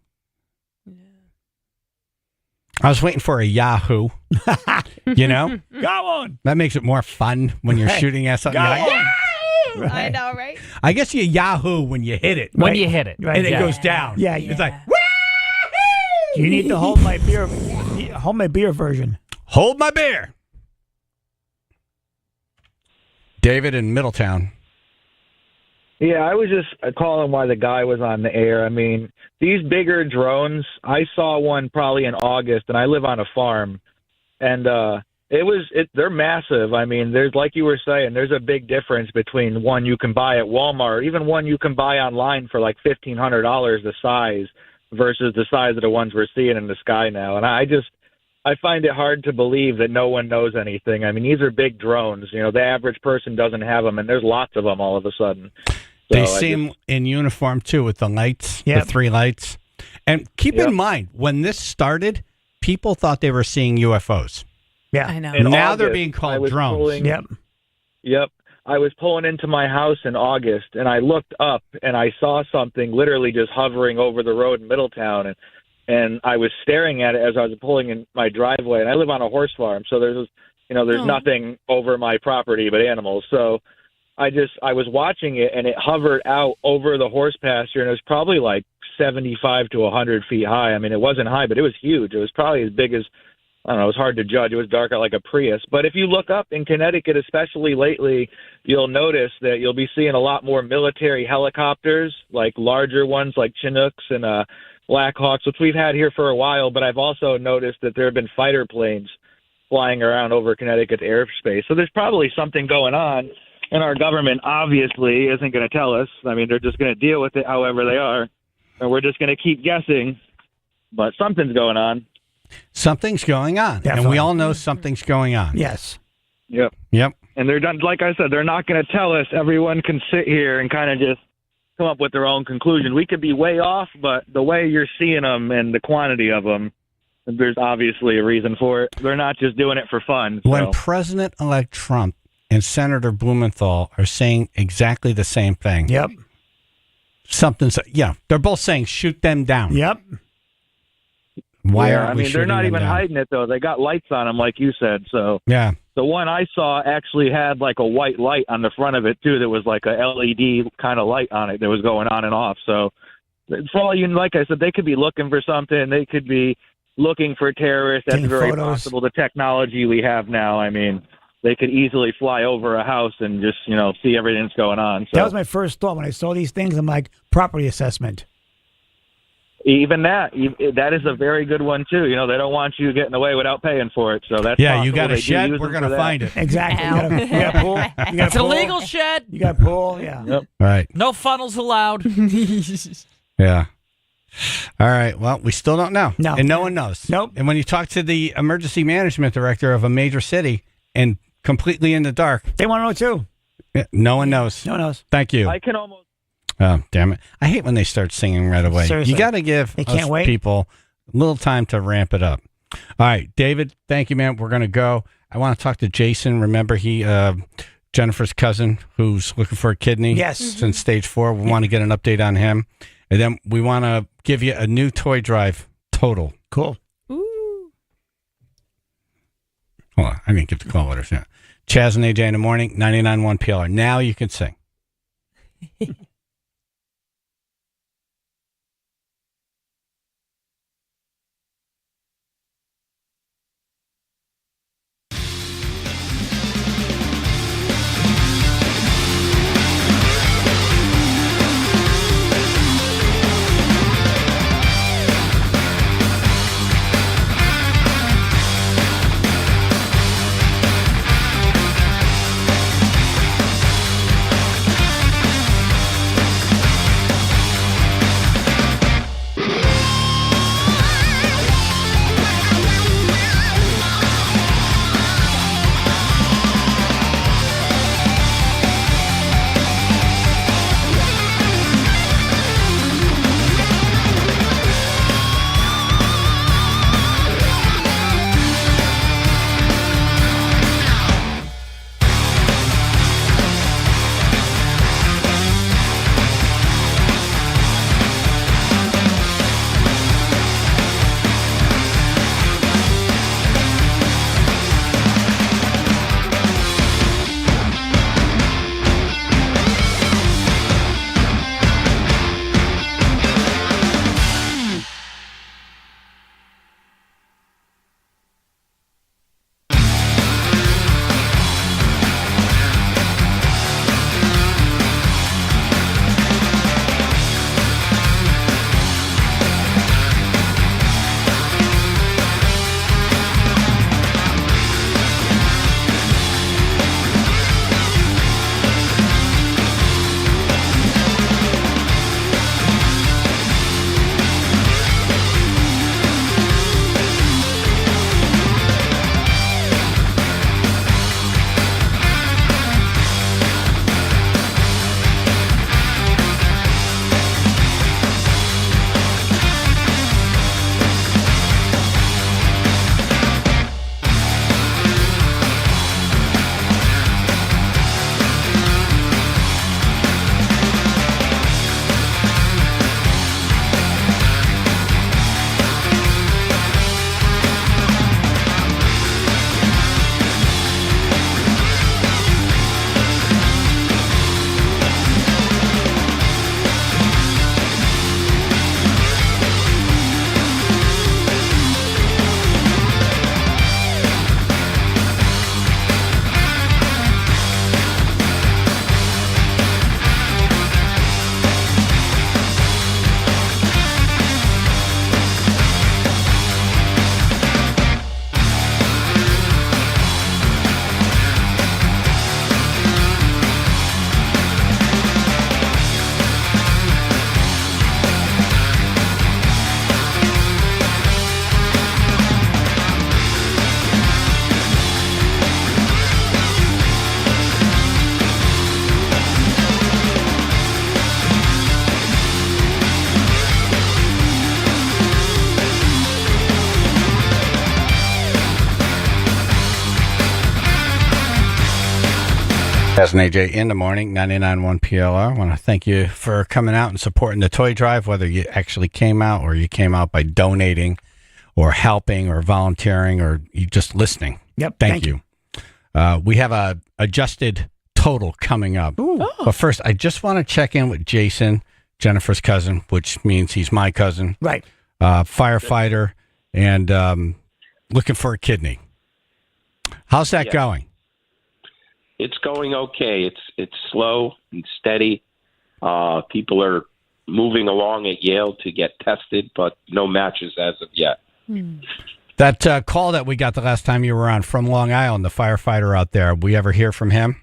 I was waiting for a Yahoo. Go on. That makes it more fun when you're Hey, shooting at something. go You're like, on. "Yeah!" I know, right? I guess you Yahoo when you hit it. When you hit it. Right. And it Yeah. goes down. Yeah. It's like, You need to hold my beer version. hold my beer. David in Middletown. Yeah, I was just calling why the guy was on the air. I mean, these bigger drones, I saw one probably in August, and I live on a farm, and they're massive. I mean, there's, like you were saying, there's a big difference between one you can buy at Walmart, even one you can buy online for like $1,500 the size versus the size of the ones we're seeing in the sky now. And I find it hard to believe that no one knows anything. I mean, these are big drones. You know, the average person doesn't have them, and there's lots of them all of a sudden. They seem in uniform, too, with the lights, the 3 lights. And keep in mind, when this started, people thought they were seeing UFOs. Yeah, I know. In Now they're August, being called drones. Yep. I was pulling into my house in August, and I looked up, and I saw something literally just hovering over the road in Middletown, and I was staring at it as I was pulling in my driveway. And I live on a horse farm, so there's nothing over my property but animals. So I was watching it, and it hovered out over the horse pasture, and it was probably like 75 to 100 feet high. I mean, it wasn't high, but it was huge. It was probably as big as, I don't know, it was hard to judge. It was dark out like a Prius. But if you look up in Connecticut, especially lately, you'll notice that you'll be seeing a lot more military helicopters, like larger ones like Chinooks and Blackhawks, which we've had here for a while. But I've also noticed that there have been fighter planes flying around over Connecticut's airspace. So there's probably something going on, and our government obviously isn't going to tell us. I mean, they're just going to deal with it however they are, and we're just going to keep guessing. But something's going on. Something's going on, and we all know something's going on. Yes. Yep. And they're done. Like I said, they're not going to tell us. Everyone can sit here and kind of just come up with their own conclusion. We could be way off, but the way you're seeing them and the quantity of them, there's obviously a reason for it. They're not just doing it for fun. When President-elect Trump and Senator Blumenthal are saying exactly the same thing. Yep. They're both saying shoot them down. Yep. Why aren't we they're not shooting them even down? hiding it, though. They got lights on them, like you said. So yeah, the one I saw actually had like a white light on the front of it, too. There was like a LED kind of light on it that was going on and off. So for all you, like I said, they could be looking for something. They could be looking for terrorists. That's very possible. The technology we have now, I mean, they could easily fly over a house and just, see everything that's going on. So that was my first thought when I saw these things. I'm like, property assessment. Even that is a very good one, too. They don't want you getting away without paying for it. So that's you got a they shed, we're going to find it. Exactly. You got a pool. It's a legal shed. You got a pool, yeah. Yep. Right. No funnels allowed. Yeah. All right. Well, we still don't know. No. And no one knows. Nope. And when you talk to the emergency management director of a major city and completely in the dark, they want to know, too. Yeah, no one knows. No one knows. Thank you. I can almost. Oh, damn it. I hate when they start singing right away. Seriously. You got to give people a little time to ramp it up. All right, David, thank you, man. We're going to go. I want to talk to Jason. Remember, Jennifer's cousin who's looking for a kidney. Yes. Since stage 4. We want to get an update on him. And then we want to give you a new toy drive total. Cool. Ooh. Hold on. I didn't get the call letters yet. Chaz and AJ in the morning, 99.1 PLR. Now you can sing. Chaz and AJ in the morning, 99.1 PLR. I want to thank you for coming out and supporting the toy drive, whether you actually came out or you came out by donating or helping or volunteering or you just listening. Yep. Thank you. We have a adjusted total coming up. But first, I just want to check in with Jason, Jennifer's cousin, which means he's my cousin. Right. Firefighter and looking for a kidney. How's that going? It's going okay. It's slow and steady. People are moving along at Yale to get tested, but no matches as of yet. That call that we got the last time you were on from Long Island, the firefighter out there, we ever hear from him?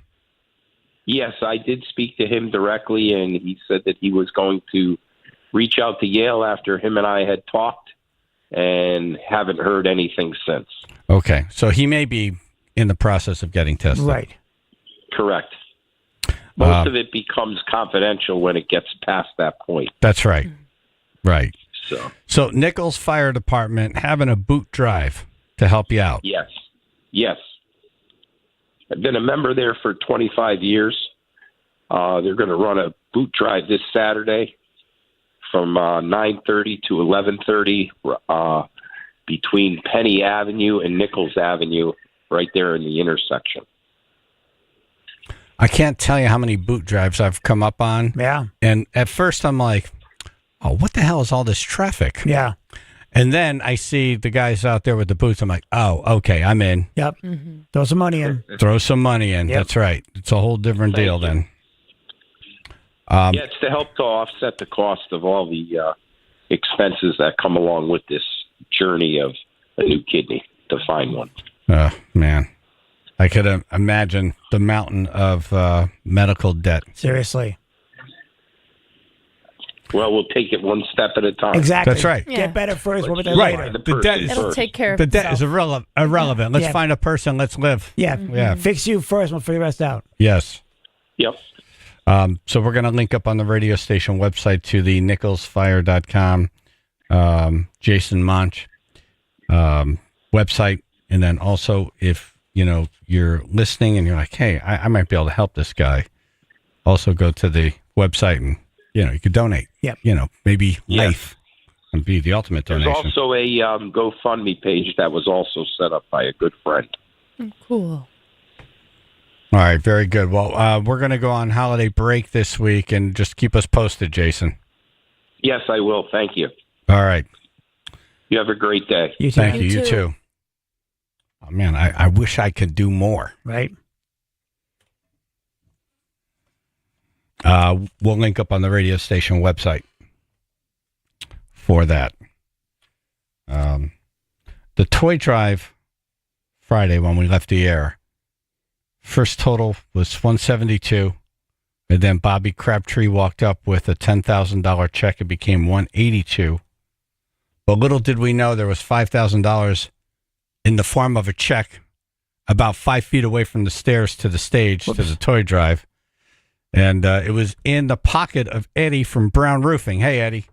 Yes, I did speak to him directly, and he said that he was going to reach out to Yale after him and I had talked, and haven't heard anything since. Okay, so he may be in the process of getting tested. Right. Correct. Most of it becomes confidential when it gets past that point. That's right. Right. So Nichols Fire Department having a boot drive to help you out. Yes. I've been a member there for 25 years. They're going to run a boot drive this Saturday from 9:30 to 11:30 between Penny Avenue and Nichols Avenue, right there in the intersection. I can't tell you how many boot drives I've come up on. Yeah. And at first I'm like, oh, what the hell is all this traffic? Yeah. And then I see the guys out there with the boots. I'm like, oh, okay, I'm in. Yep. Throw some money in. Throw some money in. Yep. That's right. It's a whole different deal then. It's to help to offset the cost of all the expenses that come along with this journey of a new kidney, to find one. Man. I could imagine the mountain of medical debt. Seriously. Well, we'll take it one step at a time. Exactly. That's right. Get better first. What about that Right. later? The debt is It'll take care of the debt is itself. irrelevant. Let's Yeah. find a person. Let's live. Yeah. Yeah. Fix you first. We'll figure the rest out. Yes. Yep. So we're going to link up on the radio station website to the nicholsfire.com Jason Monch website. And then also if, you're listening and you're like, hey, I might be able to help this guy. Also go to the website and, you could donate. Yep. Maybe life would be the ultimate There's donation. also a GoFundMe page that was also set up by a good friend. Cool. All right, very good. Well, we're going to go on holiday break this week and just keep us posted, Jason. Yes, I will. Thank you. All right. You have a great day. You too. Thank you. You too. Oh, man, I wish I could do more. Right. We'll link up on the radio station website for that. The toy drive Friday when we left the air, first total was $172, and then Bobby Crabtree walked up with a $10,000 check. It became $182. But little did we know there was $5,000 in the form of a check about 5 feet away from the stairs to the stage to the toy drive. And it was in the pocket of Eddie from Brown Roofing. Hey, Eddie.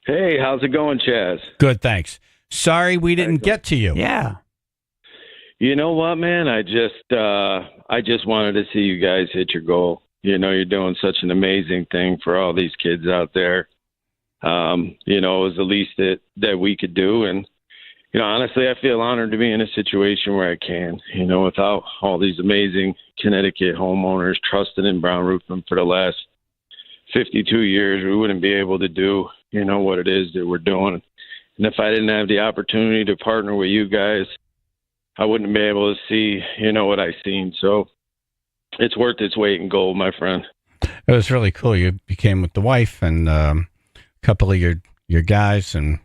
Hey, how's it going, Chaz? Good, thanks. Sorry we didn't get to you. Yeah. You know what, man? I just wanted to see you guys hit your goal. You're doing such an amazing thing for all these kids out there. It was the least that we could do. And, honestly, I feel honored to be in a situation where I can, without all these amazing Connecticut homeowners trusted in Brown Roofing for the last 52 years, we wouldn't be able to do, what it is that we're doing. And if I didn't have the opportunity to partner with you guys, I wouldn't be able to see, what I've seen. So it's worth its weight in gold, my friend. It was really cool. You came with the wife and a couple of your guys and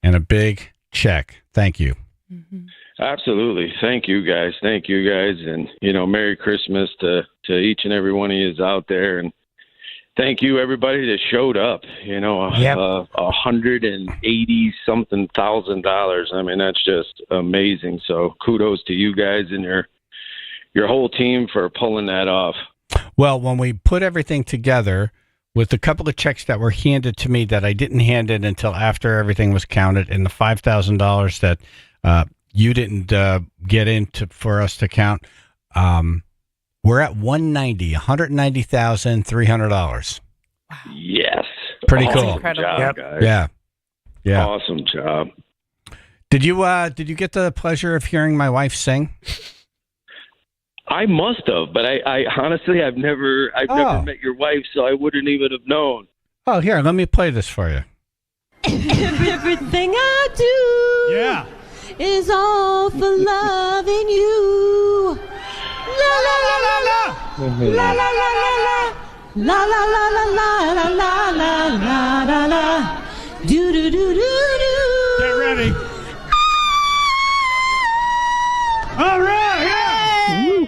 a big check. Thank you. Mm-hmm. Absolutely. Thank you guys. And, Merry Christmas to each and every one of you out there. And thank you, everybody that showed up. $180-something thousand. I mean, that's just amazing. So kudos to you guys and your whole team for pulling that off. Well, when we put everything together with a couple of checks that were handed to me that I didn't hand in until after everything was counted, and the $5,000 that you didn't get in for us to count, We're at $190,300. Yes. Pretty Awesome cool. job, guys. Yeah. Yeah. Awesome job. Did you get the pleasure of hearing my wife sing? I must have, but I honestly, I've never met your wife, so I wouldn't even have known. Oh, here, let me play this for you. Everything I do is all for loving you. La la la la la. La la la la la. La la la la la la la la la la. Do do do do do. Get ready. All right, yeah.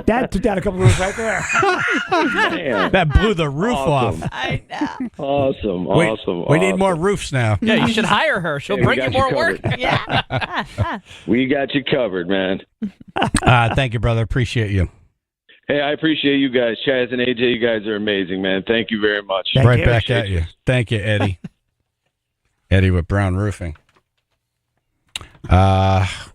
That took down a couple of roofs right there. Man. That blew the roof Awesome. off. I know. Awesome. We- Awesome. We need more roofs now. Yeah, you should hire her. She'll Hey, we bring you got you more work. covered. Yeah. We got you covered, man. Thank you, brother. Appreciate you. Hey, I appreciate you guys. Chaz and AJ, you guys are amazing, man. Thank you very much. Right back at you. Thank you, Eddie. Eddie with Brown Roofing.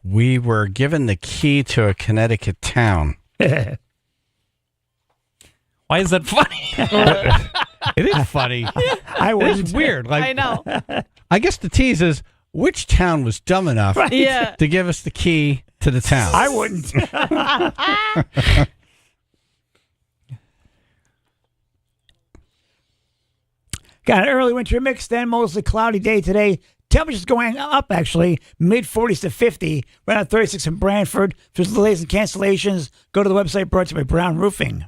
We were given the key to a Connecticut town. Why is that funny? It is funny. It's weird. Like, I know. I guess the tease is which town was dumb enough Yeah. to give us the key to the town. I wouldn't. Got an early winter mix, then mostly cloudy day today. Temperatures going up, actually, mid-40s to 50. Right at 36 in Brantford. For delays and cancellations, go to the website brought to you by Brown Roofing.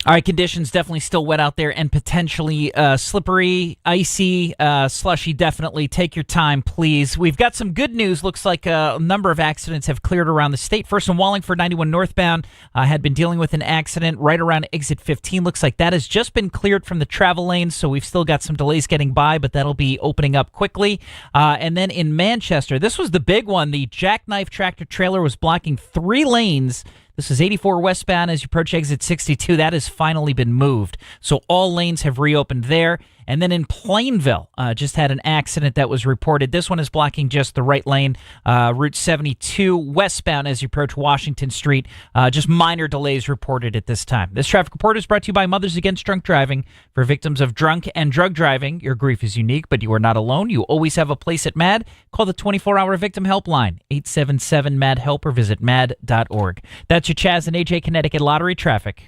All right, conditions definitely still wet out there and potentially slippery, icy, slushy. Definitely take your time, please. We've got some good news. Looks like a number of accidents have cleared around the state. First in Wallingford, 91 northbound, had been dealing with an accident right around exit 15. Looks like that has just been cleared from the travel lanes, so we've still got some delays getting by, but that'll be opening up quickly. And then in Manchester, this was the big one. The jackknife tractor trailer was blocking 3 lanes. This is 84 westbound as you approach exit 62. That has finally been moved. So all lanes have reopened there. And then in Plainville, just had an accident that was reported. This one is blocking just the right lane, Route 72 westbound as you approach Washington Street. Just minor delays reported at this time. This traffic report is brought to you by Mothers Against Drunk Driving. For victims of drunk and drug driving, your grief is unique, but you are not alone. You always have a place at MAD. Call the 24-hour victim helpline, 877-MAD-HELP, or visit mad.org. That's your Chaz and AJ Connecticut Lottery traffic.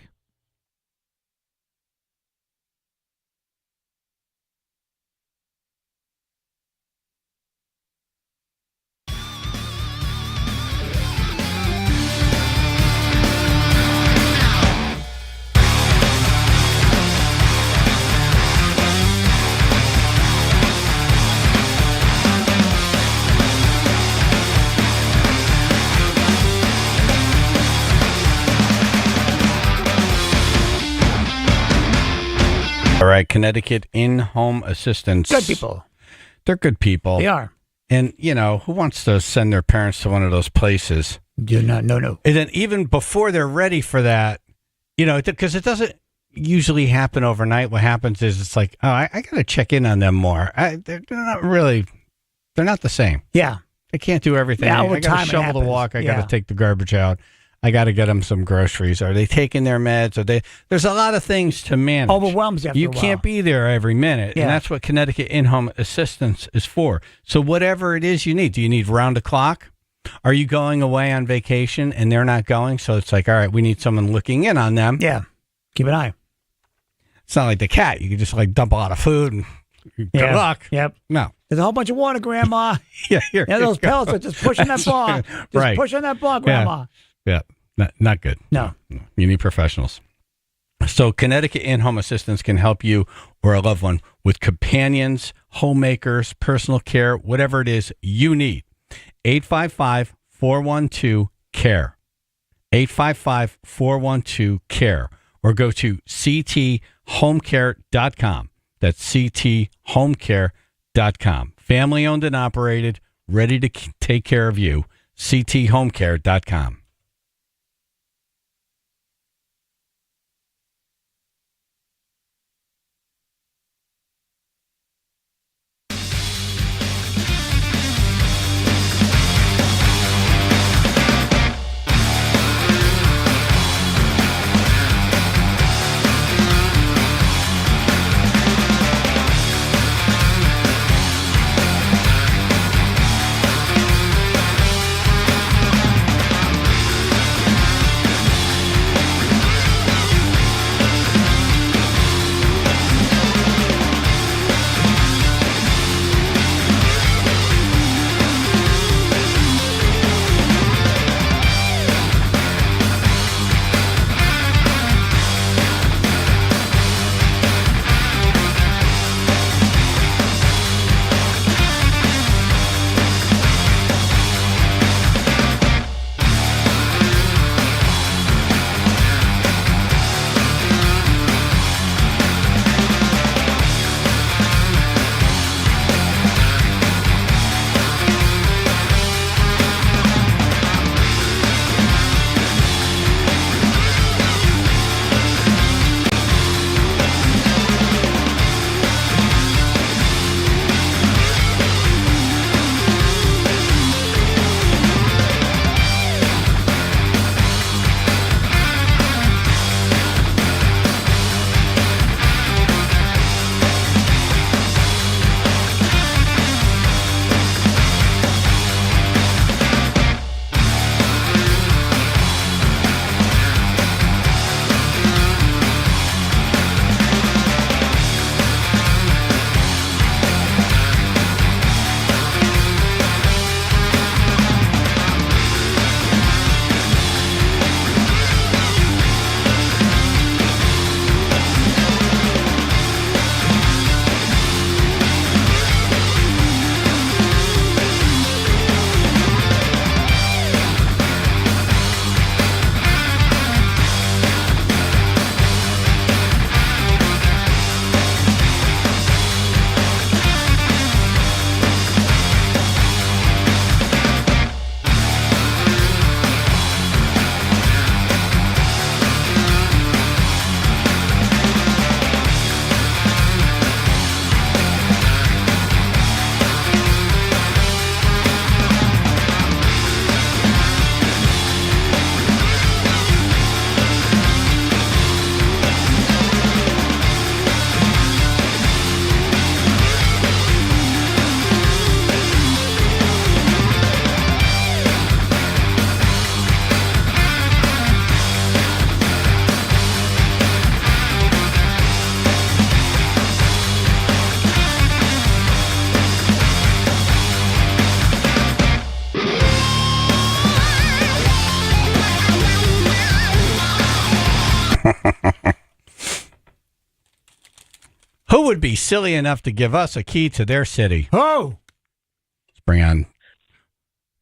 All right, Connecticut in-home assistants. Good people. They're good people. They are. And, you know, who wants to send their parents to one of those places? Do not, no. And then even before they're ready for that, you know, because it doesn't usually happen overnight. What happens is it's like, oh, I got to check in on them more. They're not really, they're not the same. Yeah. They can't do everything. Yeah, I over got time to it shovel the happens. walk. I Yeah. got to take the garbage out. I got to get them some groceries. Are they taking their meds? There's a lot of things to manage. Overwhelms you after You a while. can't be there every minute. Yeah. And that's what Connecticut in-home assistance is for. So whatever it is you need, do you need round the clock? Are you going away on vacation and they're not going? So it's like, all right, we need someone looking in on them. Yeah. Keep an eye. It's not like the cat. You can just like dump a lot of food and good Yeah. luck. Yep. No. There's a whole bunch of water, Grandma. Yeah, here Yeah, you those go. pellets are just pushing that ball. Just Right. pushing that ball, Grandma. Yeah. Not good. No. You need professionals. So Connecticut in-home assistance can help you or a loved one with companions, homemakers, personal care, whatever it is you need. 855-412-CARE. 855-412-CARE. Or go to cthomecare.com. That's cthomecare.com. Family owned and operated, ready to take care of you. cthomecare.com. would be silly enough to give us a key to their city? Oh, Let's bring on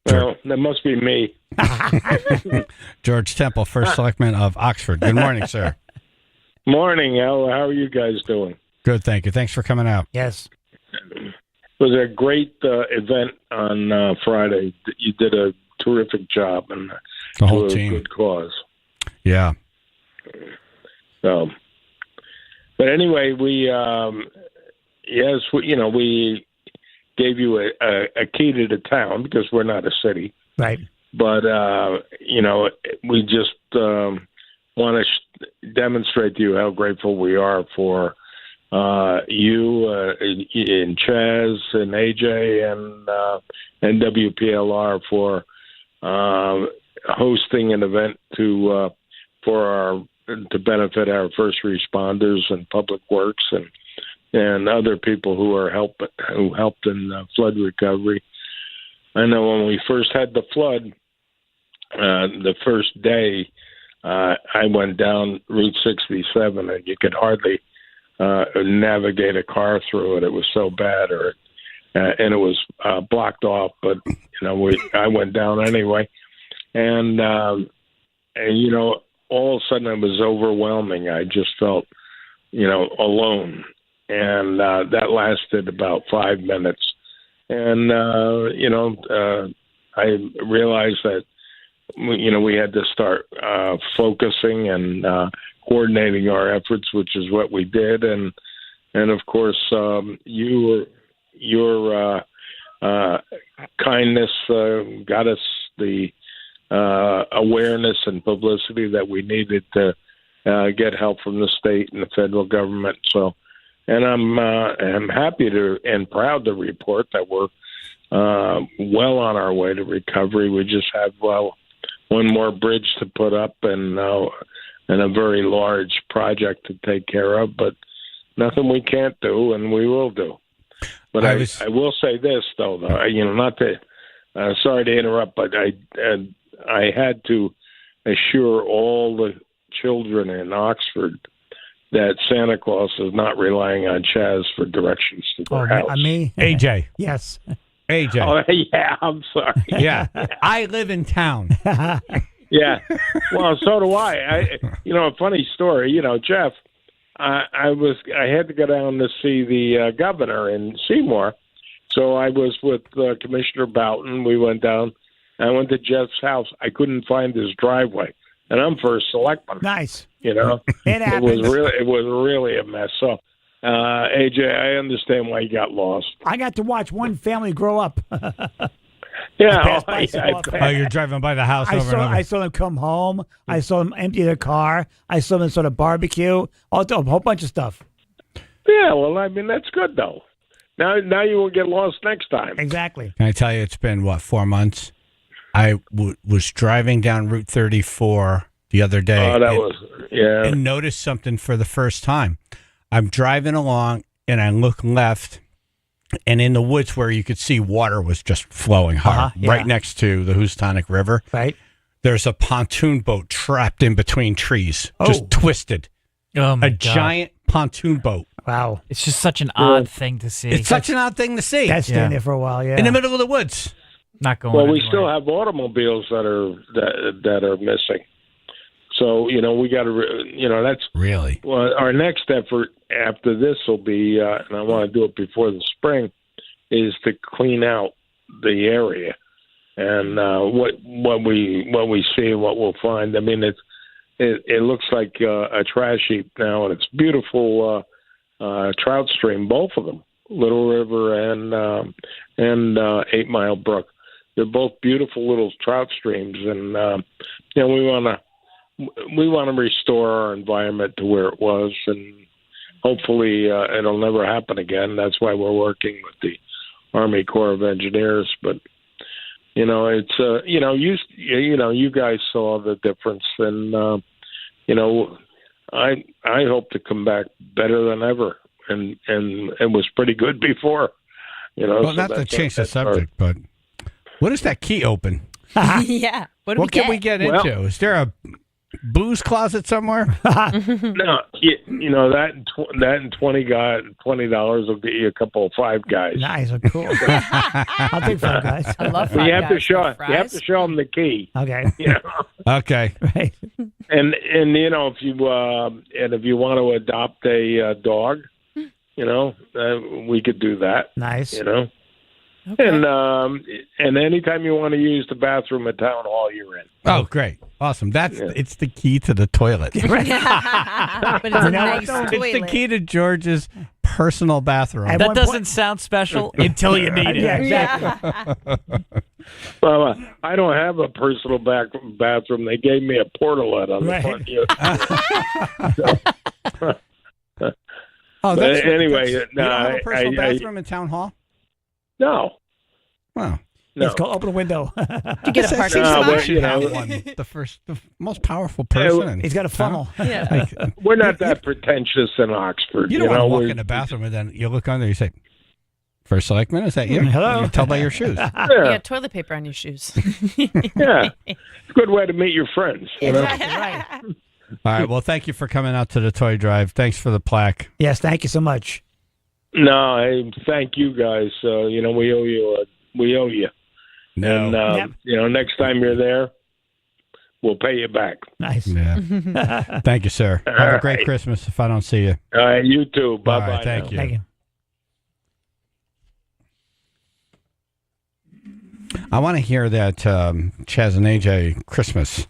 Well, that must be me. George Temple, First Selectman of Oxford. Good morning, sir. Morning, Al. How are you guys doing? Good, thank you. Thanks for coming out. yes. It was a great event on Friday. You did a terrific job, and The whole to a team. good cause. Yeah. So, but anyway, we gave you a key to the town because we're not a city. Right. But we just want to demonstrate to you how grateful we are for you and Chaz and AJ and WPLR for hosting an event to benefit our first responders and public works and other people who helped in flood recovery. I know when we first had the flood, the first day, I went down Route 67, and you could hardly navigate a car through it. It was so bad, and it was blocked off. But I went down anyway, and all of a sudden it was overwhelming. I just felt, alone, and that lasted about 5 minutes. And I realized that we had to start focusing and coordinating our efforts, which is what we did. And of course, your kindness got us the awareness and publicity that we needed to get help from the state and the federal government. So, and I'm happy to and proud to report that we're well on our way to recovery. We just have one more bridge to put up and a very large project to take care of, but nothing we can't do, and we will do. But I will say this, though, not to sorry to interrupt, but I had to assure all the children in Oxford that Santa Claus is not relying on Chaz for directions to their house. Me? AJ. Yes. AJ. Oh, yeah, I'm sorry. Yeah. I live in town. Yeah. Well, so do I. A funny story, Jeff, I had to go down to see the governor in Seymour. So I was with Commissioner Boughton. We went down. I went to Jeff's house. I couldn't find his driveway. And I'm first selectman. Nice. It happens. It was really a mess. So, AJ, I understand why you got lost. I got to watch one family grow up. Yeah. You're driving by the house over and over. I saw them come home. I saw them empty their car. I saw them sort of barbecue. A whole bunch of stuff. Yeah, well, that's good, though. Now you won't get lost next time. Exactly. Can I tell you, it's been, 4 months? I was driving down Route 34 the other day. And noticed something for the first time. I'm driving along, and I look left, and in the woods where you could see water was just flowing hard, right next to the Houstonic River. Right. There's a pontoon boat trapped in between trees, just twisted. Oh my a God. giant pontoon boat. Wow. It's just such an odd thing to see. It's such an odd thing to see. That's staying there for a while, yeah. In the middle of the woods. Not going Well, anywhere. we still have automobiles that are missing. So, we got to, that's really well. Our next effort after this will be, and I want to do it before the spring, is to clean out the area and what we see and what we'll find. I mean, it looks like a trash heap now, and it's beautiful trout stream, both of them, Little River and 8 Mile Brook. They're both beautiful little trout streams, and we want to restore our environment to where it was, and hopefully it'll never happen again. That's why we're working with the Army Corps of Engineers. But it's you guys saw the difference, and I hope to come back better than ever, and it was pretty good before. Well, so not to that's- change the that's subject, but what does that key open? Yeah. What can we get into? Is there booze closet somewhere? No, you know that and $20 will get you a couple of Five Guys. Nice, cool. I'll take Five Guys. I love But Five you have Guys to with show fries. them the key. Okay. You know? Okay. Right. And you know if you want to adopt a dog, you know we could do that. Nice. You know. Okay. And anytime you want to use the bathroom at town hall, you're in. Oh, great. Awesome. It's the key to the toilet. But it's a nice toilet. It's the key to George's personal bathroom. At That one doesn't point- sound special until you need it. Yeah, exactly. Well, I don't have a personal bathroom. They gave me a portalette on the front. Oh, But that's anyway. You don't have a personal bathroom in town hall? No. Wow. No. Let's go open the window. You get a parking No, spot? but, you know, the most powerful person. He's got a funnel. Yeah. we're not that pretentious in Oxford. You don't want to walk we're- in the bathroom and then you look under, you say, First Selectman, is that you? Hello? You can tell by your shoes. You Yeah, got toilet paper on your shoes. yeah. It's a good way to meet your friends. You know? Right. All right. Well, thank you for coming out to the toy drive. Thanks for the plaque. Yes, thank you so much. No, thank you guys. We owe you. We owe you. No. And Yep. next time you're there, we'll pay you back. Nice. Yeah. Thank you, sir. All Have a great right. Christmas if I don't see you. All right, you too. Bye All bye. right, thank you. Thank you. I want to hear that Chaz and AJ Christmas.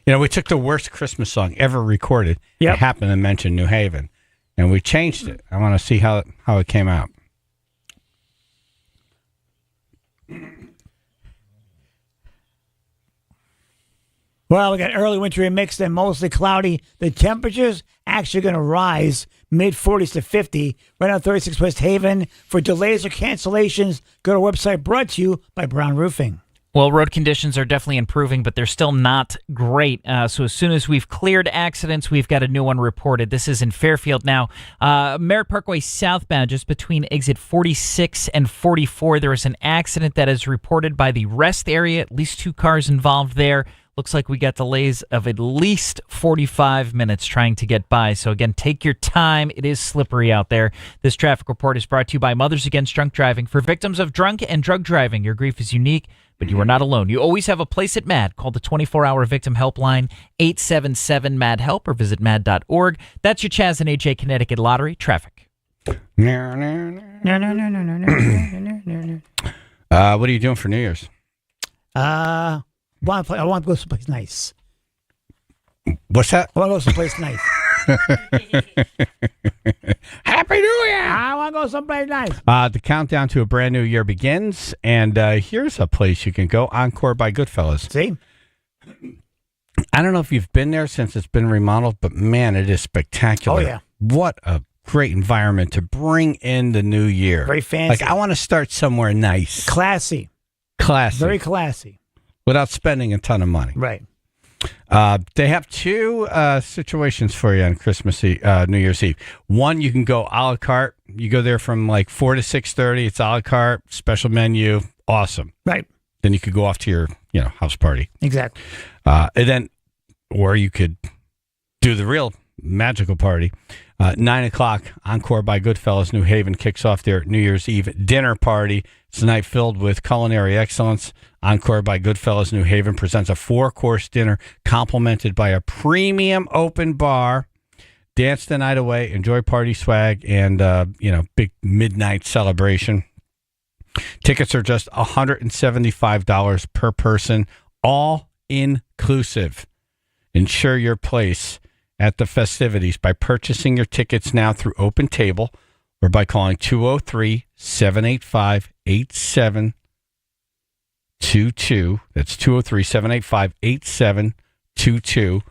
You know, we took the worst Christmas song ever recorded. Yep. It happened to mention New Haven, and we changed it. I want to see how it came out. Well, we got early wintry mixed and mostly cloudy. The temperatures actually going to rise mid 40s to 50 right on 36 West Haven. For delays or cancellations, go to our website brought to you by Brown Roofing. Well, road conditions are definitely improving, but they're still not great. So as soon as we've cleared accidents, we've got a new one reported. This is in Fairfield now. Merritt Parkway southbound, just between exit 46 and 44, there was an accident that is reported by the rest area. At least 2 cars involved there. Looks like we got delays of at least 45 minutes trying to get by. So again, take your time. It is slippery out there. This traffic report is brought to you by Mothers Against Drunk Driving. For victims of drunk and drug driving, your grief is unique, but you are not alone. You always have a place at MAD. Call the 24-hour victim helpline, 877-MAD-HELP, or visit mad.org. That's your Chaz and AJ Connecticut Lottery traffic. What are you doing for New Year's? I want to go someplace nice. What's that? I want to go someplace nice. Happy New Year! I want to go someplace nice. The countdown to a brand new year begins, and here's a place you can go, Encore by Goodfellas. See? I don't know if you've been there since it's been remodeled, but man, it is spectacular. Oh, yeah. What a great environment to bring in the new year. Very fancy. Like, I want to start somewhere nice. Classy. Classy. Very classy. Without spending a ton of money. Right. They have 2 situations for you on Christmas Eve, New Year's Eve. One, you can go a la carte. You go there from like 4 to 6:30. It's a la carte, special menu, awesome. Right. Then you could go off to your, house party. Exactly. And then, or you could do the real magical party. 9 o'clock, Encore by Goodfellas, New Haven kicks off their New Year's Eve dinner party. It's a night filled with culinary excellence. Encore by Goodfellas, New Haven presents a 4-course dinner complemented by a premium open bar. Dance the night away, enjoy party swag, and, big midnight celebration. Tickets are just $175 per person, all inclusive. Ensure your place at the festivities by purchasing your tickets now through Open Table or by calling 203-785-8722. That's 203-785-8722.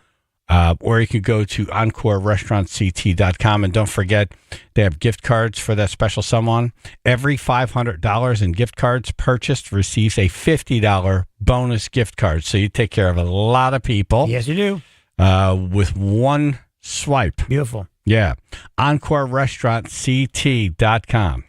Or you can go to EncoreRestaurantCT.com. And don't forget, they have gift cards for that special someone. Every $500 in gift cards purchased receives a $50 bonus gift card. So you take care of a lot of people. Yes, you do. With one swipe. Beautiful. Yeah. EncoreRestaurantCT.com.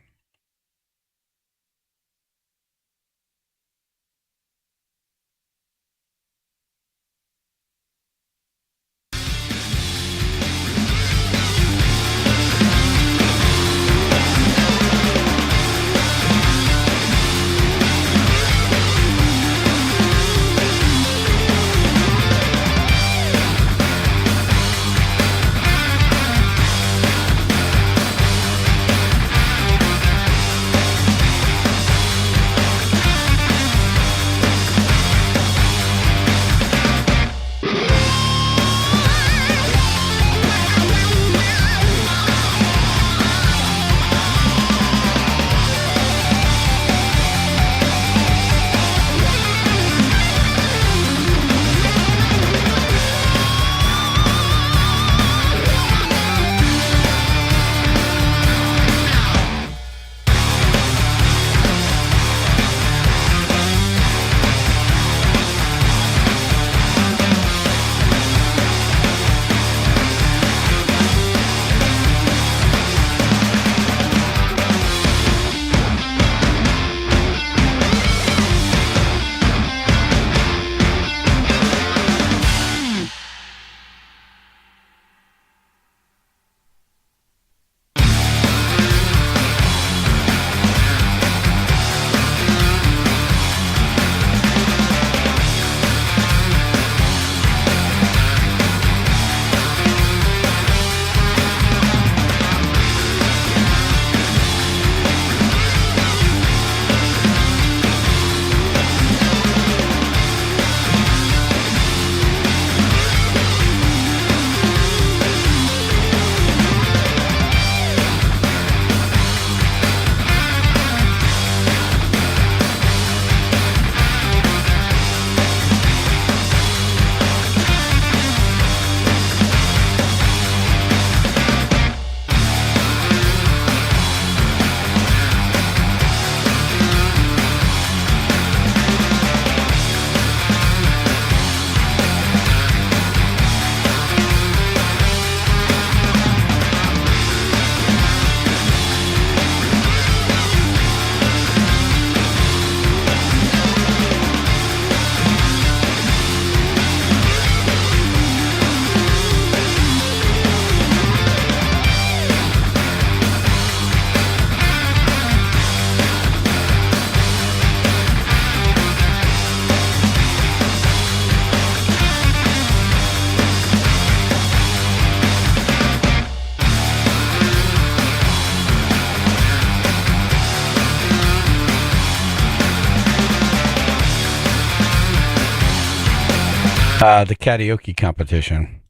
The karaoke competition.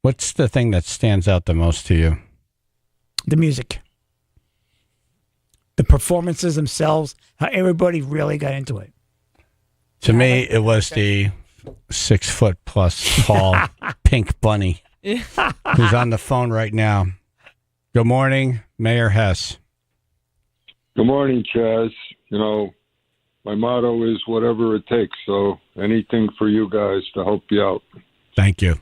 What's the thing that stands out the most to you? The music. The performances themselves, how everybody really got into it. To me, it was the 6 foot plus tall pink bunny who's on the phone right now. Good morning, Mayor Hess. Good morning, Chaz. You know, my motto is whatever it takes, so anything for you guys to help you out. Thank you.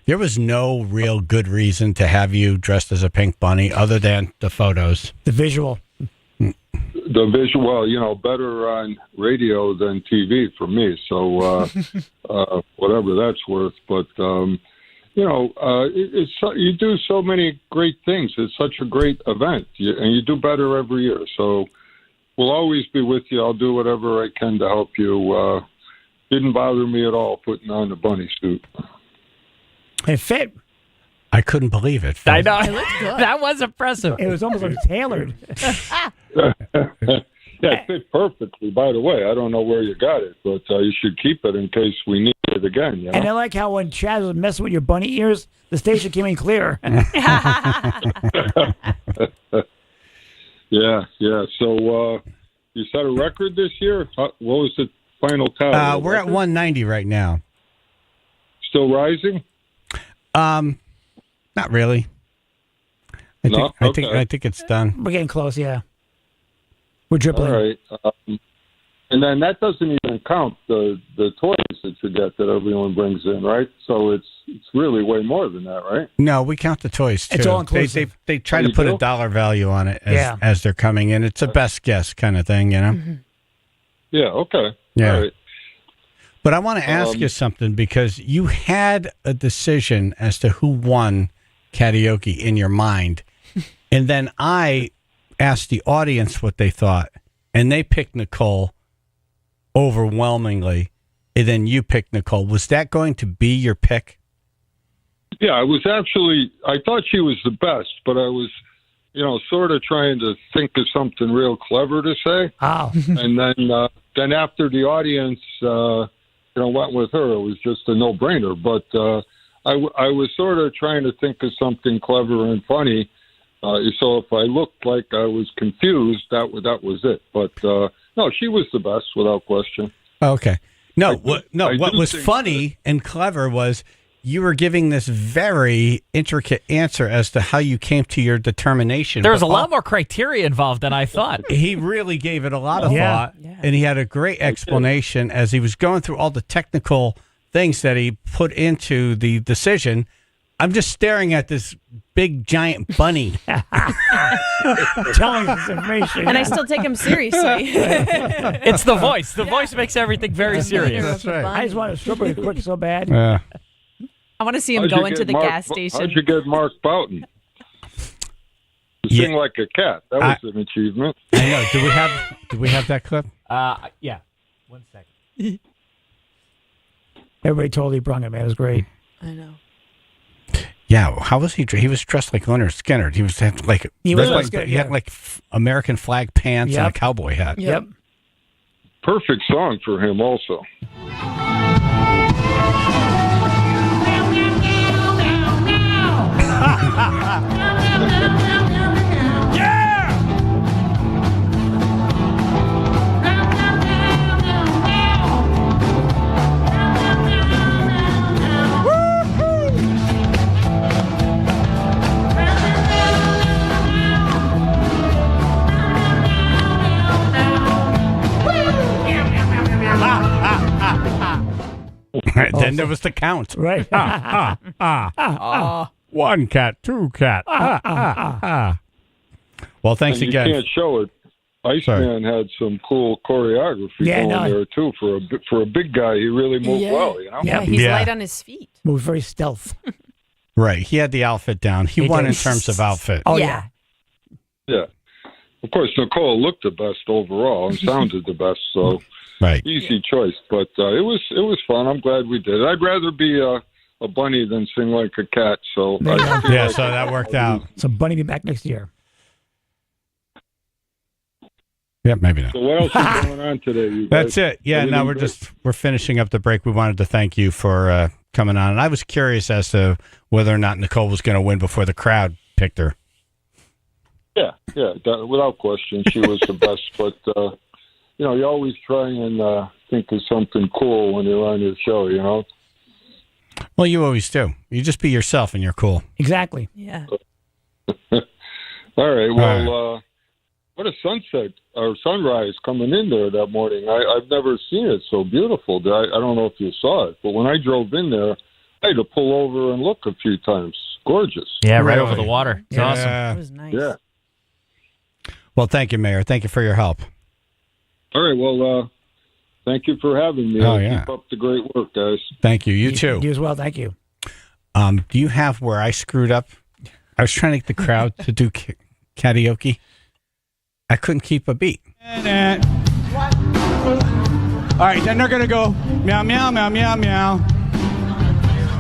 There was no real good reason to have you dressed as a pink bunny other than the photos. The visual. The visual, well, you know, better on radio than TV for me, so whatever that's worth. But, you know, you do so many great things. It's such a great event, and you do better every year. So we'll always be with you. I'll do whatever I can to help you. Didn't bother me at all putting on the bunny suit. It fit. I couldn't believe it. I know. It looked good. That was impressive. It was almost like tailored. Yeah, it fit perfectly, by the way. I don't know where you got it, but you should keep it in case we need it again. You know? And I like how when Chaz was messing with your bunny ears, the station came in clear. Yeah. So you set a record this year? What was the final tally? We're at 190 right now. Still rising? Not really. I think it's done. We're getting close, yeah. We're dribbling. All right. And then that doesn't even count the toys that you get that everyone brings in, right? So it's really way more than that, right? No, we count the toys too. It's all inclusive. They try to put a dollar value on it as they're coming in. It's a best guess kind of thing, you know? Mm-hmm. Yeah, okay. Yeah. All right. But I want to ask you something because you had a decision as to who won karaoke in your mind. And then I asked the audience what they thought, and they picked Nicole overwhelmingly. And then you picked Nicole. Was that going to be your pick? Yeah, I thought she was the best, but I was, sort of trying to think of something real clever to say. Oh. And then after the audience, went with her, it was just a no-brainer. But I was sort of trying to think of something clever and funny. So if I looked like I was confused, that was it. But no, she was the best without question. Okay. What was funny and clever was you were giving this very intricate answer as to how you came to your determination. There was a lot more criteria involved than I thought. He really gave it a lot of thought, and he had a great explanation as he was going through all the technical things that he put into the decision. I'm just staring at this big, giant bunny. Telling us information. And I still take him seriously. It's the voice. The voice makes everything very serious. That's right. I just want to strip it quick so bad. Yeah. I want to see him go into the gas station. How'd you get Mark Boughton? To sing like a cat. That was an achievement. I know. Do we have that clip? Yeah. 1 second. Everybody totally brung it, man. It was great. I know. Yeah, how was he? He was dressed like Leonard Skinner. He was like he had like American flag pants and a cowboy hat. Yep. Perfect song for him, also. Then there was the count. Right. One cat, two cat. Well, thanks and again. You can't show it. Iceman had some cool choreography going there too. For a big guy, he really moved well. You know. Yeah, he's light on his feet. Moved very stealth. Right. He had the outfit down. He won in terms of outfit. Oh yeah. Yeah. Of course, Nicole looked the best overall and sounded the best. So. Right. Easy choice, but it was fun. I'm glad we did it. I'd rather be a bunny than sing like a cat. So so that worked out. So Bunny be back next year. Yeah, maybe not. So what else is going on today? You guys? That's it. Yeah, no, we're finishing up the break. We wanted to thank you for coming on. And I was curious as to whether or not Nicole was going to win before the crowd picked her. Yeah, without question, she was the best. But you always try and think of something cool when you're on your show. Well, you always do. You just be yourself, and you're cool. Exactly. Yeah. All right. Well, what a sunset or sunrise coming in there that morning. I've never seen it so beautiful. I don't know if you saw it, but when I drove in there, I had to pull over and look a few times. Gorgeous. Yeah, right over the water. It's awesome. It was nice. Yeah. Well, thank you, Mayor. Thank you for your help. All right. Well, thank you for having me. Keep up the great work, guys. Thank you. You too. You as well. Thank you. Do you have where I screwed up? I was trying to get the crowd to do karaoke. I couldn't keep a beat. All right, then they're going to go meow, meow, meow, meow, meow.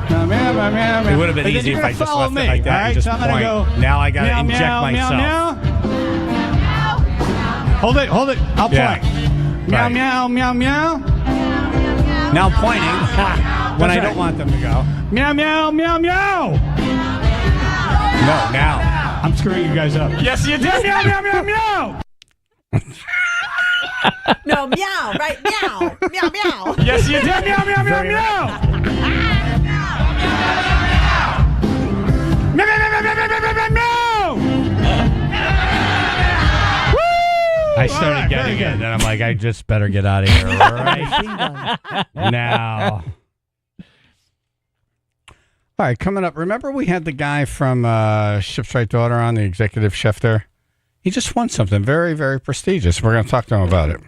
Meow, meow, meow, meow, meow. It would have been And then easy you're if I gonna just follow left me, it like that. all right? And just So I'm going to go. Now I got to inject meow, myself. Meow, meow. Hold it. I'll point. Meow, Right. meow, meow, meow. Now I'm pointing when I don't want them to go. Meow, meow, meow, meow. No, now. I'm screwing you guys up. Yes, you did. Meow, meow, meow, meow. No, meow, right? Meow, meow, meow. Yes, you did. Meow, meow, meow, meow. Meow, meow, meow, meow, meow, meow, meow, meow. I started getting it, and I'm like, I just better get out of here right now. All right, coming up. Remember we had the guy from Ship's Right Daughter on, the executive chef there? He just won something very, very prestigious. We're going to talk to him about it.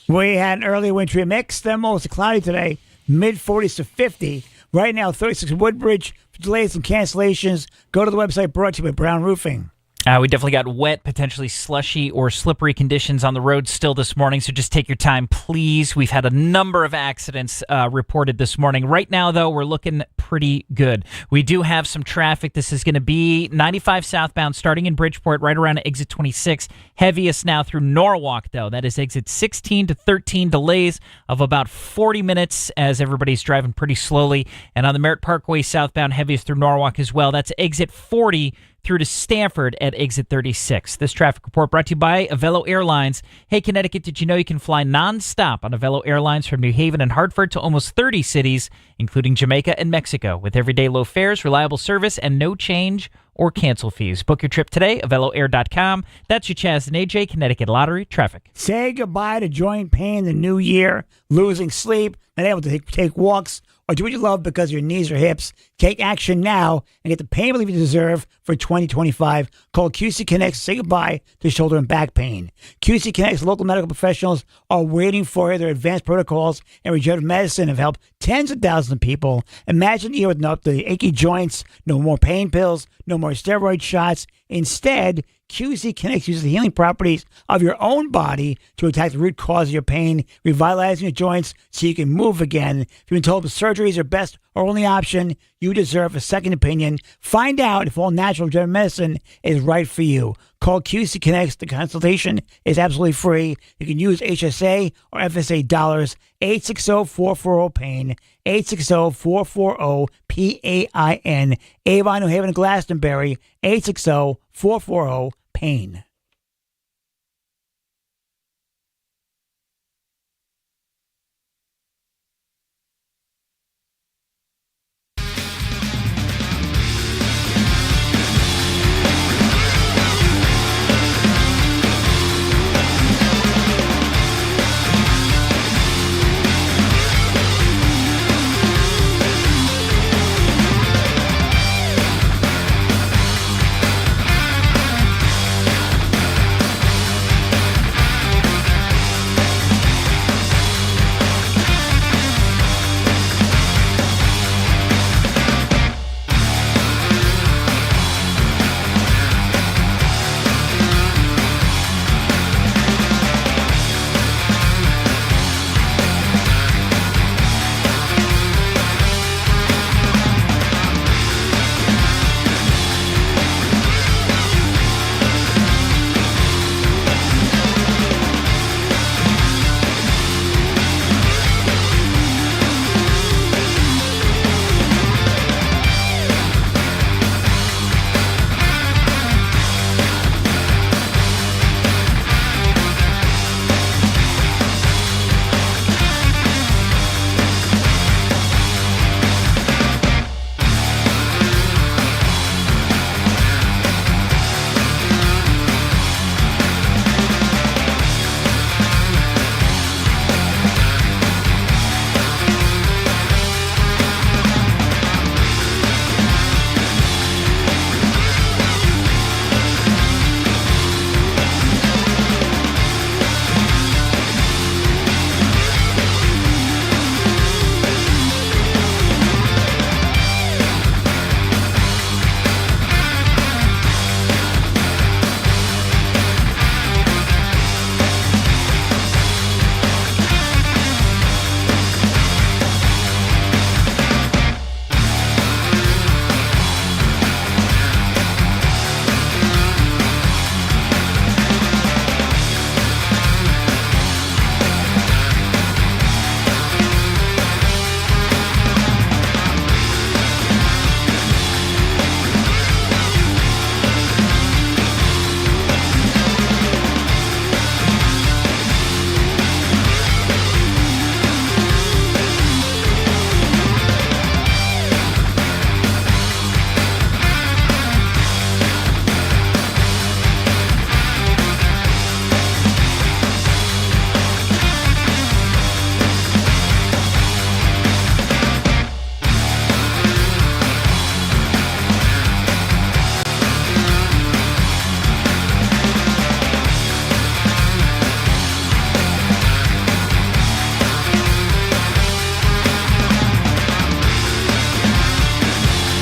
We had an early wintry mix, then mostly cloudy today, mid-40s to 50. Right now, 36 Woodbridge. For delays and cancellations, go to the website brought to you by Brown Roofing. We definitely got wet, potentially slushy or slippery conditions on the road still this morning, so just take your time, please. We've had a number of accidents reported this morning. Right now, though, we're looking pretty good. We do have some traffic. This is going to be 95 southbound starting in Bridgeport right around exit 26. Heaviest now through Norwalk, though. That is exit 16 to 13, delays of about 40 minutes as everybody's driving pretty slowly. And on the Merritt Parkway southbound, heaviest through Norwalk as well. That's exit 40 through to Stanford at exit 36. This traffic report brought to you by Avelo Airlines. Hey, Connecticut, did you know you can fly nonstop on Avelo Airlines from New Haven and Hartford to almost 30 cities, including Jamaica and Mexico, with everyday low fares, reliable service, and no change or cancel fees. Book your trip today, AveloAir.com. That's your Chaz and AJ Connecticut Lottery traffic. Say goodbye to joint pain in the new year, losing sleep, not able to take walks, or do what you love because your knees or hips. Take action now and get the pain relief you deserve for 2025. Call QC Connects to say goodbye to shoulder and back pain. QC Connects local medical professionals are waiting for you. Their advanced protocols and regenerative medicine have helped tens of thousands of people. Imagine a year without the achy joints, no more pain pills, no more steroid shots. Instead, QC Connects uses the healing properties of your own body to attack the root cause of your pain, revitalizing your joints so you can move again. If you've been told the surgery is your best or only option, you deserve a second opinion. Find out if all natural regenerative medicine is right for you. Call QC Connects. The consultation is absolutely free. You can use HSA or FSA dollars. 860-440-PAIN. 860-440-PAIN. Avon, New Haven, and Glastonbury. 860-440-PAIN.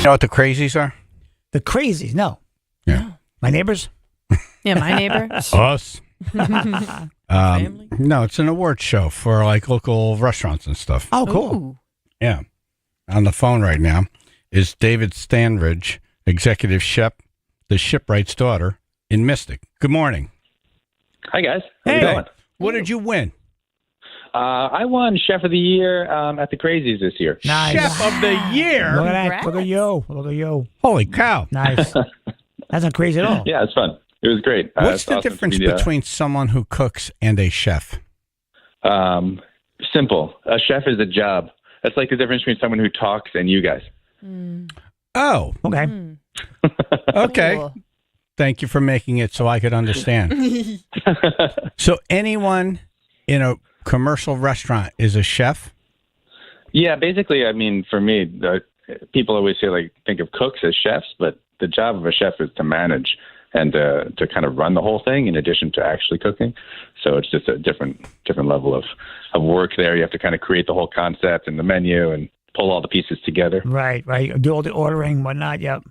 You know what the crazies are? The crazies, no. Yeah. My neighbors? Yeah, my neighbor. Us. No, it's an award show for like local restaurants and stuff. Oh, cool. Ooh. Yeah. On the phone right now is David Stanridge, executive chef, the shipwright's daughter in Mystic. Good morning. Hi, guys. How Hey, you doing? what did you win? I won Chef of the Year at the Crazies this year. Nice. Chef of the year. Look at that. Look at you. Look at you. Holy cow. Nice. That's not crazy at all. Yeah, it's fun. It was great. What's It's the awesome difference to be, between someone who cooks and a chef? Simple. A chef is a job. That's like the difference between someone who talks and you guys. Oh, okay. Okay. Cool. Thank you for making it so I could understand. So anyone in a commercial restaurant is a chef? Yeah, basically, I mean, for me, people always say, like, think of cooks as chefs, but the job of a chef is to manage and to kind of run the whole thing in addition to actually cooking. So it's just a different level of work there. You have to kind of create the whole concept and the menu and pull all the pieces together. Right. Do all the ordering, whatnot. Yep.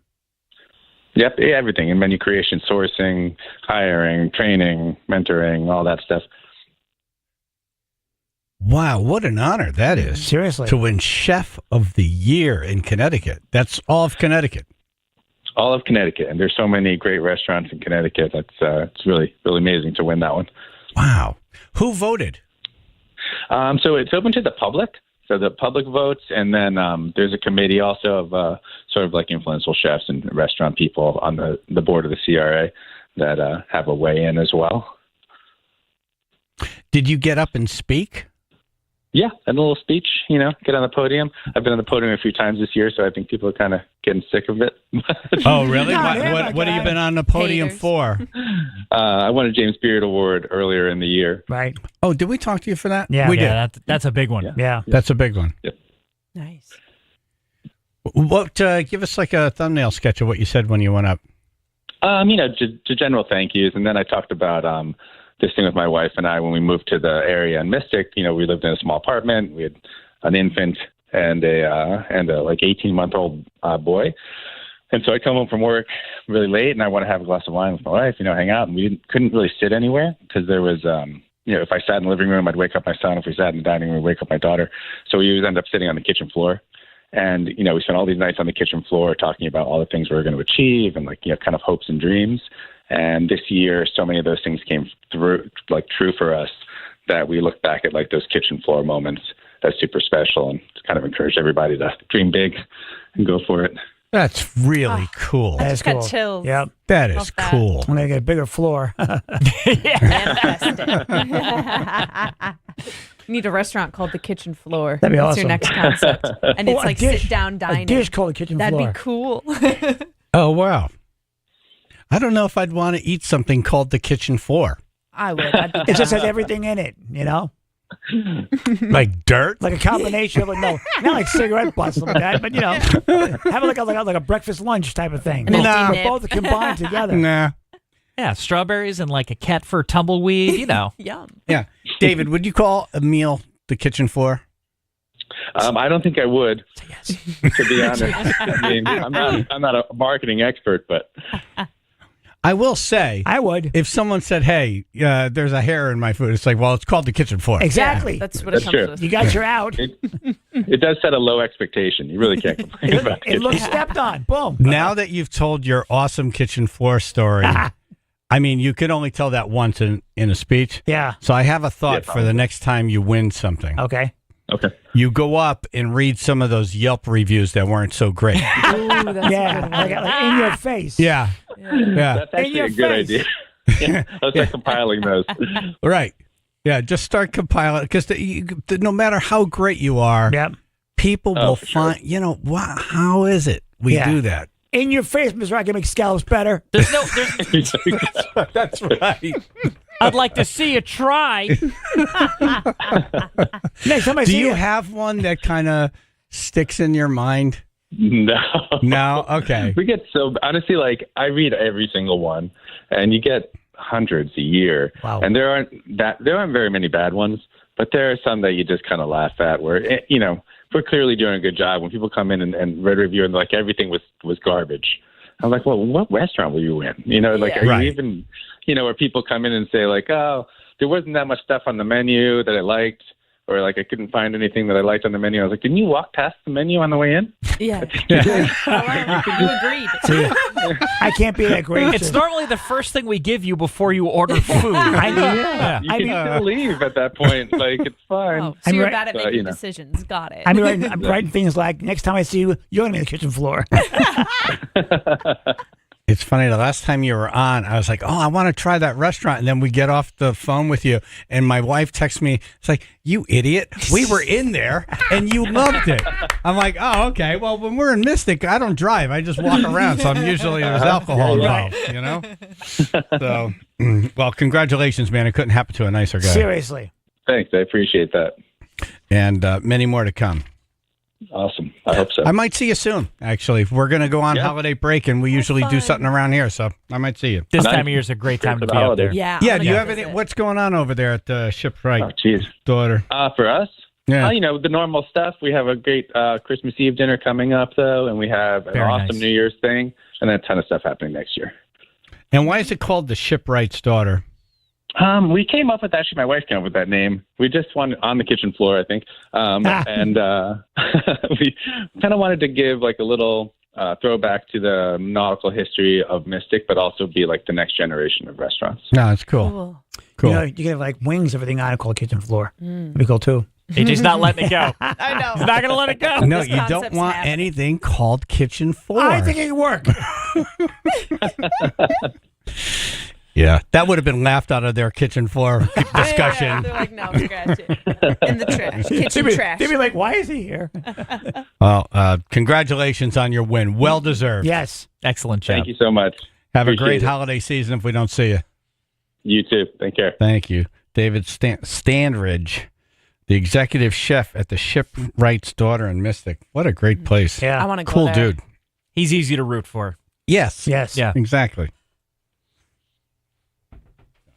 Yep, yeah, everything. And menu creation, sourcing, hiring, training, mentoring, all that stuff. Wow, what an honor that is. Seriously. To win Chef of the Year in Connecticut. That's all of Connecticut. All of Connecticut. And there's so many great restaurants in Connecticut. It's really, really amazing to win that one. Wow. Who voted? So it's open to the public. So the public votes, and then there's a committee also of sort of like influential chefs and restaurant people on the board of the CRA that have a weigh in as well. Did you get up and speak? Yeah, a little speech, get on the podium. I've been on the podium a few times this year, so I think people are kind of getting sick of it. Oh, really? What have you been on the podium for? I won a James Beard Award earlier in the year. Right. Oh, did we talk to you for that? Yeah. We did. That's a big one. Yeah. That's a big one. Yep. Nice. What? Give us like a thumbnail sketch of what you said when you went up. To general thank yous, and then I talked about this thing with my wife and I when we moved to the area in Mystic. We lived in a small apartment. We had an infant and a like 18-month-old boy. And so I come home from work really late, and I want to have a glass of wine with my wife, hang out. And we couldn't really sit anywhere because there was, if I sat in the living room, I'd wake up my son. If we sat in the dining room, I'd wake up my daughter. So we always end up sitting on the kitchen floor. And, we spent all these nights on the kitchen floor talking about all the things we were going to achieve and, kind of hopes and dreams. And this year, so many of those things came through, true for us, that we look back at, those kitchen floor moments as super special and kind of encourage everybody to dream big and go for it. That's really cool. I That's just got cool. chills. Yep. That is cool. I'm going to get a bigger floor. Need a restaurant called the Kitchen Floor. That'd be That's awesome. your next concept. And it's a like dish. sit-down dining. A dish called the kitchen That'd floor. be cool. Oh, wow. I don't know if I'd want to eat something called the kitchen floor. I would. I'd be It just down. has everything in it, Like dirt? Like a combination of not like cigarette butts like that, but have it like a breakfast lunch type of thing. Nah. But both combined together. Nah. Yeah, strawberries and like a cat fur tumbleweed, Yum. Yeah. David, would you call a meal the kitchen floor? I don't think I would, to be honest. I mean, I'm not a marketing expert, but I will say, I would. If someone said, "Hey, there's a hair in my food," it's like, well, it's called the kitchen floor. Exactly. That's what That's it comes true. with. You got your out. it does set a low expectation. You really can't complain about It it. looks stepped on. Boom. Now that you've told your awesome kitchen floor story, I mean, you could only tell that once in a speech. Yeah. So I have a thought Yeah, for the next time you win something. Okay. Okay. You go up and read some of those Yelp reviews that weren't so great. Ooh, that's Yeah. Like in your face. Yeah. Yeah. That's actually your a good face. idea. Yeah, I'll start compiling those. Right. Yeah. Just start compiling because no matter how great you are, Yep. people Oh, will for sure. find, how is it we Yeah. do that? In your face, Mr. I can make scallops better. There's That's right. I'd like to see you try. Next time I Do see you have one that kind of sticks in your mind? No. No? Okay. We get so honestly, I read every single one, and you get hundreds a year. Wow. And there aren't very many bad ones, but there are some that you just kind of laugh at where, we're clearly doing a good job. When people come in and read a review and like everything was garbage. I'm like, well, what restaurant were you in? Are you even, where people come in and say like, oh, there wasn't that much stuff on the menu that I liked, or like I couldn't find anything that I liked on the menu. I was like, didn't you walk past the menu on the way in? Yeah. You agreed. I can't be that great. It's normally the first thing we give you before you order food. You can still leave at that point. Like, it's fine. Oh, so you're bad at making decisions. Got it. I'm writing things like, next time I see you, you're going to be on the kitchen floor. It's funny. The last time you were on, I was like, oh, I want to try that restaurant. And then we get off the phone with you, and my wife texts me. It's like, you idiot. We were in there, and you loved it. I'm like, oh, okay. Well, when we're in Mystic, I don't drive. I just walk around. So I'm usually, there's alcohol involved, So, well, congratulations, man. It couldn't happen to a nicer guy. Seriously. Thanks. I appreciate that. And many more to come. Awesome. I hope so. I might see you soon, actually. We're going to go on holiday break, and we usually do something around here, so I might see you. This time of year is a great time to be out there. Yeah. Yeah, do you have any? What's going on over there at the Shipwright daughter? For us? Yeah. The normal stuff. We have a great Christmas Eve dinner coming up, though, and we have an awesome New Year's thing, and then a ton of stuff happening next year. And why is it called the Shipwright's daughter? We came up with, actually, my wife came up with that name. We just wanted on the kitchen floor, I think. And we kind of wanted to give like a little throwback to the nautical history of Mystic, but also be like the next generation of restaurants. No, it's cool. Cool. You can have like wings, everything on it called kitchen floor. That'd be cool too. AJ's not letting it go. I know. He's not going to let it go. No, you don't want anything called kitchen floor. I think it can work. Yeah, that would have been laughed out of their kitchen floor discussion. Yeah, they're like, no, scratch it. In the trash. Kitchen trash. They'd be like, why is he here? Well, congratulations on your win. Well deserved. Yes. Excellent job. Thank you so much. Have Appreciate a great it. holiday season if we don't see you. You too. Take care. Thank you. David Standridge, the executive chef at the Shipwright's Daughter in Mystic. What a great place. Yeah. I want to go Cool there. dude. He's easy to root for. Yes. Yes. Yeah. Exactly.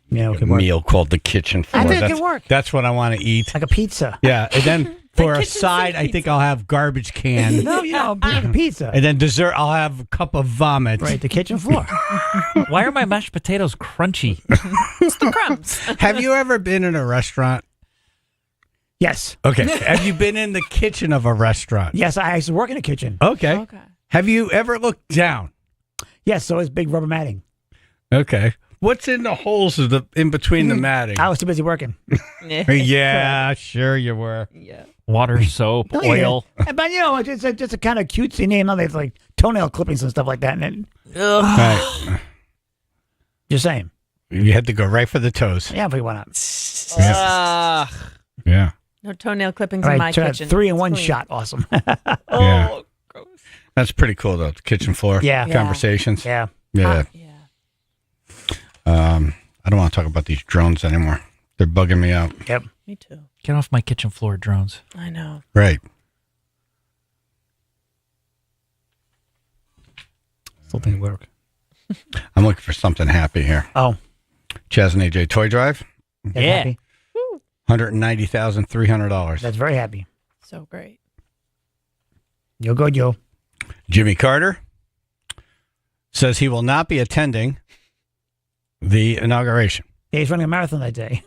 Yeah, it A could work. meal called the kitchen floor. I think it could work. That's what I want to eat. Like a pizza. Yeah, and then for a kitchen side, sink I think I'll have garbage can. No, like a pizza. And then dessert, I'll have a cup of vomit. Right, the kitchen floor. Why are my mashed potatoes crunchy? It's the crumbs. Have you ever been in a restaurant? Yes. Okay. Have you been in the kitchen of a restaurant? Yes, I used to work in a kitchen. Okay. Have you ever looked down? Yes, so it's big rubber matting. Okay. What's in the holes of in between the matting? I was too busy working. Yeah, sure you were. Yeah. Water, soap, Oh, oil. yeah. But it's just a kind of cutesy name. Now they have like toenail clippings and stuff like that. And Right. just saying. You had to go right for the toes. Yeah, but why not? Yeah. No toenail clippings All in right, my try kitchen. 3 in 1 It's clean. shot. Awesome. Yeah. That's pretty cool, though. The kitchen floor Yeah. conversations. Yeah. Yeah. I don't want to talk about these drones anymore. They're bugging me out. Yep. Me too. Get off my kitchen floor, drones. I know. Right. Still think it work. I'm looking for something happy here. Oh. Chaz and AJ Toy Drive, That's Yeah. happy. $190,300. That's very happy. So great. You're good, yo. Jimmy Carter says he will not be attending the inauguration. Yeah, he's running a marathon that day.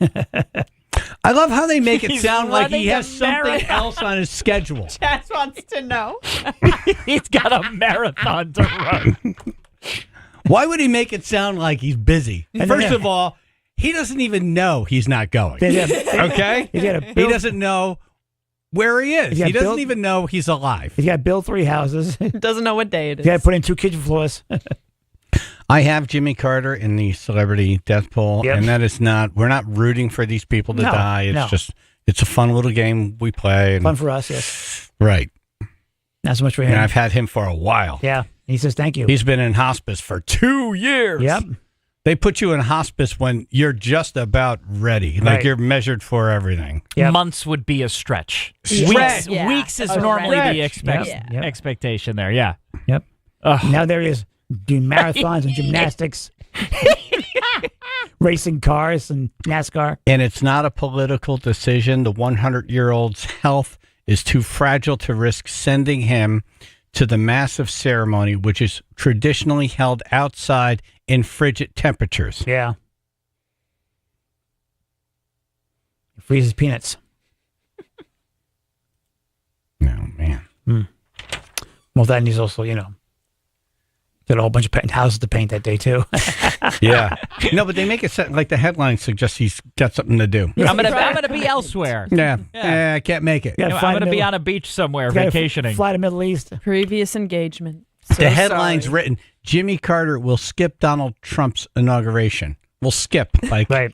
I love how they make it He's sound like he running has a something marathon. else on his schedule. Chaz wants to know. He's got a marathon to run. Why would he make it sound like he's busy? And First then- of all, he doesn't even know he's not going. Okay? He's got a He build, doesn't know where he is. He's got He doesn't built- even know he's alive. he's got to build 3 houses. He's Doesn't know what day it is. got to put in 2 kitchen floors. I have Jimmy Carter in the celebrity death poll, Yep. and that is not, we're not rooting for these people to No, die. It's no. just, it's a fun little game we play. And, Fun for us, yes. right. Not so much for him. And I've had him for a while. Yeah. He says thank you. He's been in hospice for 2 years. Yep. They put you in hospice when you're just about ready. Like Right. you're measured for everything. Yep. Months would be a stretch. Stretch. Weeks is A normally the stretch. Yep. expectation there. Yeah. Yep. Ugh. Now there he is doing marathons and gymnastics. racing cars and NASCAR. And it's not a political decision. The 100-year-old's health is too fragile to risk sending him to the massive ceremony, which is traditionally held outside in frigid temperatures. Yeah. He freezes peanuts. Oh, man. Well, then he's also, did a whole bunch of houses to paint that day, too. Yeah. No, but they make it like the headline suggests he's got something to do. I'm gonna be elsewhere. Yeah. I can't make it. I'm gonna be on a beach somewhere vacationing. Fly to Middle East. Previous engagement. So the headline's sorry. written, Jimmy Carter will skip Donald Trump's inauguration. Will skip. Like, right.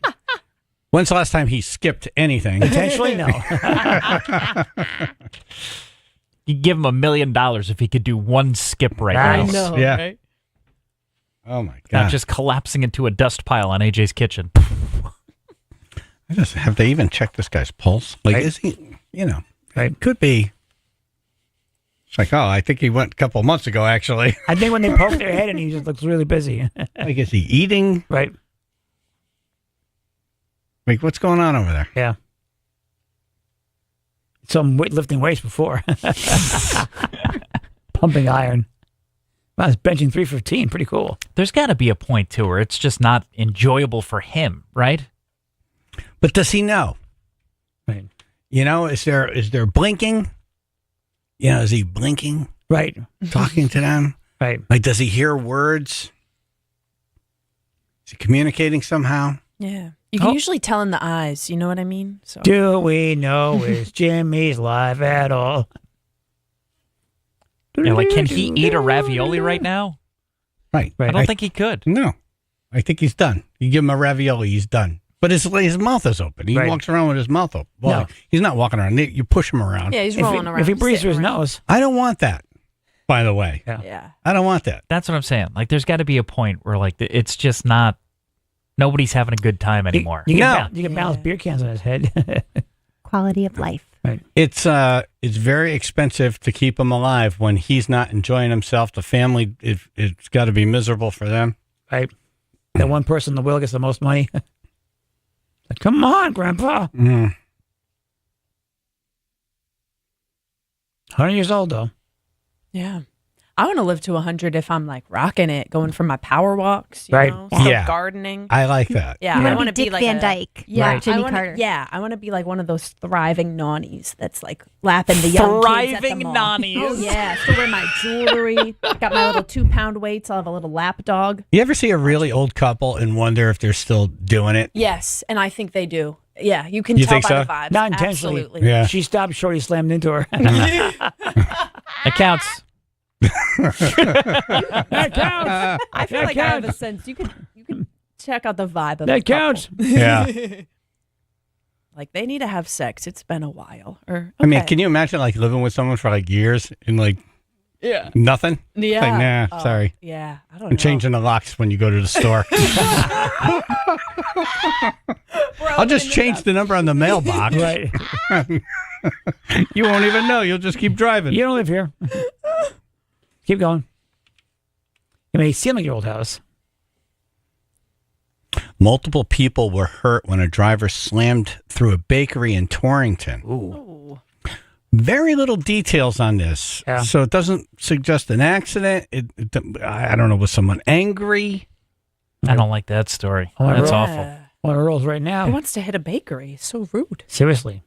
When's the last time he skipped anything? Intentionally, no. You'd give him $1 million if he could do one skip right I now. know, Yeah. right? Oh, my God. Not just collapsing into a dust pile on AJ's kitchen. Have they even checked this guy's pulse? Like, Right. is he, it could be. It's like, I think he went a couple months ago, actually. I think when they poke their head and he just looks really busy. Like, is he eating? Right. Like, what's going on over there? Yeah. Some lifting weights before. Pumping iron. Wow, it's benching 315. Pretty cool. There's got to be a point to where it's just not enjoyable for him, right? But does he know? Right. Is there blinking? Is he blinking? Right. Talking to them? Right. Like, does he hear words? Is he communicating somehow? Yeah. You can usually tell in the eyes. You know what I mean? So. Do we know is Jimmy's live at all? Yeah, like, can he eat a ravioli right now? Right. I don't think he could. No. I think he's done. You give him a ravioli, he's done. But his mouth is open. He walks around with his mouth open. Well, No. he's not walking around. You push him around. Yeah, he's rolling around. If he breathes through sitting his around. nose. I don't want that, by the way. Yeah. I don't want that. That's what I'm saying. Like, there's got to be a point where, like, it's just not, nobody's having a good time anymore. You can balance beer cans on his head. Quality of life. Right. It's very expensive to keep him alive when he's not enjoying himself. The family, it's got to be miserable for them. Right. That one person in the will gets the most money. Like, come on, Grandpa. 100 years old, though. Yeah. I want to live to 100 if I'm like rocking it, going for my power walks, Right. still Yeah. gardening. I like that. Yeah, You I want want to to be be Dick like Van a- Dyke, Yeah, not Jimmy I wanna, Carter. Yeah, I want to be like one of those thriving nonnies that's like lapping the young kids at the Thriving mall. nonnies. Oh yeah, still wear my jewelry. Got my little 2-pound weights. I'll have a little lap dog. You ever see a really old couple and wonder if they're still doing it? Yes, and I think they do. Yeah, you can You tell think by so? the vibes. Not intentionally. Absolutely. Yeah. She stopped short. He slammed into her. It counts. That counts. I feel That like I have a counts. sense. You can check out the vibe of That the couple. counts. Yeah. Like they need to have sex. It's been a while. Or I mean, okay. can you imagine like living with someone for like years and like Yeah. nothing? Yeah. It's like, nah, Oh, sorry. Yeah. I don't I'm know. changing the locks when you go to the store. I'll just change the number on the mailbox. Right. You won't even know. You'll just keep driving. You don't live here. Keep going. It may seem like your old house. Multiple people were hurt when a driver slammed through a bakery in Torrington. Ooh. Very little details on this. Yeah. So it doesn't suggest an accident. I don't know, was someone angry? I don't like that story. Oh, That's yeah. awful. One of the rules right Who now. wants to hit a bakery? It's so rude. Seriously.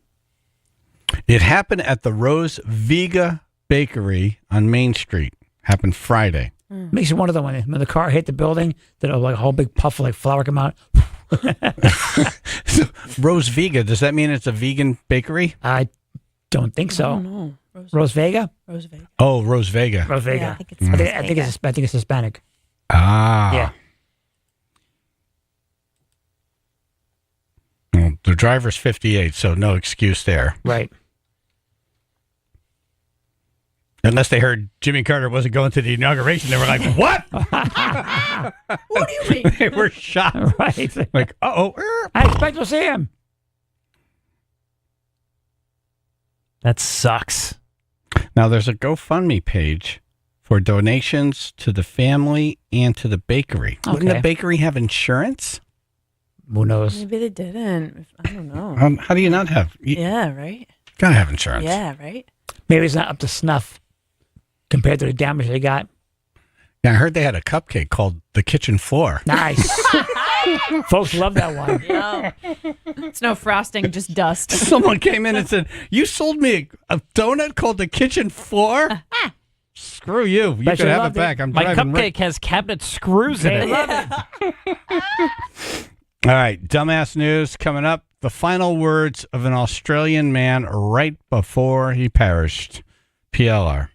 It happened at the Rose Vega Bakery on Main Street. Happened Friday. Makes you wonder though when the car hit the building, that like a whole big puff of like flour come out. So, Rose Vega, does that mean it's a vegan bakery? I don't think so. Oh, no. Rose Vega? Rose Vega. Oh, Rose Vega. Rose Vega. Yeah, I think it's I Rose think Vega. it's Hispanic. Ah. Yeah. Well, the driver's 58, so no excuse there. Right. Unless they heard Jimmy Carter wasn't going to the inauguration. They were like, what? What do you mean? They were shocked. Right. Like, uh-oh. I expect to see him. That sucks. Now, there's a GoFundMe page for donations to the family and to the bakery. Wouldn't the Okay. bakery have insurance? Who knows? Maybe they didn't. I don't know. How do you not have? Yeah, right? Gotta have insurance. Yeah, right? Maybe it's not up to snuff compared to the damage they got. Yeah, I heard they had a cupcake called the kitchen floor. Nice. Folks love that one. No. It's no frosting, just dust. Someone came in and said, "You sold me a donut called the kitchen floor." Screw you! You Bet can you have it loved it. back. I'm My driving cupcake has cabinet screws in it. All right, dumbass news coming up. The final words of an Australian man right before he perished. PLR.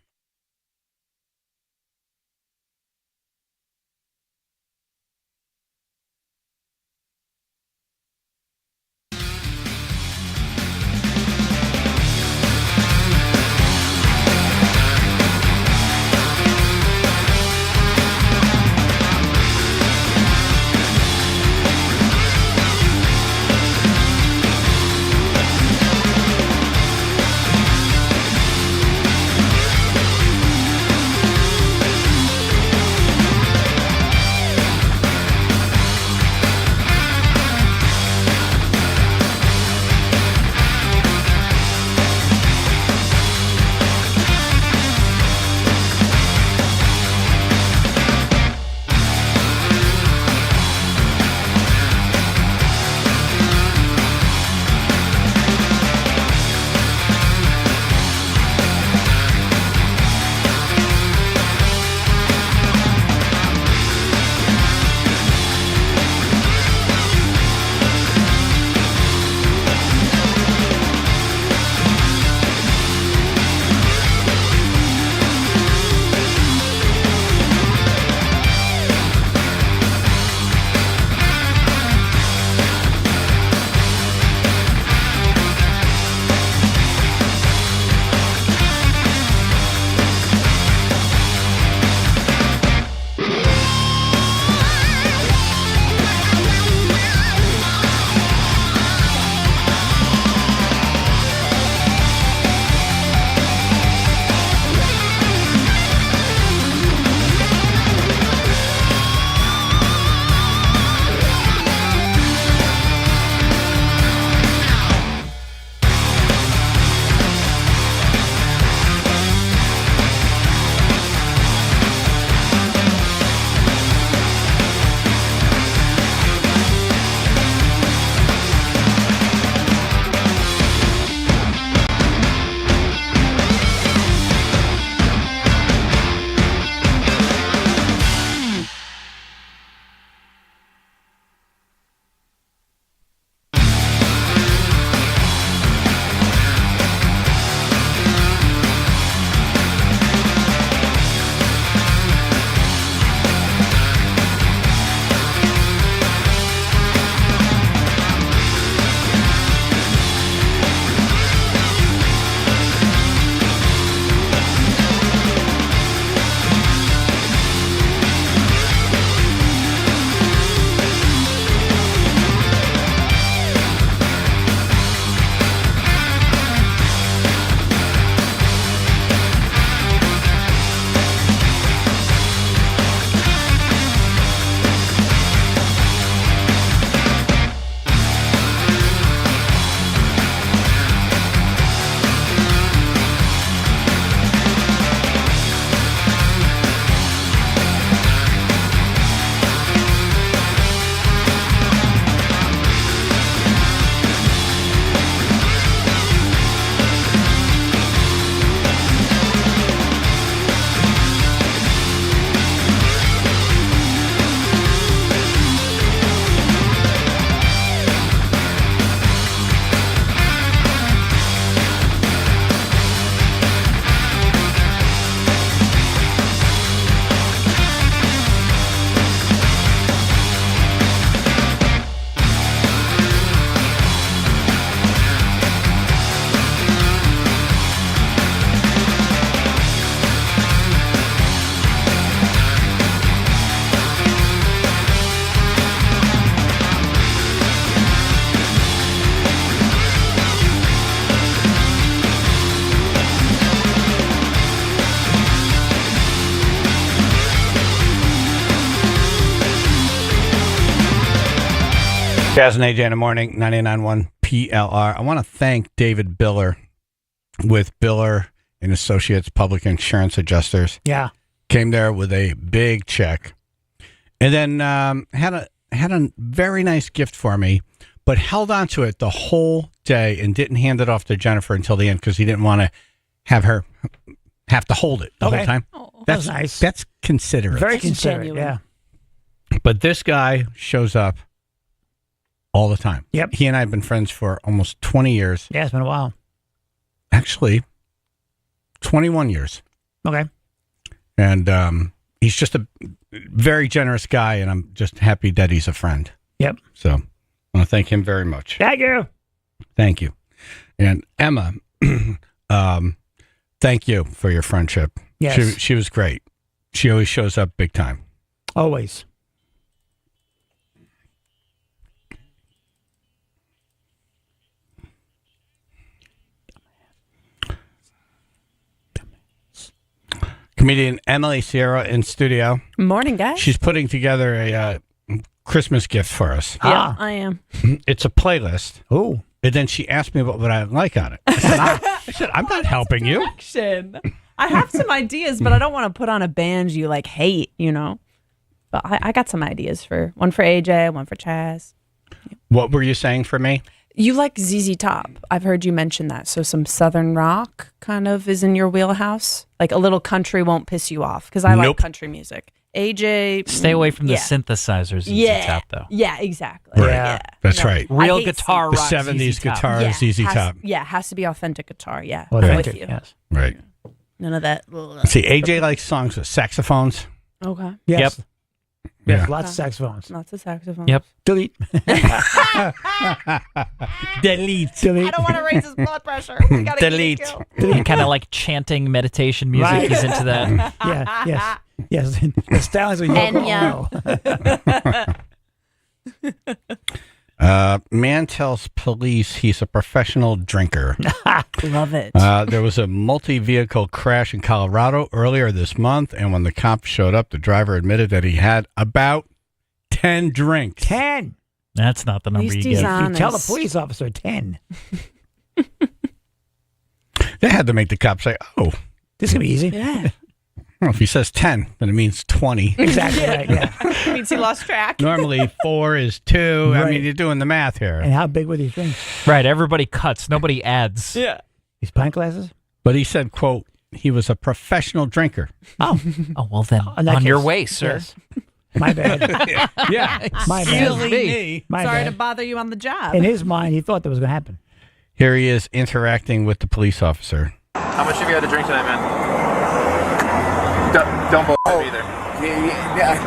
Chaz and AJ in the morning, 99.1 PLR. I want to thank David Biller with Biller and Associates Public Insurance Adjusters. Yeah. Came there with a big check. And then had a very nice gift for me, but held on to it the whole day and didn't hand it off to Jennifer until the end because he didn't want to have her have to hold it the whole time. Oh, that's nice. That's considerate. Very considerate, yeah. But this guy shows up all the time. Yep. He and I have been friends for almost 20 years. Yeah, it's been a while. Actually, 21 years. Okay. And he's just a very generous guy, and I'm just happy that he's a friend. Yep. So I want to thank him very much. Thank you. Thank you. And Emma, thank you for your friendship. Yes. She was great. She always shows up big time. Always. Comedian Emily Sierra in studio. Morning, guys. She's putting together a Christmas gift for us. Yeah, I am. It's a playlist. Oh. And then she asked me what would I like on it. I said, I'm not helping you. Action. I have some ideas, but I don't want to put on a band you like hate, you know. But I got some ideas for one for AJ, one for Chaz. What were you saying for me? You like ZZ Top. I've heard you mention that. So some Southern rock kind of is in your wheelhouse. Like a little country won't piss you off because I like country music. AJ. Stay away from the yeah. synthesizers ZZ Yeah. Top, though. Yeah, exactly. Right. Yeah. That's No. right. Real I hate guitar The rock. 70s ZZ Top. guitar Yeah, ZZ Top. Yeah, it has to be authentic guitar. Yeah. Well, I'm thank with you. you. Yes. Right. None of that. See, AJ likes songs with saxophones. Okay. Yes. Yep. Yes, Yeah. lots of saxophones. Lots of saxophones. Yep. Delete. Delete. I don't want to raise his blood pressure. We gotta Delete. keep it going. And kind of like chanting meditation music. Right. He's into that. Yeah, yes. Yes. The styles of Yoko Ono. Man tells police he's a professional drinker. Love it. There was a multi-vehicle crash in Colorado earlier this month, and when the cops showed up, the driver admitted that he had about 10 drinks. 10. That's not the number least you he's get. on. You tell the Honest. police officer 10. They had to make the cops say, oh, This is going to be easy. Yeah. well, if he says 10, then it means 20. Exactly right. Yeah. Means he lost track. Normally 4 is 2. I Right. mean, you're doing the math here. And how big were these drinks? Right. Everybody cuts. Nobody adds. Yeah. These pint glasses? But he said, quote, he was a professional drinker. Oh. Oh, well then, In that on your case, way, sir. yes. My bad. Yeah. My bad. Silly me. My Sorry bad. to bother you on the job. In his mind, he thought that was going to happen. Here he is interacting with the police officer. How much have you had to drink tonight, man? Don't bullshit me either.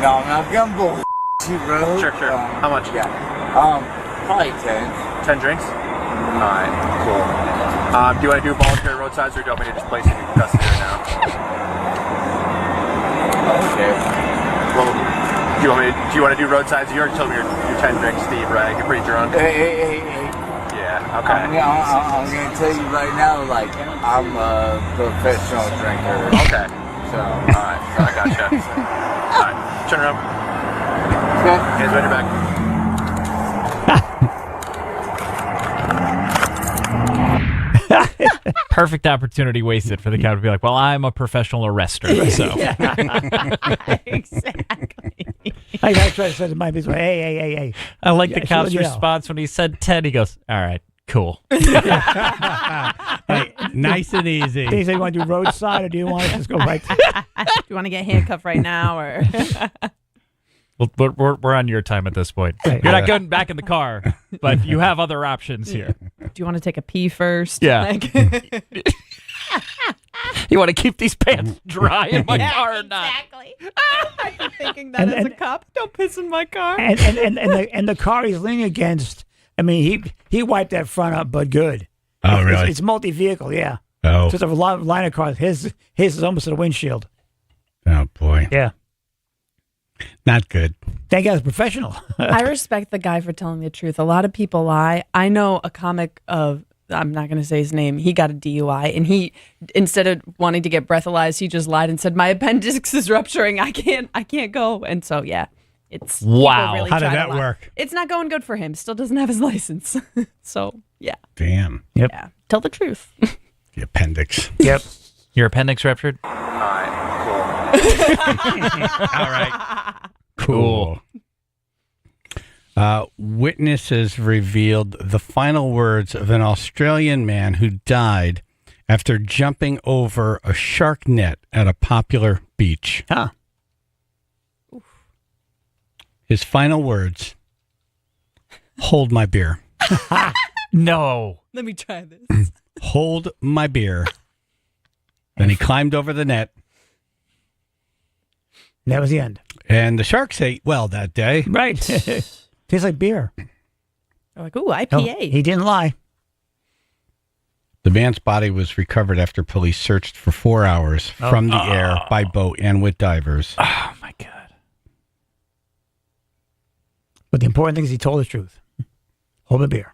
No, I'm not gonna bullshit you, bro. Sure. How much? Yeah. Probably 10. 10 drinks? Alright, cool. Do you want to do voluntary roadsides or do you want me to just place you in custody right now? Okay. Well, do you want to do roadsides? You already told me your 10 drinks, Steve, right? You're pretty drunk. Hey. Yeah, okay. I'm gonna tell you right now, like, I'm a professional drinker. Okay. So, Alright, so I gotcha. Alright, turn around. Hands behind your back. Perfect opportunity wasted for the cop to be like, well, I'm a professional arrester. So Exactly. I got to try to say to my business, hey. I like Yeah, the cop's sure, yeah. response when he said 10. He goes, all right, cool. Hey, nice and easy. They say, you want to do roadside or do you want to just go right to Do you want to get handcuffed right now or? Well, we're on your time at this point. Right. You're not going back in the car, but you have other options here. Do you want to take a pee first? Yeah. Like- You want to keep these pants dry in my car or not? Exactly. I've been thinking that as a cop. Don't piss in my car. and the car he's leaning against, I mean, he wiped that front up, but good. Oh, really? It's multi-vehicle, yeah. Oh. So it's a line of cars. His is almost at a windshield. Oh, boy. Yeah. Not good. Thank God it's professional. I respect the guy for telling the truth. A lot of people lie. I know a comic of, I'm not going to say his name. He got a DUI and he, instead of wanting to get breathalyzed, he just lied and said, my appendix is rupturing. I can't go. And so, yeah, It's Wow. people really How did try to that lie. work? It's not going good for him. Still doesn't have his license. So yeah. Damn. Yep. Yeah. Tell the truth. The appendix. Yep. Your appendix ruptured? All right, All right. Cool. Witnesses revealed the final words of an Australian man who died after jumping over a shark net at a popular beach. Huh. His final words, hold my beer. No. Let me try this. Hold my beer. Then he climbed over the net. That was the end. And the sharks ate well that day. Right. Tastes like beer. They're like, ooh, IPA. No, he didn't lie. The man's body was recovered after police searched for 4 hours from the air by boat and with divers. Oh, my God. But the important thing is he told the truth. Hold the beer.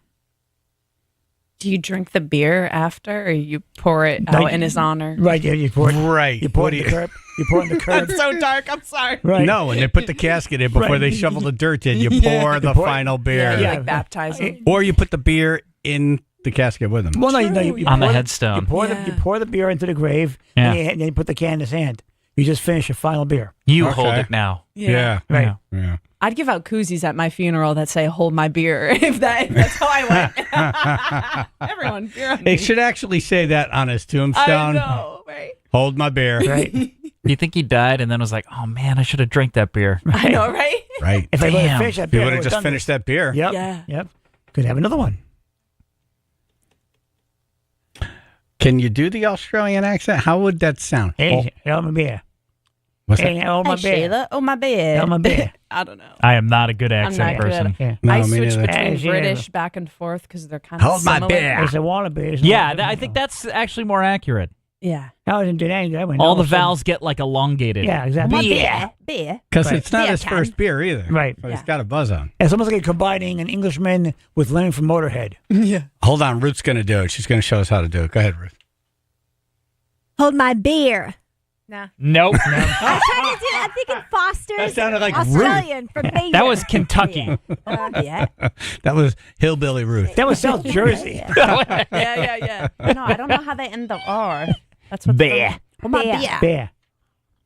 Do you drink the beer after, or you pour it out in his honor? Right. Yeah, you pour it. Right. You pour What it do in the curb. You pour it in the curb. That's so dark. I'm sorry. Right. No, and they put the casket in before Right. they shovel the dirt in. You pour the final beer. Yeah, you Yeah. like baptize him. Or you put the beer in the casket with him. Well, no, you On the pour headstone. You pour the beer into the grave, Yeah. and then you put the can in his hand. You just finish your final beer. You Okay. hold it now. Yeah. Right. Yeah. I'd give out koozies at my funeral that say "Hold my beer" if that's how I went. Everyone, beer on me. It should actually say that on his tombstone. I know, right? Hold my beer. Right. You think he died and then was like, oh, man, I should have drank that beer. I know, right? Right. If I would have Damn. finished that You beer, would I have just done finished that beer. this. Yep. Yeah. Yep. Could have another one. Can you do the Australian accent? How would that sound? Hey, hold my beer. What's Hey, that? hold my beer. Sheila, oh my beer. Hold my beer. I don't know. I am not a good I'm accent not good. person. Yeah. No, I me switch neither. between Sheila. British back and forth because they're kind of Hold my similar. beer. It's a water beer. Yeah, I think that's actually more accurate. Yeah. I didn't do that. All the vowels get like elongated. Yeah, exactly. Beer. Because Right. it's not Beer his can. first beer either. Right. But he's got a buzz on. It's almost like combining an Englishman with Lennon from Motorhead. Yeah. Hold on. Ruth's going to do it. She's going to show us how to do it. Go ahead, Ruth. Hold my beer. No. Nope. I'm trying to do. I'm thinking Foster's. That sounded like Australian from Maine. That was Kentucky. Yeah. That was Hillbilly Ruth. That was South Jersey. Yeah. No, I don't know how they end the R. That's what Beer. Oh, my Beer. beer. Beer.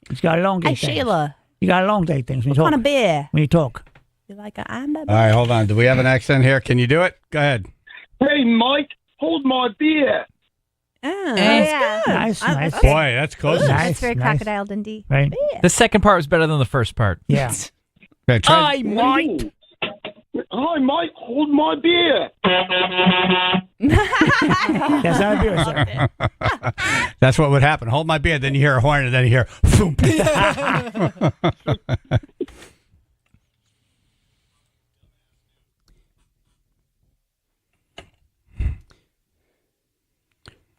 It's got elongate Hey, things. Sheila. You got elongate things when you What talk. kind of beer? When you talk. You like a I'm a All right, hold on. Do we have an accent here? Can you do it? Go ahead. Hey, Mike, hold my beer. Oh, yeah. Nice, nice. Boy, that's close. Nice, That's very nice. Crocodile Dundee. Right? The second part was better than the first part. Yeah. Okay, try- I might. Ooh. Hi, Mike, hold my beer. That's not a beer, sir. That's what would happen. Hold my beer, then you hear a horn, and then you hear thump.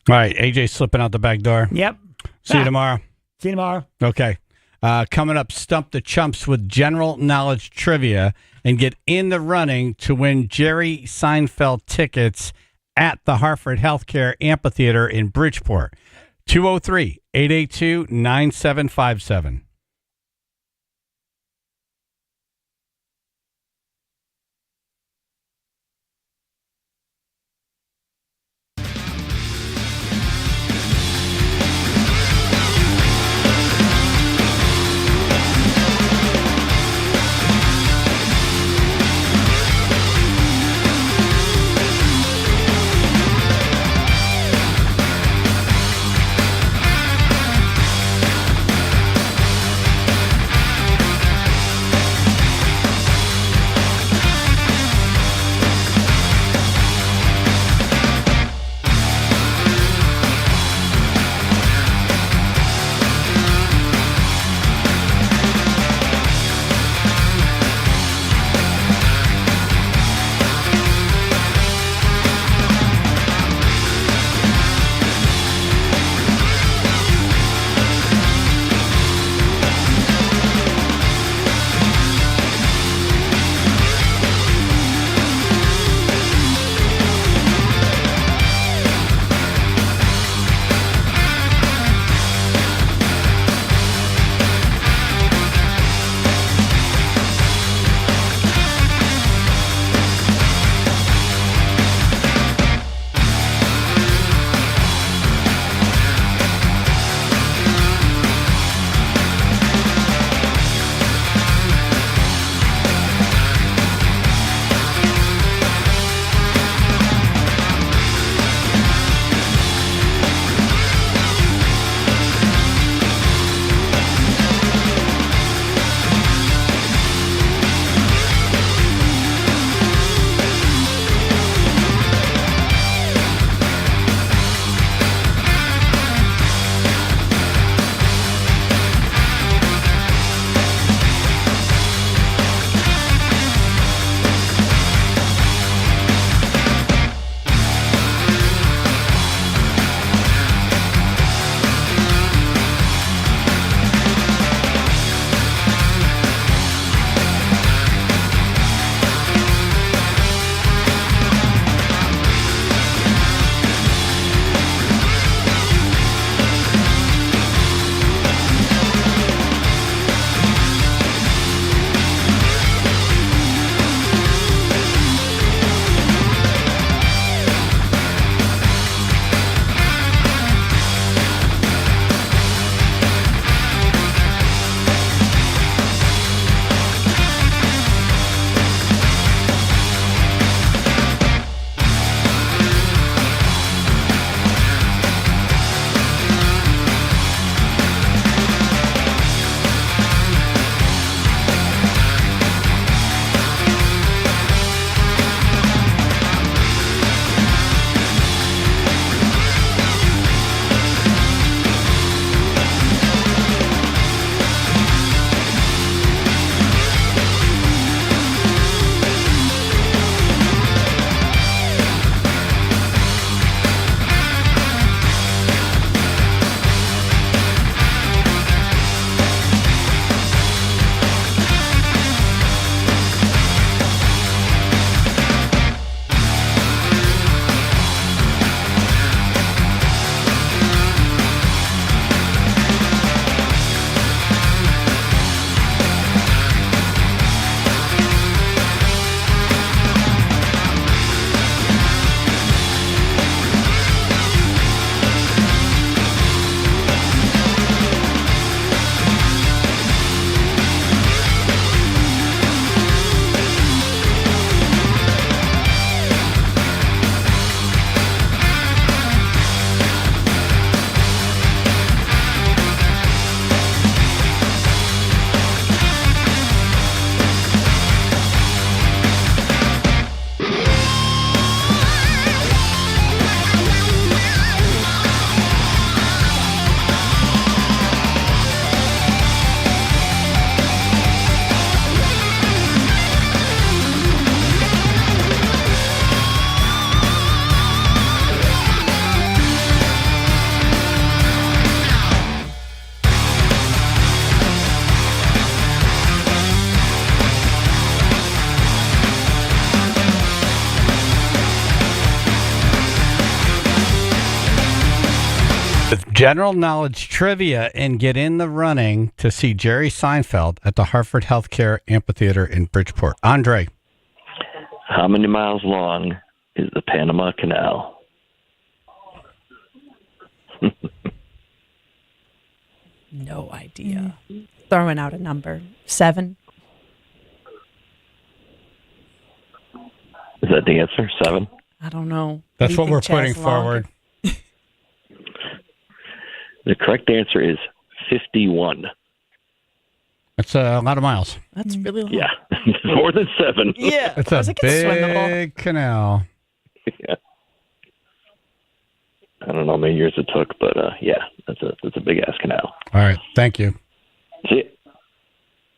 All right, AJ slipping out the back door. Yep. See you tomorrow. See you tomorrow. Okay. Coming up, Stump the Chumps with general knowledge trivia and get in the running to win Jerry Seinfeld tickets at the Hartford Healthcare Amphitheater in Bridgeport. 203-882-9757. With general knowledge trivia and get in the running to see Jerry Seinfeld at the Hartford Healthcare Amphitheater in Bridgeport. Andre. How many miles long is the Panama Canal? No idea. Throwing out a number. 7. Is that the answer? 7? I don't know. That's what we're Chaz, putting forward. The correct answer is 51. That's a lot of miles. That's really long. Yeah, more than 7. Yeah. It's a big canal. Yeah. I don't know how many years it took, but yeah, that's a big ass canal. All right, thank you. See it.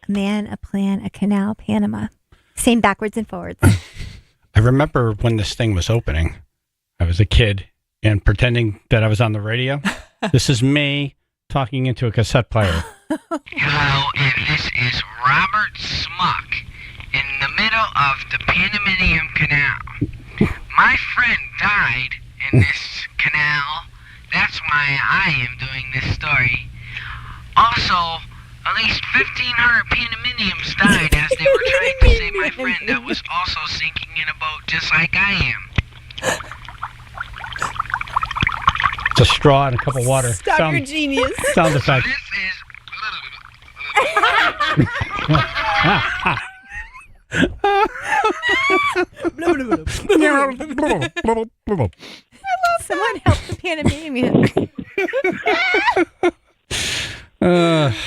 A man, a plan, a canal, Panama. Same backwards and forwards. I remember when this thing was opening. I was a kid and pretending that I was on the radio. This is me talking into a cassette player. Hello, and this is Robert Smuck in the middle of the Panamanian Canal. My friend died in this canal. That's why I am doing this story. Also, at least 1,500 Panamanians died as they were trying to save my friend that was also sinking in a boat just like I am. It's a straw and a cup of water. Stop, you're genius. Sound effect. Someone help the Panamanian.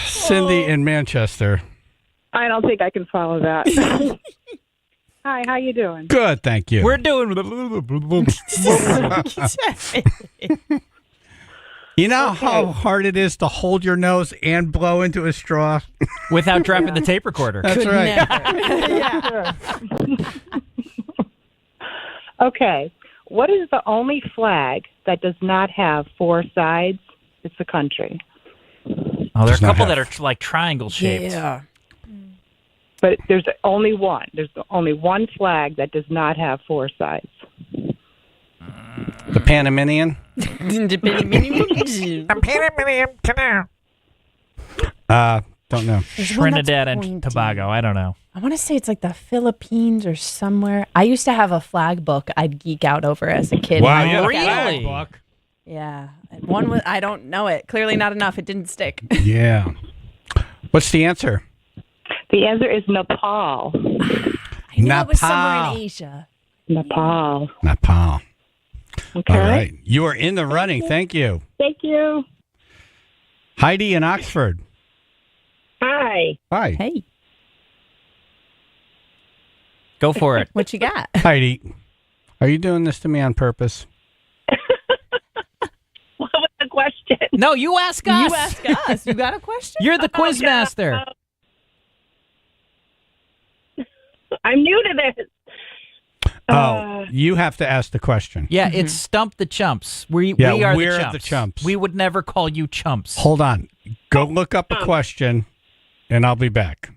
Cindy in Manchester. I don't think I can follow that. Hi, how you doing? Good, thank you. We're doing. You know how hard it is to hold your nose and blow into a straw? Without dropping the tape recorder. That's right. Okay. What is the only flag that does not have 4 sides? It's a country. Oh, there are a couple that are like triangle shaped. Yeah. But there's only one. There's only one flag that does not have 4 sides. The Panamanian? The Panamanian Canal. Don't know. There's one that's Trinidad and pointy. Tobago. I don't know. I want to say it's like the Philippines or somewhere. I used to have a flag book I'd geek out over as a kid. Wow, And yeah, I'd really? look at it. Book. Yeah. One was, I don't know it. Clearly not enough. It didn't stick. Yeah. What's the answer? The answer is Nepal. I knew it was somewhere in Asia. Nepal. Nepal. Okay. All right. You are in the running. Thank you. Thank you. Heidi in Oxford. Hi. Hi. Hey. Go for it. What you got? Heidi, are you doing this to me on purpose? What was the question? No, you ask us. You ask us. You got a question? You're the quiz master. I'm new to this. You have to ask the question. Yeah, it's Stump the Chumps. We Yeah, are we're the chumps. the chumps. We would never call you chumps. Hold on. Go look up a question, and I'll be back.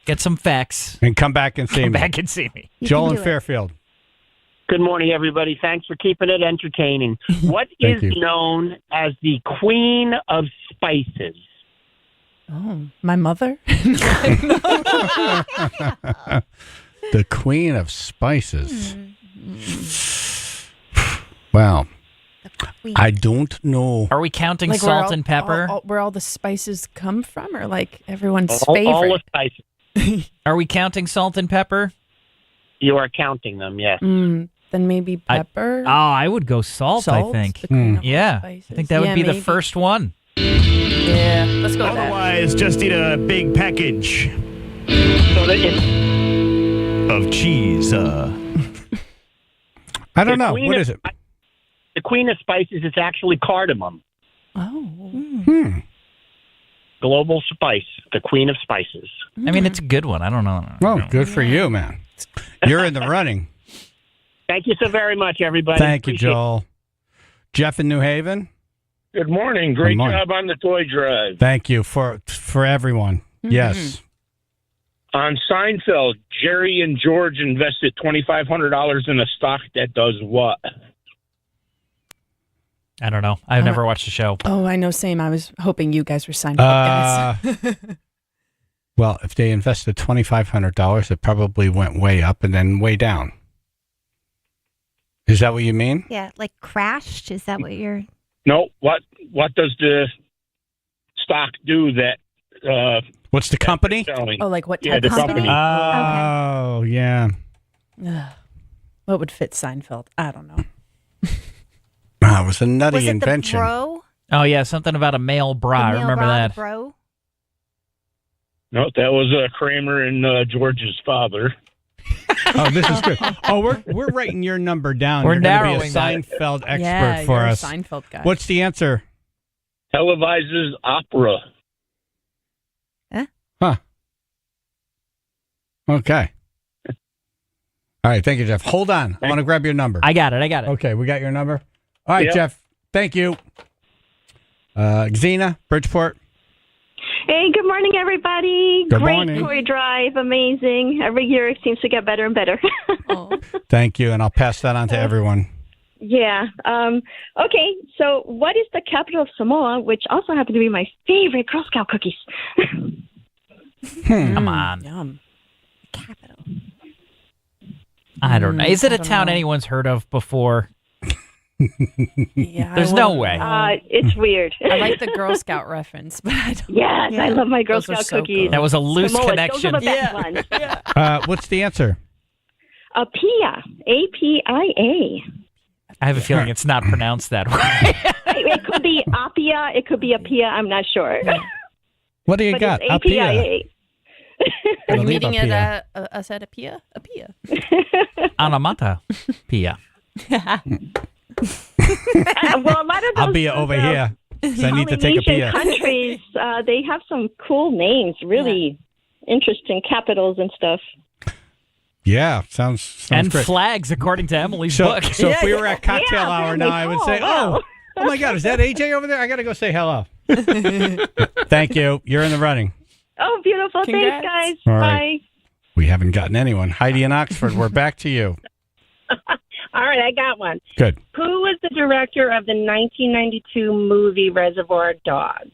Get some facts. And come back and see Come me. back and see me. Joel in Fairfield. Good morning, everybody. Thanks for keeping it entertaining. What is you. known as the Queen of Spices? Oh, my mother? The Queen of Spices. Wow. I don't know. Are we counting Like salt and pepper? Where all the spices come from, or like everyone's All favorite? the spices. Are we counting salt and pepper? You are counting them, yes. Then maybe pepper. I would go salt, I Salt? think. The queen of Yeah. spices. I think that would Yeah, be maybe. the first one. Yeah, let's go with that. Otherwise, just eat a big package So that it's of cheese. I don't know. Queen What of- is it? the Queen of Spices is actually cardamom. Oh. Global spice, the Queen of Spices. I mean, it's a good one. I don't know. Oh, good for you, man. You're in the running. Thank you so very much, everybody. Thank you, Appreciate it. Joel. Jeff in New Haven. Good morning. Great Good morning. job on the toy drive. Thank you for everyone. Yes. On Seinfeld, Jerry and George invested $2,500 in a stock that does what? I don't know. I've never watched the show. Oh, I know. Same. I was hoping you guys were Seinfeld guys. Well, if they invested $2,500, it probably went way up and then way down. Is that what you mean? Yeah, like crashed. Is that what you're? No, what does the stock do that? What's the company? Oh, like what Yeah, type the of company. Oh, yeah. Ugh. What would fit Seinfeld? I don't know. Wow, it was a nutty Was it invention. the bro? Oh, yeah, something about a male bra. I The male remember bra, that. the bro? No, that was Kramer and George's father. Oh, this is good. Oh, we're writing your number down. We're You're gonna be a narrowing that. Seinfeld expert Yeah, for you're us. a Seinfeld guy. What's the answer? Televises opera. Huh. Okay. All right. Thank you, Jeff. Hold on. I want to grab your number. I got it. Okay, we got your number. All right, Yep. Jeff. Thank you. Xena, Bridgeport. Hey, good morning, everybody. Good Great morning. toy drive. Amazing. Every year it seems to get better and better. Thank you, and I'll pass that on to everyone. Yeah. Okay, so what is the capital of Samoa, which also happen to be my favorite Girl Scout cookies? Come on. Yum. I don't know. Is it I a don't town know. anyone's heard of before? Yeah, There's no way. It's weird. I like the Girl Scout reference, but I don't. Yes, I love my Girl Those are Scout so cookies. good. That was a loose Samoa, connection. Those are the best ones. What's the answer? Apia. A-P-I-A. I have a feeling it's not pronounced that way. It could be Apia. It could be Apia. I'm not sure. What do you But got? it's A-P-I-A. Are you Believe meeting Apia. at us at Apia? Apia. Anamata Pia. Well, a lot of those I'll be over here. 'Cause I need to take a Polynesian pee. countries, they have some cool names, really interesting capitals and stuff. Yeah, sounds And great. flags, according to Emily's So, book. so if we were at cocktail Yeah, hour now, I would say, wow. oh my God, is that AJ over there? I got to go say hello. Thank you. You're in the running. Oh, beautiful. Congrats. Thanks, guys. All right. Bye. We haven't gotten anyone. Heidi in Oxford, we're back to you. All right, I got one. Good. Who was the director of the 1992 movie Reservoir Dogs?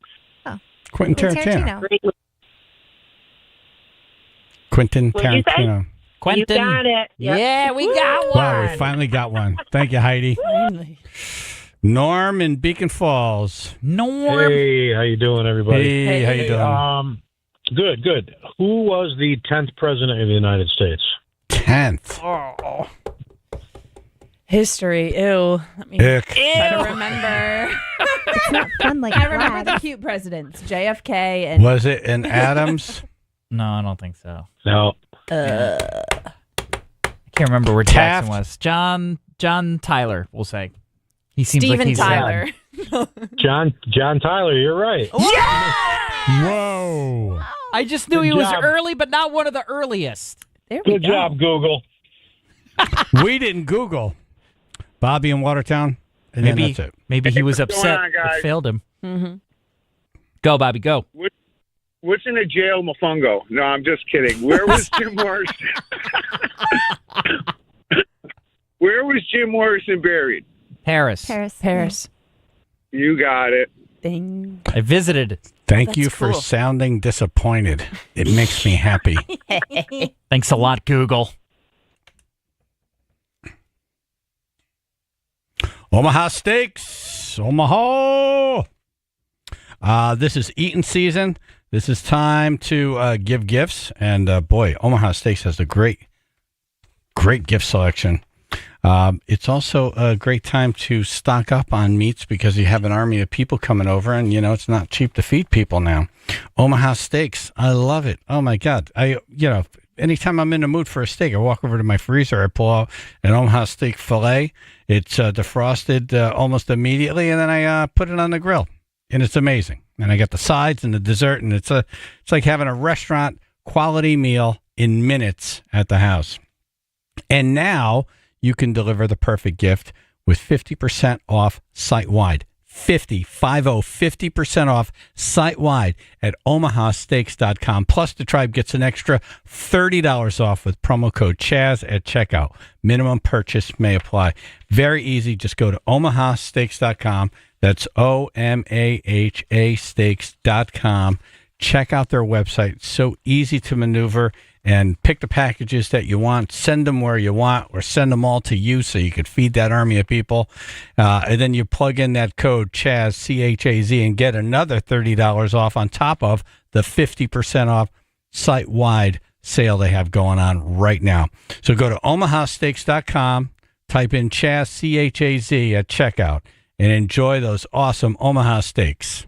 Quentin Tarantino. Quentin What'd you say? Tarantino. Quentin. You got it. Yep. Yeah, we got one. Wow, we finally got one. Thank you, Heidi. Finally. Norm in Beacon Falls. Norm. Hey, how you doing, everybody? Hey, how you doing? Good. Who was the 10th president of the United States? 10th. Oh. History. Ew. Let me Ick. try to remember. It's not fun like I remember that. the cute presidents, JFK and. Was it in Adams? No, I don't think so. No. Uh, I can't remember where Taft. Jackson was. John Tyler, we'll say. He seems Steven like he's Tyler. John Tyler, you're right. Whoa. I just knew Good he was job. early, but not one of the earliest. There we Good go. job, Google. We didn't Google. Bobby in Watertown. And then Maybe that's it. maybe he was What's going upset. on, guys? It failed him. Mm-hmm. Go, Bobby, go. What's in a jail, Mofongo? No, I'm just kidding. Where was Jim Morrison? Where was Jim Morrison buried? Paris. Paris. You got it. Ding. I visited. Thank That's you for cool. sounding disappointed. It makes me happy. Thanks a lot, Google. Omaha Steaks. Omaha. This is eating season. This is time to give gifts. And boy, Omaha Steaks has a great gift selection. It's also a great time to stock up on meats because you have an army of people coming over and, you know, it's not cheap to feed people now. Omaha Steaks. I love it. Oh, my God. Anytime I'm in the mood for a steak, I walk over to my freezer. I pull out an Omaha steak filet. It's defrosted almost immediately, and then I put it on the grill, and it's amazing. And I got the sides and the dessert, and it's like having a restaurant quality meal in minutes at the house. And now you can deliver the perfect gift with 50% off site-wide. 50% off site-wide at omahasteaks.com. Plus, the tribe gets an extra $30 off with promo code Chaz at checkout. Minimum purchase may apply. Very easy. Just go to omahasteaks.com. That's OMAHA steaks.com. Check out their website. It's so easy to maneuver, and pick the packages that you want, send them where you want, or send them all to you so you could feed that army of people. And then you plug in that code Chaz, C-H-A-Z, and get another $30 off on top of the 50% off site-wide sale they have going on right now. So go to omahasteaks.com, type in Chaz, C-H-A-Z at checkout, and enjoy those awesome Omaha steaks.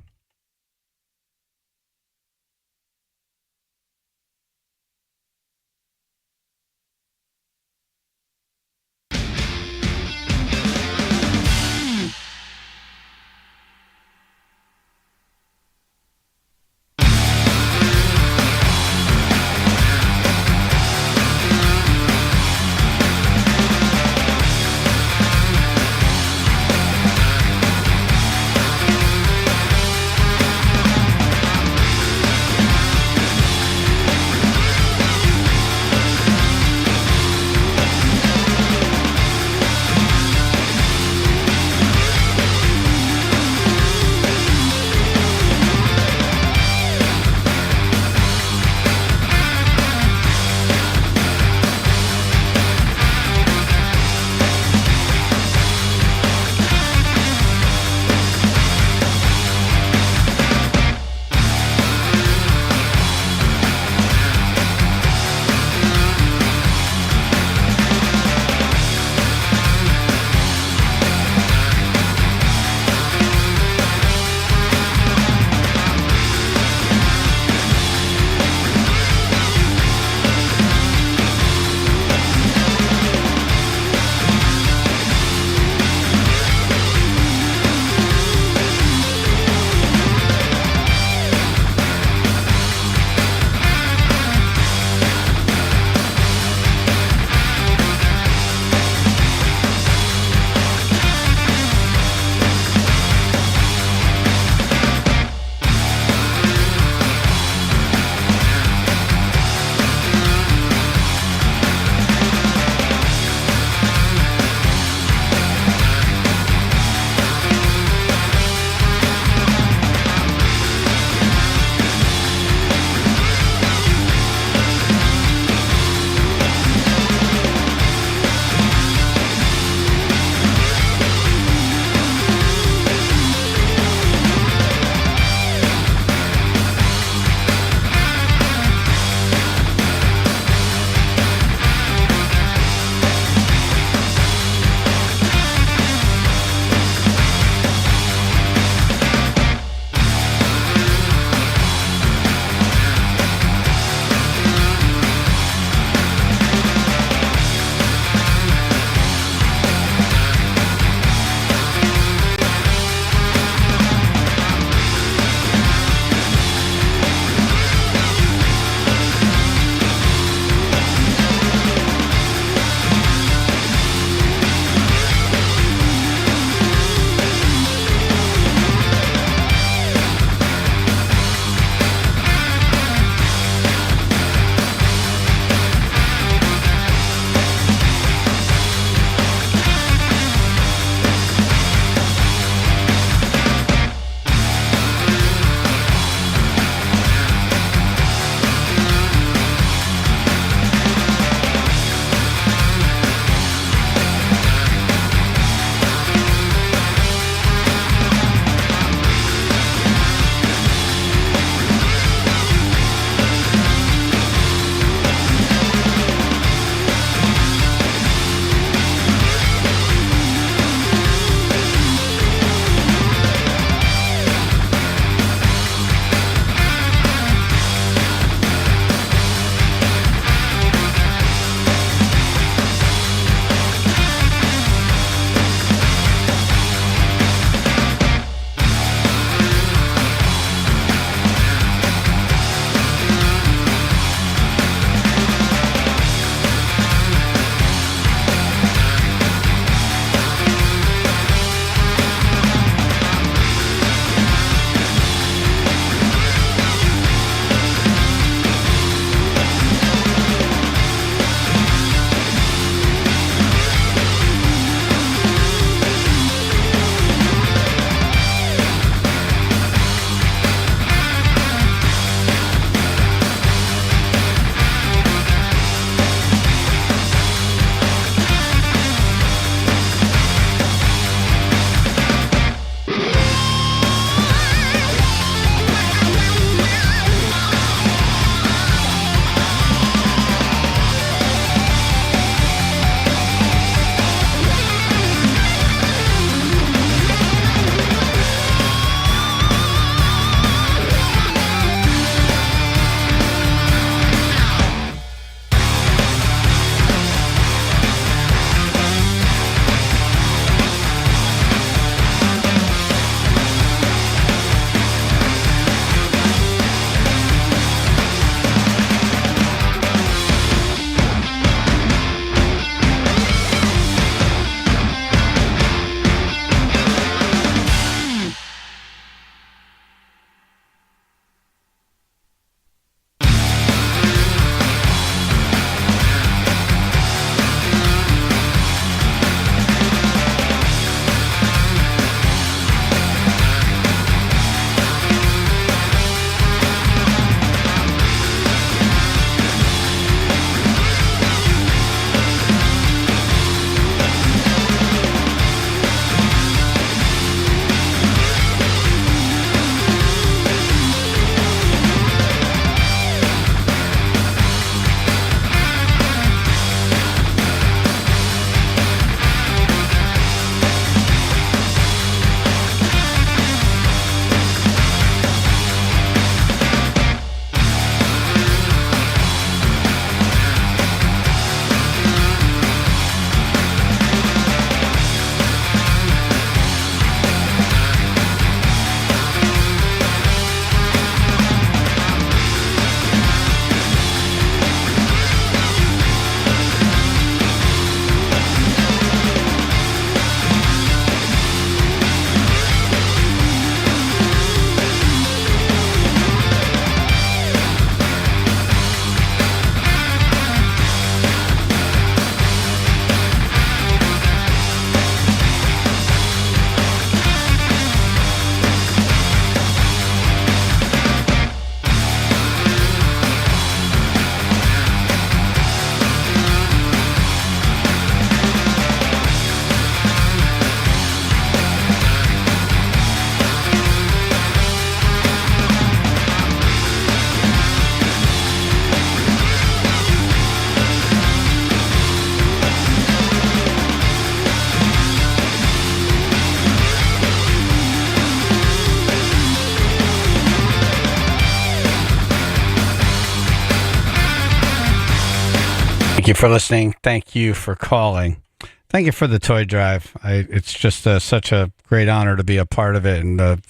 you for listening. Thank you for calling. Thank you for the toy drive. It's just such a great honor to be a part of it, and the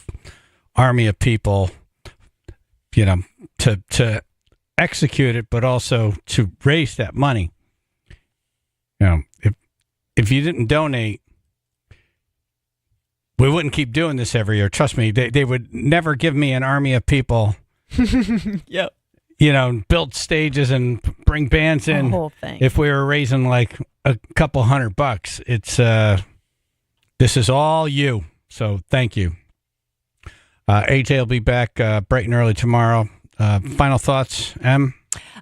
army of people, to execute it, but also to raise that money. If you didn't donate, we wouldn't keep doing this every year. Trust me, they would never give me an army of people. Yep. Build stages and bring bands in. The whole thing. If we were raising like a couple $100, it's this is all you. So thank you. AJ will be back bright and early tomorrow. Final thoughts, Em?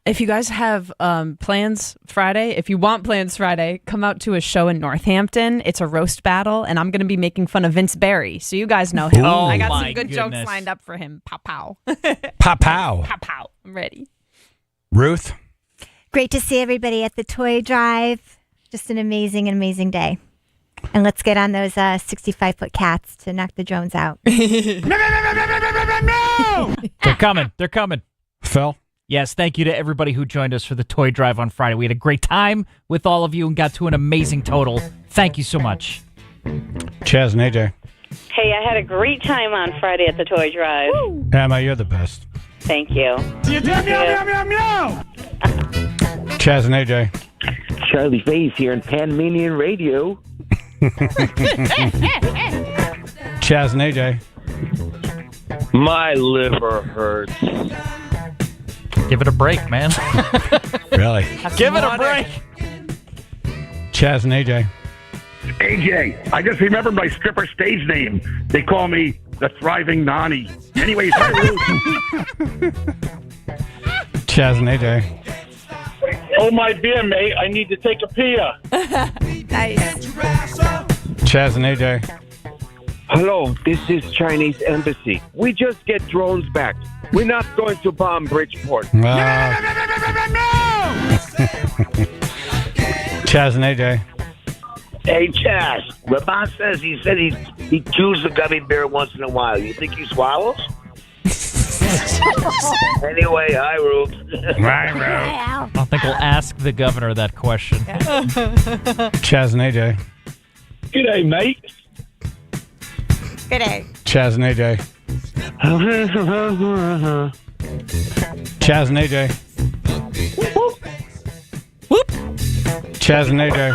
If you guys have plans Friday, if you want plans Friday, come out to a show in Northampton. It's a roast battle, and I'm going to be making fun of Vince Barry. So you guys know him. Oh, I got my some good jokes goodness. lined up for him. Pow, pow. Pow, pow. Pow, pow. I'm ready. Ruth? Great to see everybody at the toy drive. Just an amazing day. And let's get on those 65-foot cats to knock the drones out. They're coming. Phil? Yes, thank you to everybody who joined us for the toy drive on Friday. We had a great time with all of you and got to an amazing total. Thank you so much. Chaz and AJ? Hey, I had a great time on Friday at the toy drive. Emma, you're the best. Thank you. Chaz and AJ? Charlie Faye's here in Panamanian Radio. Chaz and AJ? My liver hurts. Give it a break, man. Really? Give it a break. Chaz and AJ? AJ, I just remembered my stripper stage name. They call me the Thriving Nani. Anyways, hi, Ruth. Chaz and AJ? Oh, my dear, mate. I need to take a pee. Nice. Chaz and AJ? Hello, this is Chinese Embassy. We just get drones back. We're not going to bomb Bridgeport. Chaz and AJ? Hey, Chaz. Ramon says he chews a gummy bear once in a while. You think he swallows? Anyway, hi, Ruth. I don't think we'll ask the governor that question. Chaz and AJ? G'day, mate. Good day. Chaz and AJ? Chaz and AJ? Whoop. Chaz and AJ?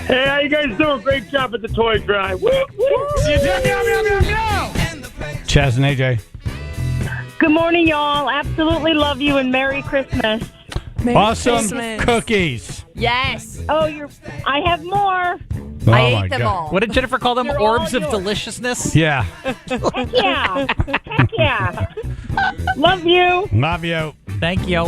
Hey, how you guys doing? Great job at the toy drive. Whoop, whoop. Chaz and AJ? Good morning, y'all. Absolutely love you and Merry Christmas. Awesome cookies. Yes. Oh, I have more. Oh, I my ate them God. all. What did Jennifer call them? They're all Orbs of yours. deliciousness? Yeah. Heck yeah. Heck yeah. Love you. Love you. Thank you.